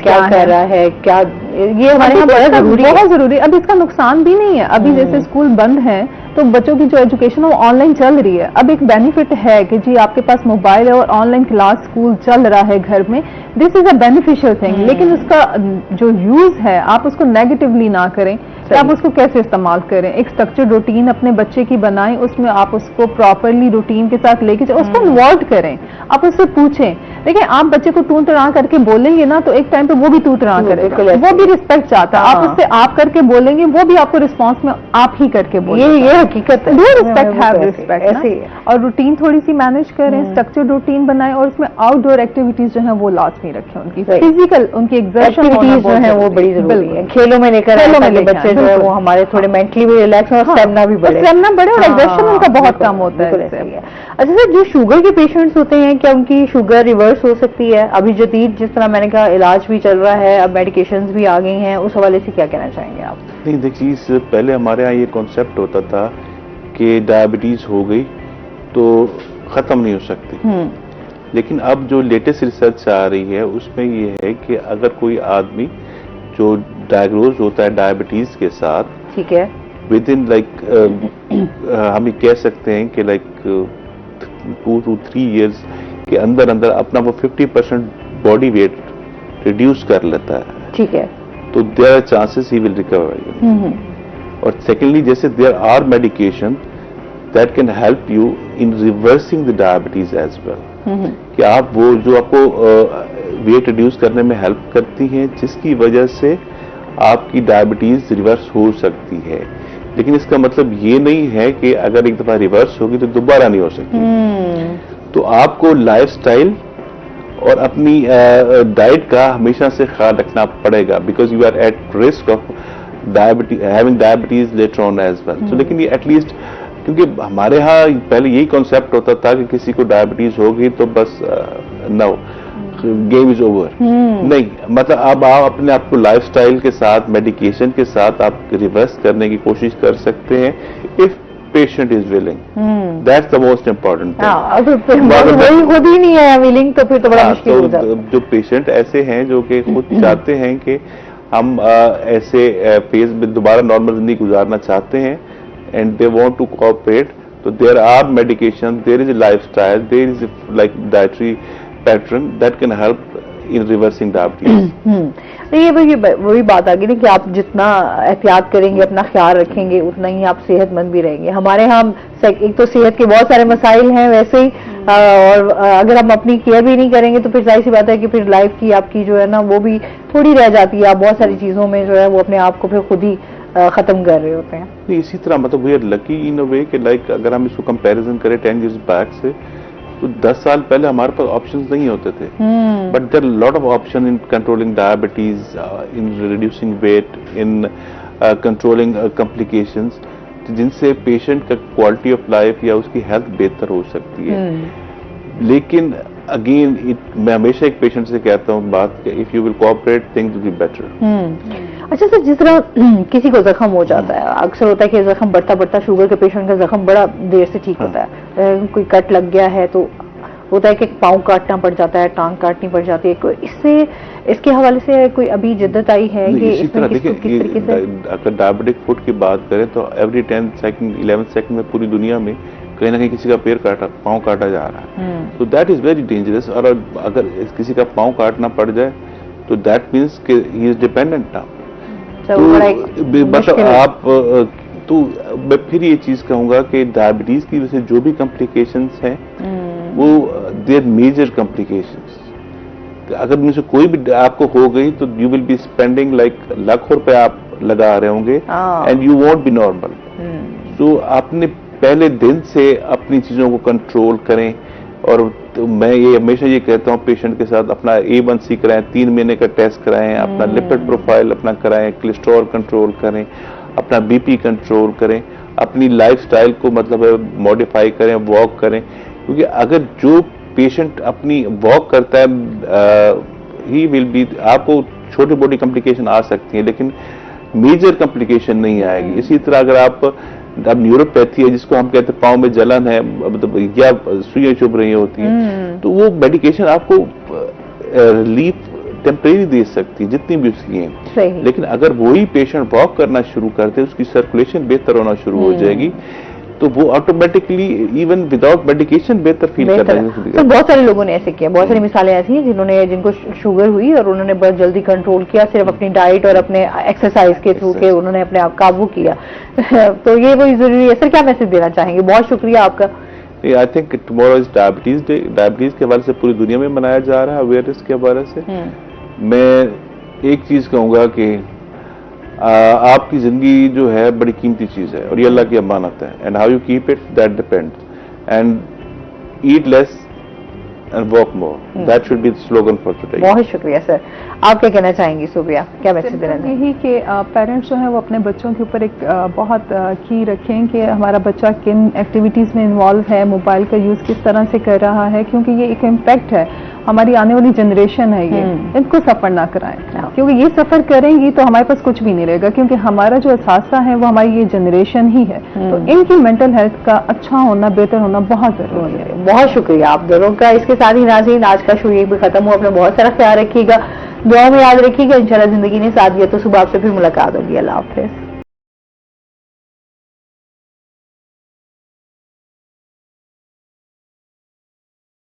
क्या कर रहा है, क्या ये हमारे यहाँ बड़ा जरूरी है, बहुत जरूरी है। अब इसका नुकसान भी नहीं है। अभी जैसे स्कूल बंद है तो बच्चों की जो एजुकेशन है वो ऑनलाइन चल रही है। अब एक बेनिफिट है कि जी आपके पास मोबाइल है और ऑनलाइन क्लास स्कूल चल रहा है घर में, this is a beneficial thing. लेकिन उसका जो यूज है आप उसको नेगेटिवली ना करें, कि आप उसको कैसे इस्तेमाल करें। एक स्ट्रक्चर्ड रूटीन अपने बच्चे की बनाएं, उसमें आप उसको प्रॉपरली रूटीन के साथ लेके जाए, उसको इन्वॉल्व करें, आप उससे पूछें। देखिए, आप बच्चे को तू तड़ा करके बोलेंगे ना तो एक टाइम पे वो भी तू तड़ा करेगा, वो भी रिस्पेक्ट चाहता है। आप उससे आप करके बोलेंगे, वो भी आपको रिस्पॉन्स में आप ही करके बोलेंगे। ये हकीकत है। Do respect, have respect. और रूटीन थोड़ी सी मैनेज करें, स्ट्रक्चर्ड रूटीन बनाएं और उसमें आउटडोर एक्टिविटीज जो है वो लाजमी रखें। उनकी फिजिकल, उनकी एक्टिविटीज जो है वो बड़ी जरूरी है। खेलों में लेकर बच्चे जो है वो हमारे थोड़े मेंटली भी रिलैक्स और स्टेमिना भी बढ़े और एग्रेशन उनका बहुत कम होता है। अच्छा सर, जो शुगर के पेशेंट्स होते हैं, क्या उनकी शुगर रिवर्स हो सकती है? अभी जदीद जिस तरह मैंने कहा इलाज भी चल रहा है, अब मेडिकेशंस भी आ गई हैं, उस हवाले से क्या कहना चाहेंगे आप? नहीं, देखिए, इससे पहले हमारे यहाँ ये कॉन्सेप्ट होता था कि डायबिटीज हो गई तो खत्म नहीं हो सकती, लेकिन अब जो लेटेस्ट रिसर्च आ रही है उसमें ये है कि अगर कोई आदमी जो डायग्नोज होता है डायबिटीज के साथ, ठीक है, विद इन हम ये कह सकते हैं कि 2 to 3 years के अंदर अपना वो 50% बॉडी वेट रिड्यूस कर लेता है, ठीक है, तो there are chances he will recover. और सेकेंडली, जैसे there are medication that can help you in reversing the diabetes as well, कि आप वो जो आपको वेट रिड्यूस करने में हेल्प करती हैं, जिसकी वजह से आपकी डायबिटीज रिवर्स हो सकती है। लेकिन इसका मतलब ये नहीं है कि अगर एक दफा रिवर्स होगी तो दोबारा नहीं हो सकती। तो आपको लाइफस्टाइल और अपनी डाइट का हमेशा से ख्याल रखना पड़ेगा, because you are at risk of having diabetes later on as well. तो लेकिन ये एटलीस्ट, क्योंकि हमारे यहाँ पहले यही कॉन्सेप्ट होता था कि किसी को डायबिटीज होगी तो बस नो, गेम इज ओवर। नहीं, मतलब अब आप अपने आप को लाइफस्टाइल के साथ, मेडिकेशन के साथ आप रिवर्स करने की कोशिश कर सकते हैं, if patient is willing. That's the most important thing. खुद ही नहीं है विलिंग तो फिर तो बड़ा मुश्किल हो जाता है। जो पेशेंट ऐसे हैं जो कि खुद चाहते हैं कि हम ऐसे फेज में दोबारा नॉर्मल जिंदगी गुजारना चाहते हैं, and they want to cooperate, So there are medications, there is a lifestyle, there is a like dietary pattern that can help in reversing diabetes. ये वही बात आ गई ना कि आप जितना एहतियात करेंगे, अपना ख्याल रखेंगे, उतना ही आप सेहतमंद भी रहेंगे. हमारे यहाँ एक तो सेहत के बहुत सारे मसाइल हैं वैसे ही, और अगर हम अपनी केयर भी नहीं करेंगे तो फिर जाहिर सी बात है कि फिर लाइफ की आपकी जो है ना वो भी थोड़ी रह जाती है. आप बहुत सारी चीजों में जो है वो अपने आप को फिर खुद ही खत्म कर रहे होते हैं. इसी तरह मतलब वी आर लकी इन अ वे कि लाइक अगर हम इसको कंपैरिजन करें 10 years बैक से, तो 10 साल पहले हमारे पास ऑप्शंस नहीं होते थे. But there lot of option in controlling diabetes, in reducing weight, in controlling complications, जिनसे पेशेंट का क्वालिटी ऑफ लाइफ या उसकी हेल्थ बेहतर हो सकती है. लेकिन अगेन मैं हमेशा एक पेशेंट से कहता हूँ बात कि if you will cooperate things will be better. अच्छा सर, जिस तरह किसी को जख्म हो जाता है, अक्सर होता है कि जख्म बढ़ता बढ़ता शुगर के पेशेंट का जख्म बड़ा देर से ठीक होता है. कोई कट लग गया है तो होता है कि पाँव काटना पड़ जाता है, टांग काटनी पड़ जाती है. कोई इसके हवाले से कोई अभी जिद्दत आई है कि इसमें किस तरीके से? अगर डायबिटिक फुट की बात करें तो एवरी 10 सेकंड 11 सेकंड में पूरी दुनिया में कहीं ना कहीं किसी का पाँव काटा जा रहा है. तो दैट इज वेरी डेंजरस. और अगर किसी का पाँव काटना पड़ जाए तो दैट मीन्स कि ही इज डिपेंडेंट नाउ. तो मतलब आप तो मैं फिर ये चीज कहूंगा कि डायबिटीज की वजह से जो भी कॉम्प्लिकेशंस हैं वो देयर मेजर कॉम्प्लिकेशंस. अगर उनमें से कोई भी आपको हो गई तो you will be spending like लाखों रुपए आप लगा रहे होंगे and you want B normal. तो आपने पहले दिन से अपनी चीजों को कंट्रोल करें. और तो मैं ये हमेशा ये कहता हूँ पेशेंट के साथ अपना A1C कराएं, 3 महीने का टेस्ट कराएं, अपना लिपिड प्रोफाइल अपना कराएं, कोलेस्ट्रॉल कंट्रोल करें, अपना BP कंट्रोल करें, अपनी लाइफस्टाइल को मतलब मॉडिफाई करें, वॉक करें. क्योंकि अगर जो पेशेंट अपनी वॉक करता है ही विल बी, आपको छोटी मोटी कॉम्प्लिकेशन आ सकती है लेकिन मेजर कॉम्प्लिकेशन नहीं आएगी. इसी तरह अगर अब न्यूरोपैथी है जिसको हम कहते हैं पाँव में जलन है मतलब या सुइयां चुभ रही होती हैं, तो वो मेडिकेशन आपको रिलीफ टेम्परेरी दे सकती है जितनी भी उसकी है. लेकिन अगर वही पेशेंट वॉक करना शुरू करते उसकी सर्कुलेशन बेहतर होना शुरू हो जाएगी तो वो ऑटोमेटिकली इवन विदाउट मेडिकेशन बेहतर फील करना है. तो बहुत सारे लोगों ने ऐसे किया, बहुत सारी मिसालें ऐसी हैं जिनको शुगर हुई और उन्होंने बहुत जल्दी कंट्रोल किया सिर्फ अपनी डाइट और अपने एक्सरसाइज के थ्रू के उन्होंने अपने आप काबू किया. तो ये वही जरूरी है. सर क्या मैसेज देना चाहेंगे? बहुत शुक्रिया आपका. I think tomorrow is diabetes day. Diabetes के हवाले से पूरी दुनिया में मनाया जा रहा है अवेयरनेस के हवाले से. मैं एक चीज कहूंगा कि आपकी जिंदगी जो है बड़ी कीमती चीज है और ये अल्लाह की अमानत है. And how you keep it that depends. And eat less and walk more. That should be the slogan for today. बहुत शुक्रिया सर. आप क्या कहना चाहेंगी सुबिया? क्या मैसेज देना चाहेंगे? यही कि पेरेंट्स जो है वो अपने बच्चों के ऊपर एक बहुत की रखें कि हमारा बच्चा किन एक्टिविटीज में इन्वॉल्व है, मोबाइल का यूज किस तरह से कर रहा है, क्योंकि ये एक इम्पैक्ट है. हमारी आने वाली जनरेशन है ये, इनको सफर ना कराएं. क्योंकि ये सफर करेंगी तो हमारे पास कुछ भी नहीं रहेगा, क्योंकि हमारा जो असासा है वो हमारी ये जनरेशन ही है. तो इनकी मेंटल हेल्थ का अच्छा होना, बेहतर होना बहुत जरूरी है. बहुत शुक्रिया आप दोनों का. इसके साथ ही नाज़रीन आज का शो यहीं पे खत्म हुआ. अपना बहुत सारा ख्याल रखिएगा, दुआ में याद रखिएगा. इंशाल्लाह जिंदगी ने साथ दिया तो सुबह आपसे फिर मुलाकात होगी. अल्लाह हाफिज.